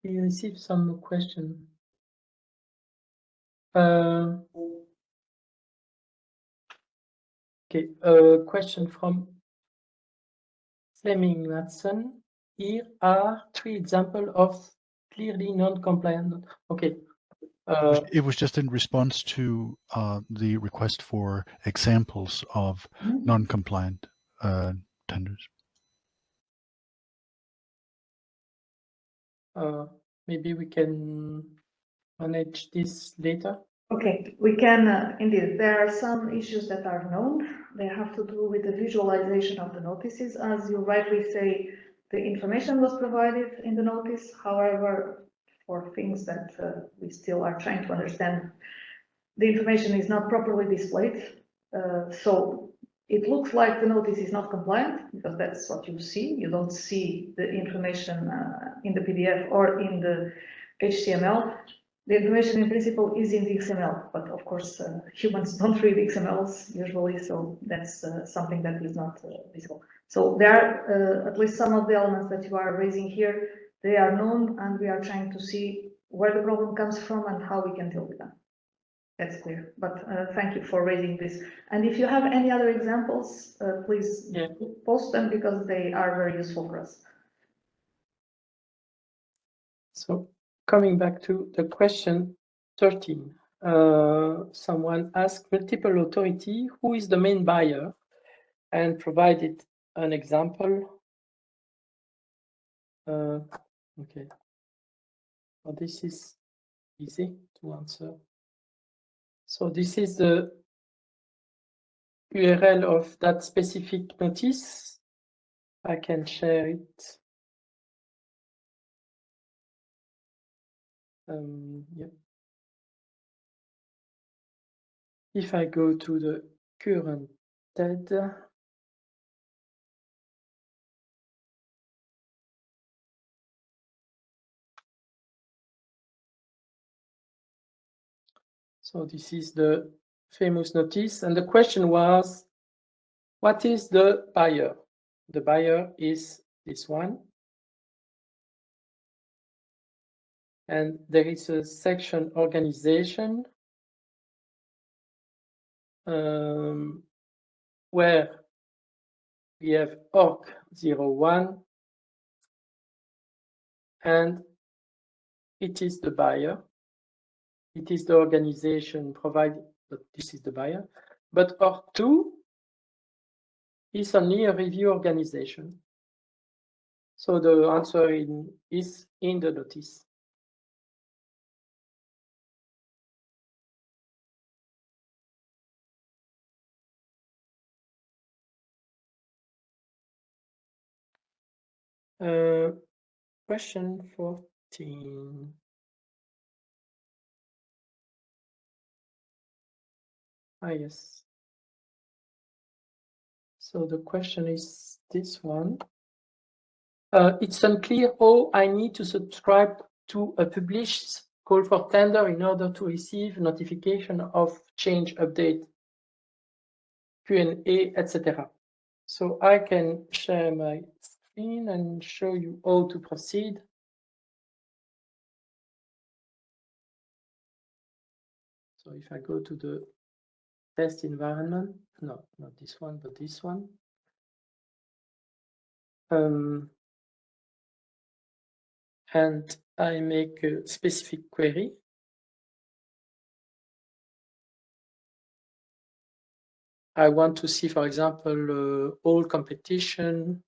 we received some question. Okay, a question from Fleming Matson. Here are 3 examples of clearly non-compliant. Okay. It was just in response to the request for examples of non-compliant tenders. Maybe we can manage this later. Okay, we can indeed. There are some issues that are known. They have to do with the visualization of the notices. As you rightly say, the information was provided in the notice. However, for things that we still are trying to understand, the information is not properly displayed. So it looks like the notice is not compliant, because that's what you see. You don't see the information in the PDF or in the HTML. The information in principle is in the XML, but of course humans don't read XMLs usually, so that's something that is not visible. So there are at least some of the elements that you are raising here, they are known, and we are trying to see where the problem comes from and how we can deal with them. That's clear, but thank you for raising this. And if you have any other examples, please post them, because they are very useful for us. So coming back to the question 13, someone asked multiple authority, who is the main buyer, and provided an example. Okay, well, this is easy to answer. So this is the URL of that specific notice. I can share it. Yeah. If I go to the current TED, so this is the famous notice, and the question was, what is the buyer? The buyer is this one. And there is a section organization where we have org01, and it is the buyer. It is the organization provided, but this is the buyer. But org2 is only a review organization. So the answer is in the notice. Question 14. Yes. So the question is this one. It's unclear how I need to subscribe to a published call for tender in order to receive notification of change, update, Q&A, etc. So I can share my screen and show you how to proceed. So if I go to the test environment, no, not this one, but this one. And I make a specific query. I want to see, for example, all competition.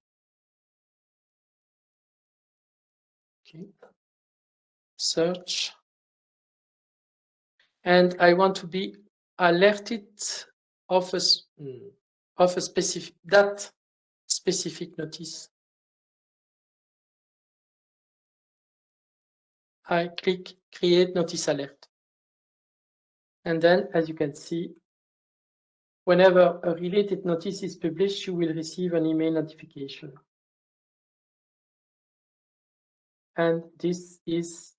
Okay. Search. And I want to be alerted of a specific notice. I click create notice alert. And then, as you can see, whenever a related notice is published, you will receive an email notification. And this is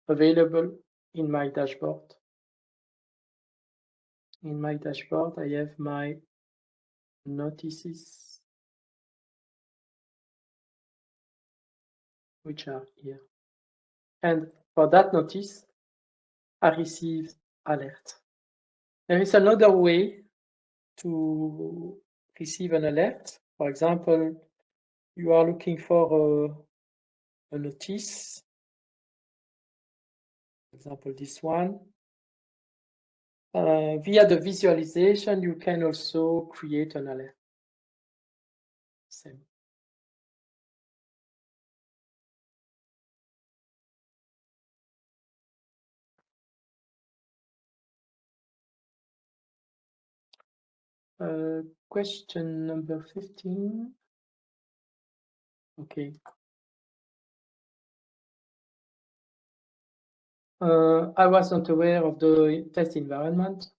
available in my dashboard. In my dashboard, I have my notices, which are here. And for that notice, I received alert. There is another way to receive an alert. For example, you are looking for a notice. For example, this one. Via the visualization, you can also create an alert. Same. Question number 15. Okay. I was not aware of the test environment,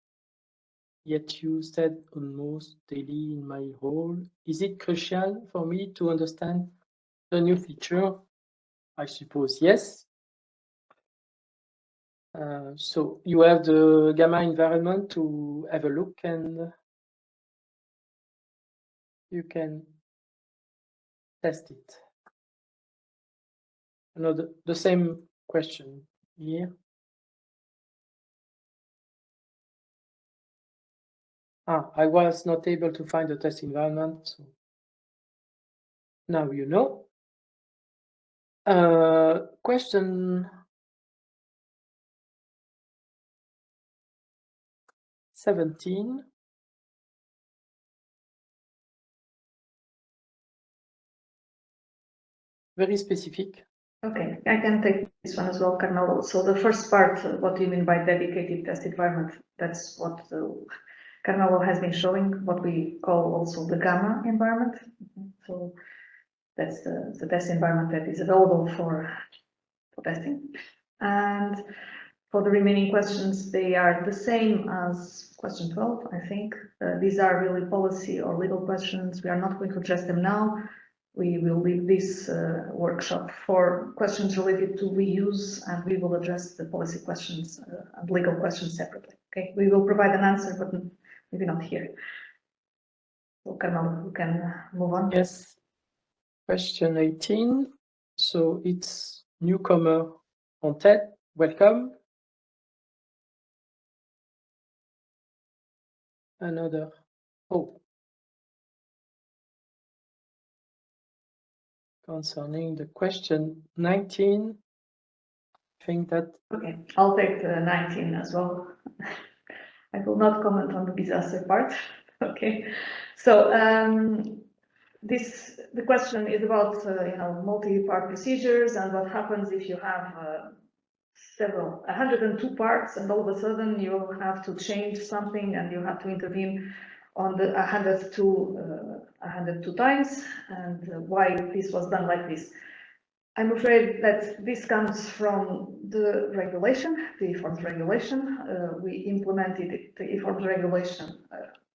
yet you said almost daily in my role. Is it crucial for me to understand the new feature? I suppose yes. So you have the Gamma environment to have a look, and you can test it. The same question here. I was not able to find the test environment, so now you know. Question 17. Very specific. Okay, I can take this one as well, Carmelo. So the first part, what do you mean by dedicated test environment? That's what Carmelo has been showing, what we call also the Gamma environment. So that's the test environment that is available for testing. And for the remaining questions, they are the same as question 12, I think. These are really policy or legal questions. We are not going to address them now. We will leave this workshop for questions related to reuse, and we will address the policy questions and legal questions separately. Okay, we will provide an answer, but maybe not here. So, Carmelo, you can move on. Yes. Question 18. So it's newcomer on TED. Welcome. Another. Oh. Concerning the question 19, I think that. Okay, I'll take the 19 as well. I will not comment on the disaster part. Okay, so the question is about multi-part procedures and what happens if you have 102 parts, and all of a sudden you have to change something and you have to intervene on the 102 times, and why this was done like this. I'm afraid that this comes from the regulation, the eForms regulation. We implemented the eForms regulation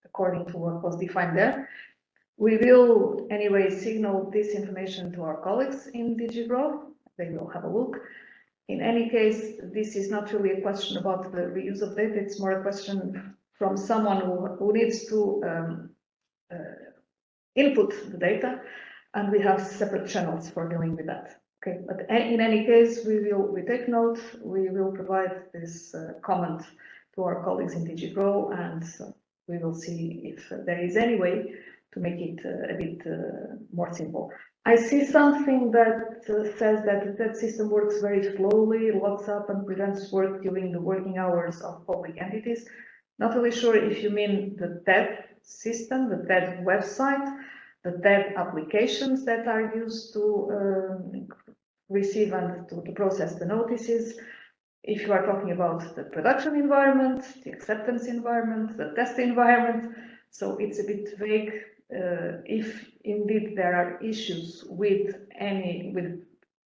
according to what was defined there. We will anyway signal this information to our colleagues in DG Growth. They will have a look. In any case, this is not really a question about the reuse of data. It's more a question from someone who needs to input the data, and we have separate channels for dealing with that. Okay, but in any case, we take note. We will provide this comment to our colleagues in DG GROW, and we will see if there is any way to make it a bit more simple. I see something that says that that system works very slowly, locks up and prevents work during the working hours of public entities. Not really sure if you mean the TED system, the TED website, the TED applications that are used to receive and to process the notices. If you are talking about the production environment, the acceptance environment, the test environment, so it's a bit vague. If indeed there are issues with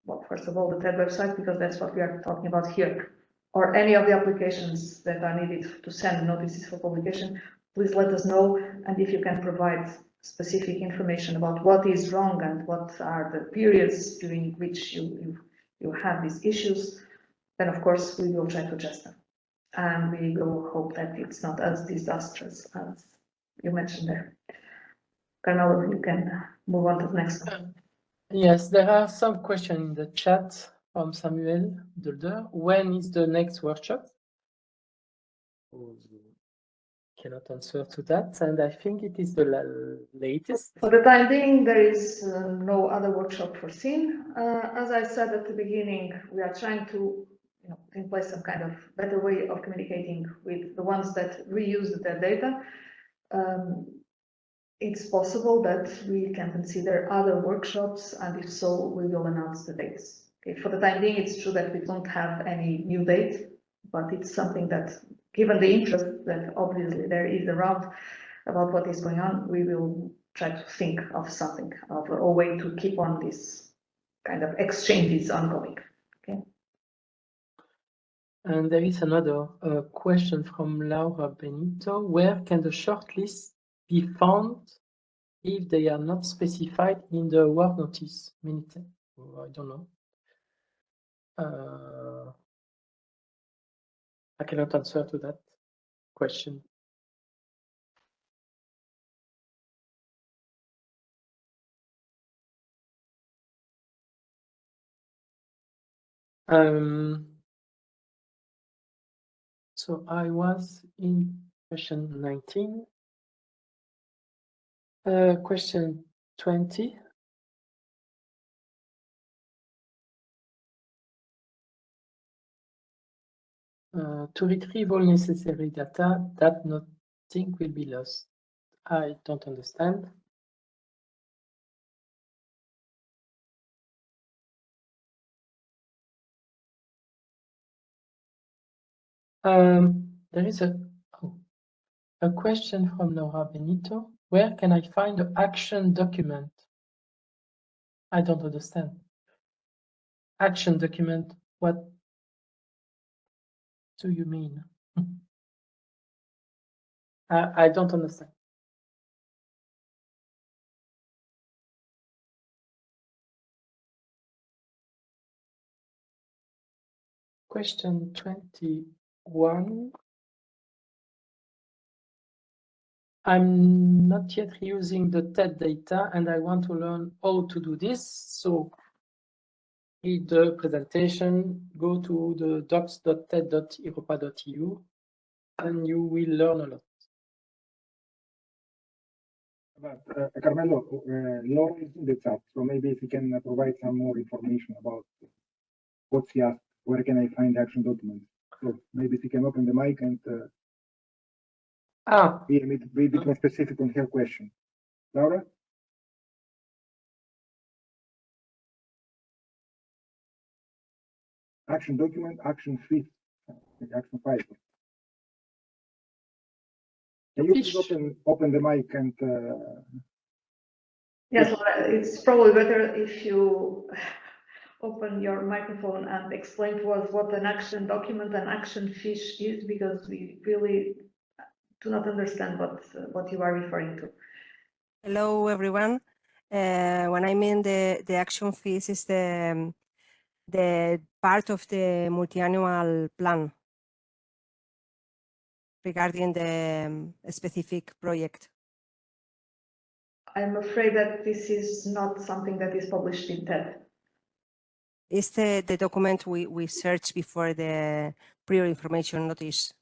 well, first of all, the TED website, because that's what we are talking about here, or any of the applications that are needed to send notices for publication, please let us know. And if you can provide specific information about what is wrong and what are the periods during which you have these issues, then of course we will try to adjust them. And we will hope that it's not as disastrous as you mentioned there. Carmelo, you can move on to the next one. Yes, there are some questions in the chat from Samuel Dulder. When is the next workshop? Cannot answer to that, and I think it is the latest. For the time being, there is no other workshop foreseen. As I said at the beginning, we are trying to put in place some kind of better way of communicating with the ones that reuse their data. It's possible that we can consider other workshops, and if so, we will announce the dates. Okay, for the time being, it's true that we don't have any new date, but it's something that, given the interest that obviously there is around about what is going on, we will try to think of something, of a way to keep on this kind of exchanges ongoing. Okay. And there is another question from Laura Benito. Where can the shortlist be found if they are not specified in the award notice? I don't know. I cannot answer to that question. So I was in question 19. Question 20. To retrieve all necessary data, that nothing will be lost. I don't understand. There is a question from Laura Benito. Where can I find the action document? I don't understand. Action document, what do you mean? I don't understand. Question 21. I'm not yet using the TED data and I want to learn how to do this. So read the presentation, go to the docs.ted.europa.eu and you will learn a lot. But Carmelo, Laura is in the chat, so maybe if you can provide some more information about what she asked, where can I find action documents? So maybe if you can open the mic and be a bit more specific on her question. Laura? Action document, action 5. Action 5. Can you please open the mic and yes, it's probably better if you open your microphone and explain to us what an action document and action fiche is, because we really do not understand what you are referring to. Hello, everyone. When I mean the action fees is the part of the multi-annual plan regarding the specific project. I'm afraid that this is not something that is published in TED. It's the document we searched before the prior information notice.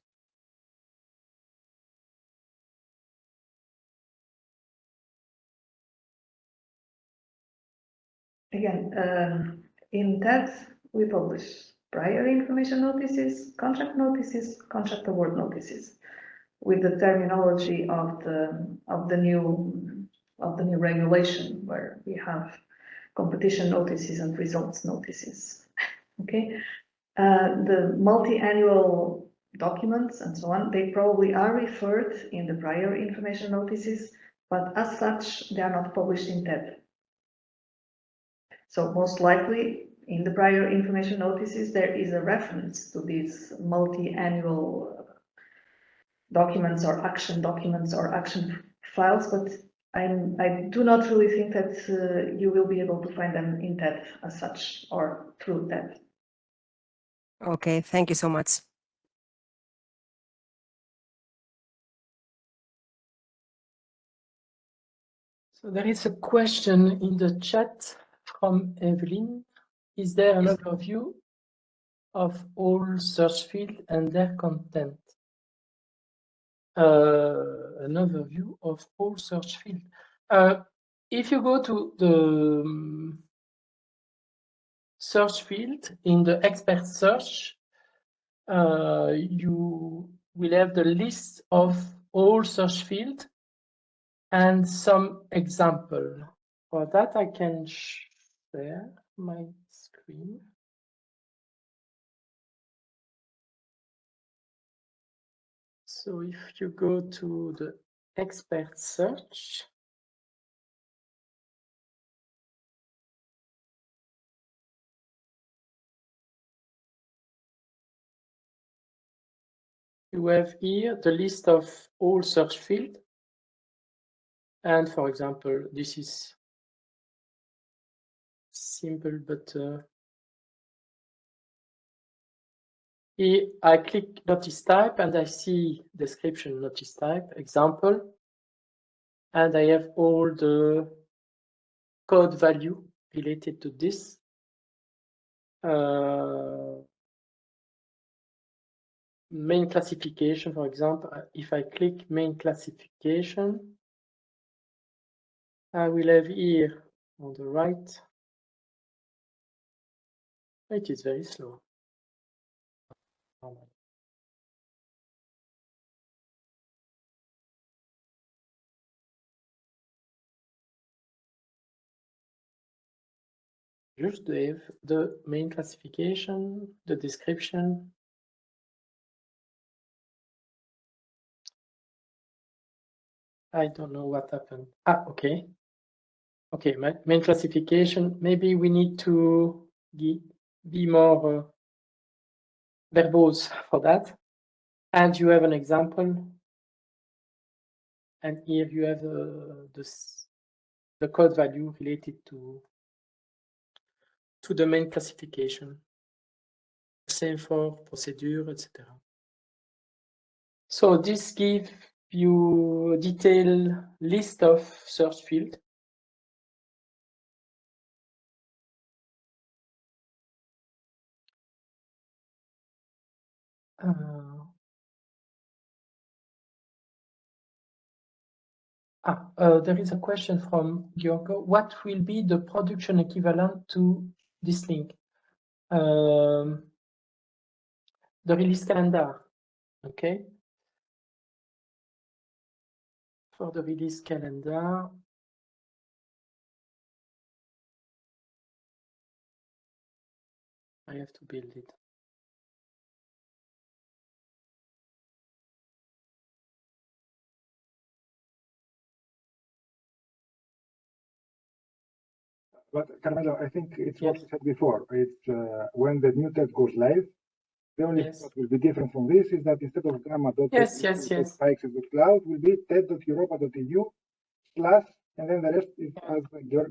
Again, in TED, we publish prior information notices, contract award notices, with the terminology of the new regulation, where we have competition notices and results notices. Okay, the multi-annual documents and so on, they probably are referred in the prior information notices, but as such, they are not published in TED. So most likely, in the prior information notices, there is a reference to these multi-annual documents or action files, but I do not really think that you will be able to find them in TED as such or through TED. Okay, thank you so much. So there is a question in the chat from Evelyn. Is there an overview of all search fields and their content? An overview of all search fields. If you go to the search field in the expert search, you will have the list of all search fields and some example. For that, I can share my screen. So if you go to the expert search, you have here the list of all search fields. And for example, this is simple, but here I click notice type and I see description notice type example. And I have all the code value related to this. Main classification, for example, if I click main classification, I will have here on the right. It is very slow. Just to have the main classification, the description. I don't know what happened. Ah, okay. Okay, my main classification. Maybe we need to be more verbose for that. And you have an example. And here you have the code value related to the main classification. Same for procedure, etc. So this gives you a detailed list of search fields. There is a question from Giorgio. What will be the production equivalent to this link? The release calendar. Okay. For the release calendar, I have to build it. But Carmelo, I think it's what you said before. It's when the new TED goes live, the only thing that will be different from this is that instead of gamma.spikes.cloud will be ted.europa.eu / and then the rest is as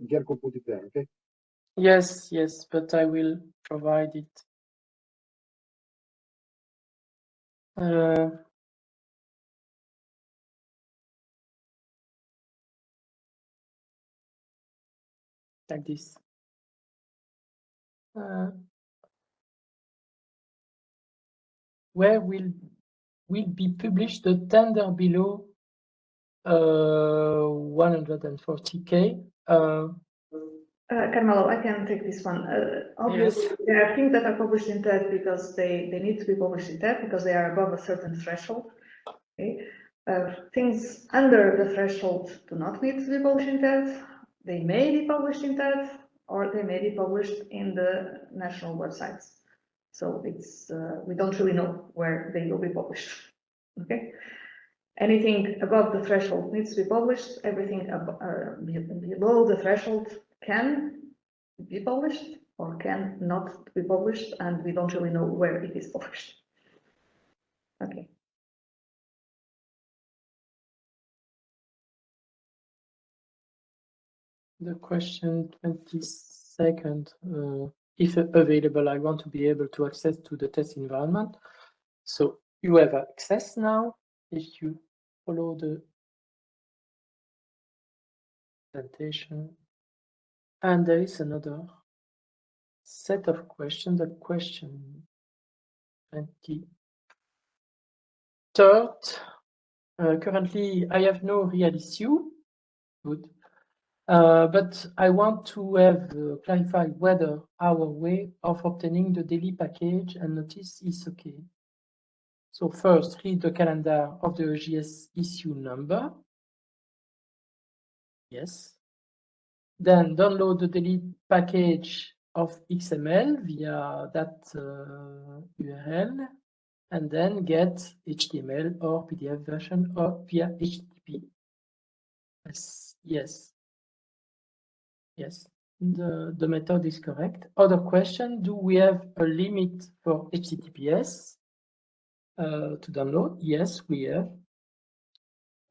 Gerko put it there, okay? Yes, but I will provide it. Like this. Where will be published the tender below 140K? Carmelo, I can take this one. Obviously, Yes. there are things that are published in TED because they need to be published in TED because they are above a certain threshold. Okay? Things under the threshold do not need to be published in TED. They may be published in TED or they may be published in the national websites. So it's we don't really know where they will be published. Okay. Anything above the threshold needs to be published. Everything below the threshold can be published or can not be published, and we don't really know where it is published. Okay. The question 22nd, if available, I want to be able to access to the test environment. So you have access now if you follow the presentation. And there is another set of questions, the question 23rd. Currently, I have no real issue. Good. But I want to have clarified whether our way of obtaining the daily package and notice is okay. So first, read the calendar of the OGS issue number. Yes. Then download the daily package of XML via that URL, and then get HTML or PDF version or via HTTP. Yes. Yes, the method is correct. Other question, do we have a limit for HTTPS to download? Yes, we have.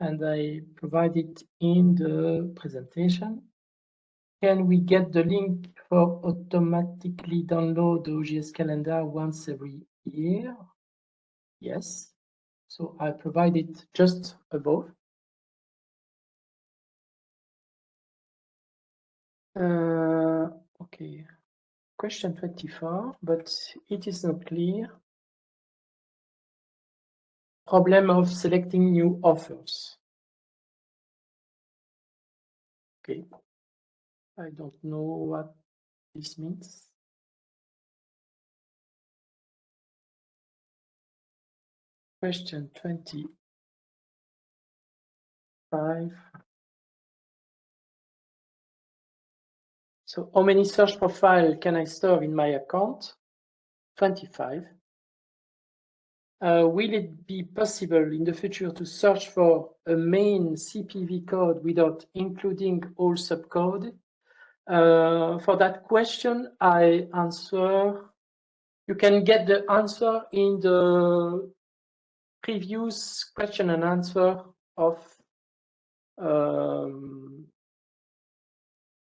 And I provided in the presentation. Can we get the link for automatically download the OGS calendar once every year? Yes. So I provided just above. Okay. Question 24, but it is not clear. Problem of selecting new offers. Okay. I don't know what this means. Question 25. So how many search profile can I store in my account? 25. Will it be possible in the future to search for a main CPV code without including all subcode? For that question, I answer, you can get the answer in the previous question and answer of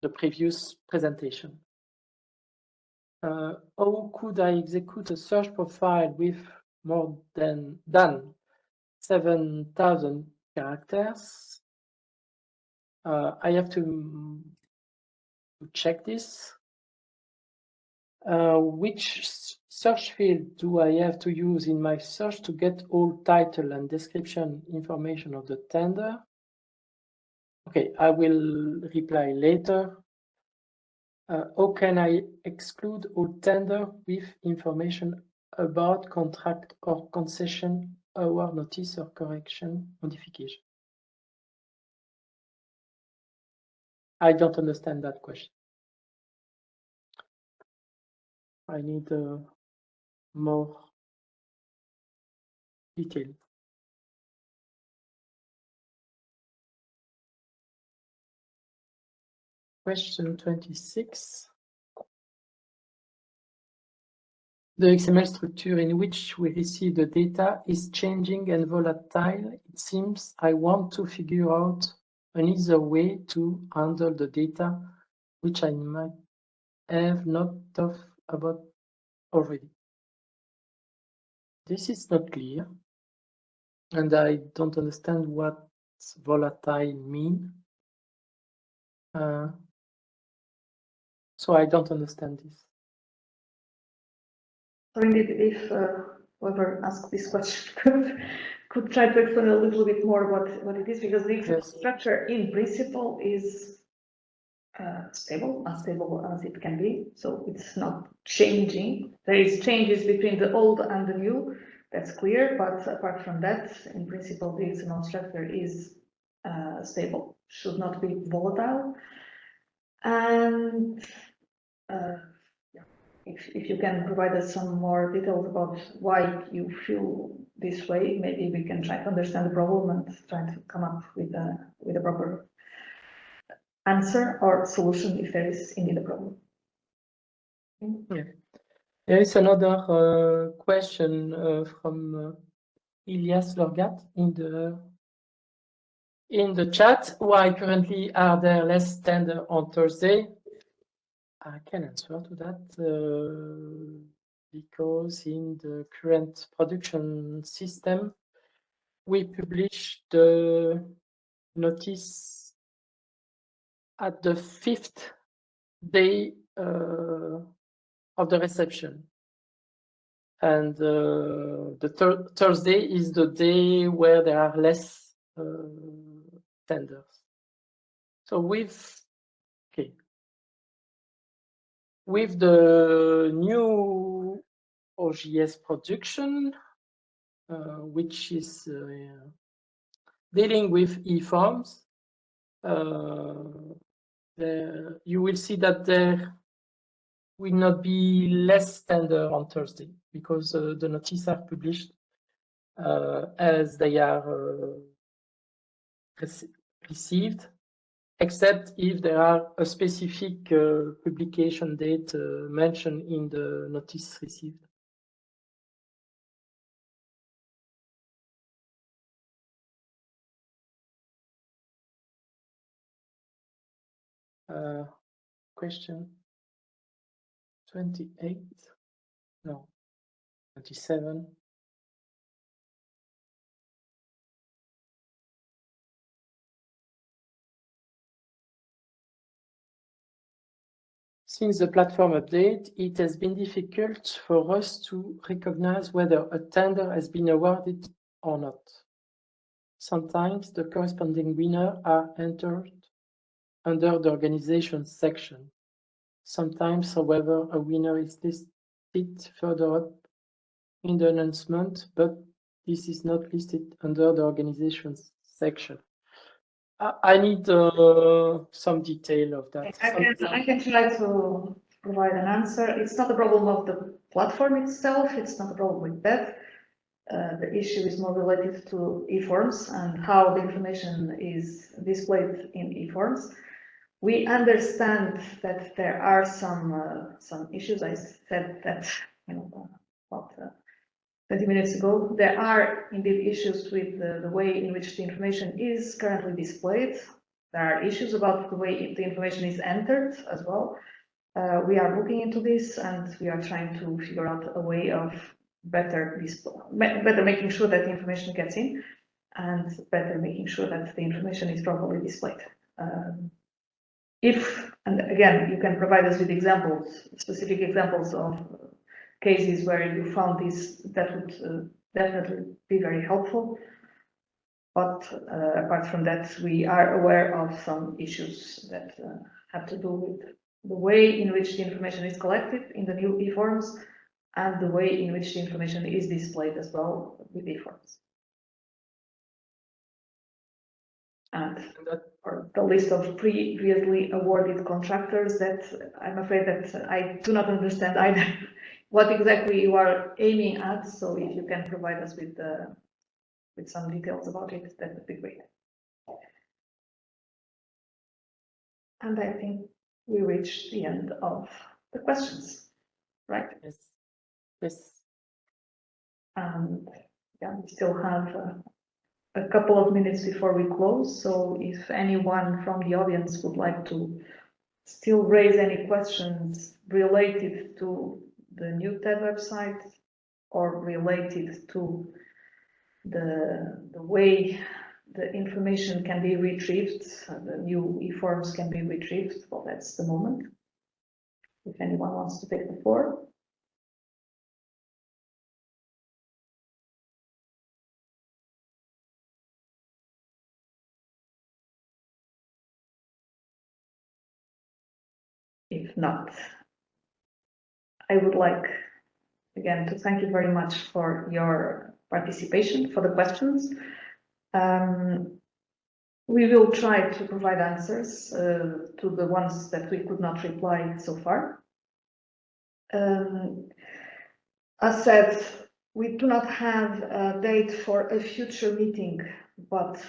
the previous presentation. How could I execute a search profile with more than 7,000 characters? I have to check this. Which search field do I have to use in my search to get all title and description information of the tender? Okay, I will reply later. How can I exclude all tender with information about contract or concession, award notice or correction modification? I don't understand that question. I need more detail. Question 26. The XML structure in which we receive the data is changing and volatile. It seems I want to figure out an easier way to handle the data, which I might have not thought about already. This is not clear, and I don't understand what volatile mean. So I don't understand this. So indeed, if whoever asked this question could try to explain a little bit more what it is, because the infrastructure in principle is stable, as stable as it can be. So it's not changing. There is changes between the old and the new, that's clear. But apart from that, in principle, the XML structure is stable, should not be volatile. And if you can provide us some more details about why you feel this way, maybe we can try to understand the problem and try to come up with a proper answer or solution if there is indeed a problem. Yeah. There is another question from Ilias Lorgat in the chat. Why currently are there less tender on Thursday? I can answer to that because in the current production system, we publish the notice at the 5th day of the reception. And the Thursday is the day where there are less tenders. So with the new OJS production, which is dealing with eForms, you will see that there will not be less tender on Thursday because the notices are published as they are received, except if there are a specific publication date mentioned in the notice received. Question 28, no, 27. Since the platform update, it has been difficult for us to recognize whether a tender has been awarded or not. Sometimes the corresponding winners are entered under the organization section. Sometimes, however, a winner is listed further up in the announcement, but this is not listed under the organization section. I need some detail of that. I can try to provide an answer. It's not a problem of the platform itself. It's not a problem with that. The issue is more related to eForms and how the information is displayed in eForms. We understand that there are some issues. I said that about 20 minutes ago. There are indeed issues with the way in which the information is currently displayed. There are issues about the way the information is entered as well. We are looking into this and we are trying to figure out a way of better making sure that the information gets in and better making sure that the information is properly displayed. And again, you can provide us with examples, specific examples of cases where you found this, that would definitely be very helpful. But apart from that, we are aware of some issues that have to do with the way in which the information is collected in the new eForms and the way in which the information is displayed as well with eForms. And for the list of previously awarded contractors, that I'm afraid that I do not understand either what exactly you are aiming at. So if you can provide us with some details about it, that would be great. And I think we reached the end of the questions, right? Yes. Yes. And yeah, we still have a couple of minutes before we close. So if anyone from the audience would like to still raise any questions related to the new TED website or related to the way the information can be retrieved, the new eForms can be retrieved, well, that's the moment. If anyone wants to take the floor. If not, I would like again to thank you very much for your participation, for the questions. We will try to provide answers to the ones that we could not reply so far. As said, we do not have a date for a future meeting, but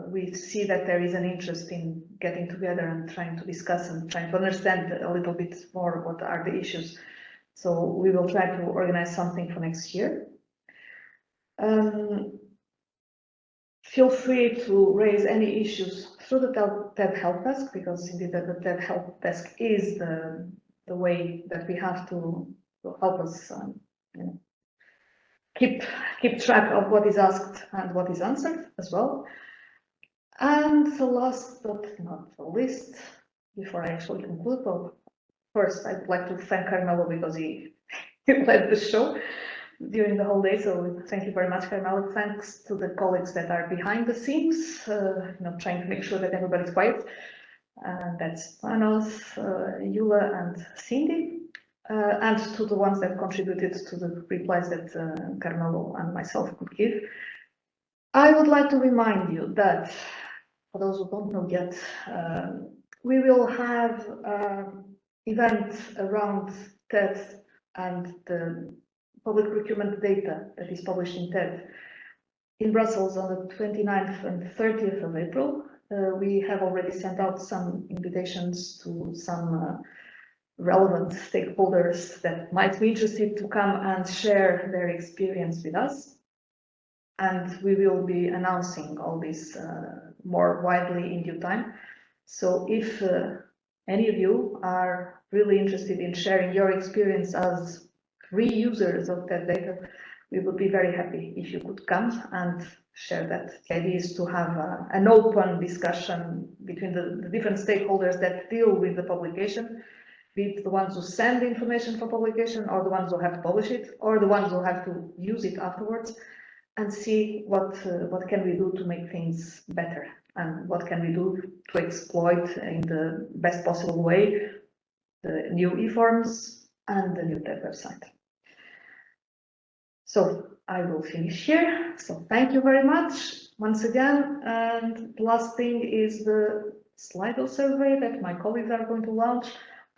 we see that there is an interest in getting together and trying to discuss and trying to understand a little bit more what are the issues. So we will try to organize something for next year. Feel free to raise any issues through the TED Help Desk, because indeed the TED Help Desk is the way that we have to help us you know, keep track of what is asked and what is answered as well. And the last but not the least, before I actually conclude, well, first I'd like to thank Carmelo because he led the show during the whole day. So thank you very much, Carmelo. Thanks to the colleagues that are behind the scenes, you know, trying to make sure that everybody's quiet. That's Panos, Eula, and Cindy, and to the ones that contributed to the replies that Carmelo and myself could give. I would like to remind you that, for those who don't know yet, we will have events around TED and the public procurement data that is published in TED in Brussels on the 29th and 30th of April. We have already sent out some invitations to some relevant stakeholders that might be interested to come and share their experience with us. And we will be announcing all this more widely in due time. So if any of you are really interested in sharing your experience as reusers of that data, we would be very happy if you could come and share that. The idea is to have an open discussion between the different stakeholders that deal with the publication, be it the ones who send the information for publication, or the ones who have to publish it, or the ones who have to use it afterwards, and see what can we do to make things better, and what can we do to exploit in the best possible way the new eForms and the new TED website. So I will finish here. So thank you very much once again. And the last thing is the Slido survey that my colleagues are going to launch,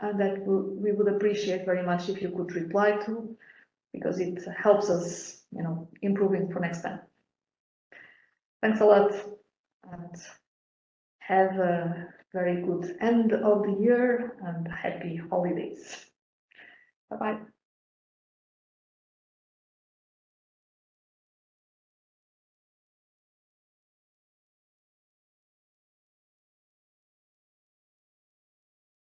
and that we would appreciate very much if you could reply to, because it helps us, you know, improving for next time. Thanks a lot, and have a very good end of the year and happy holidays. Bye-bye.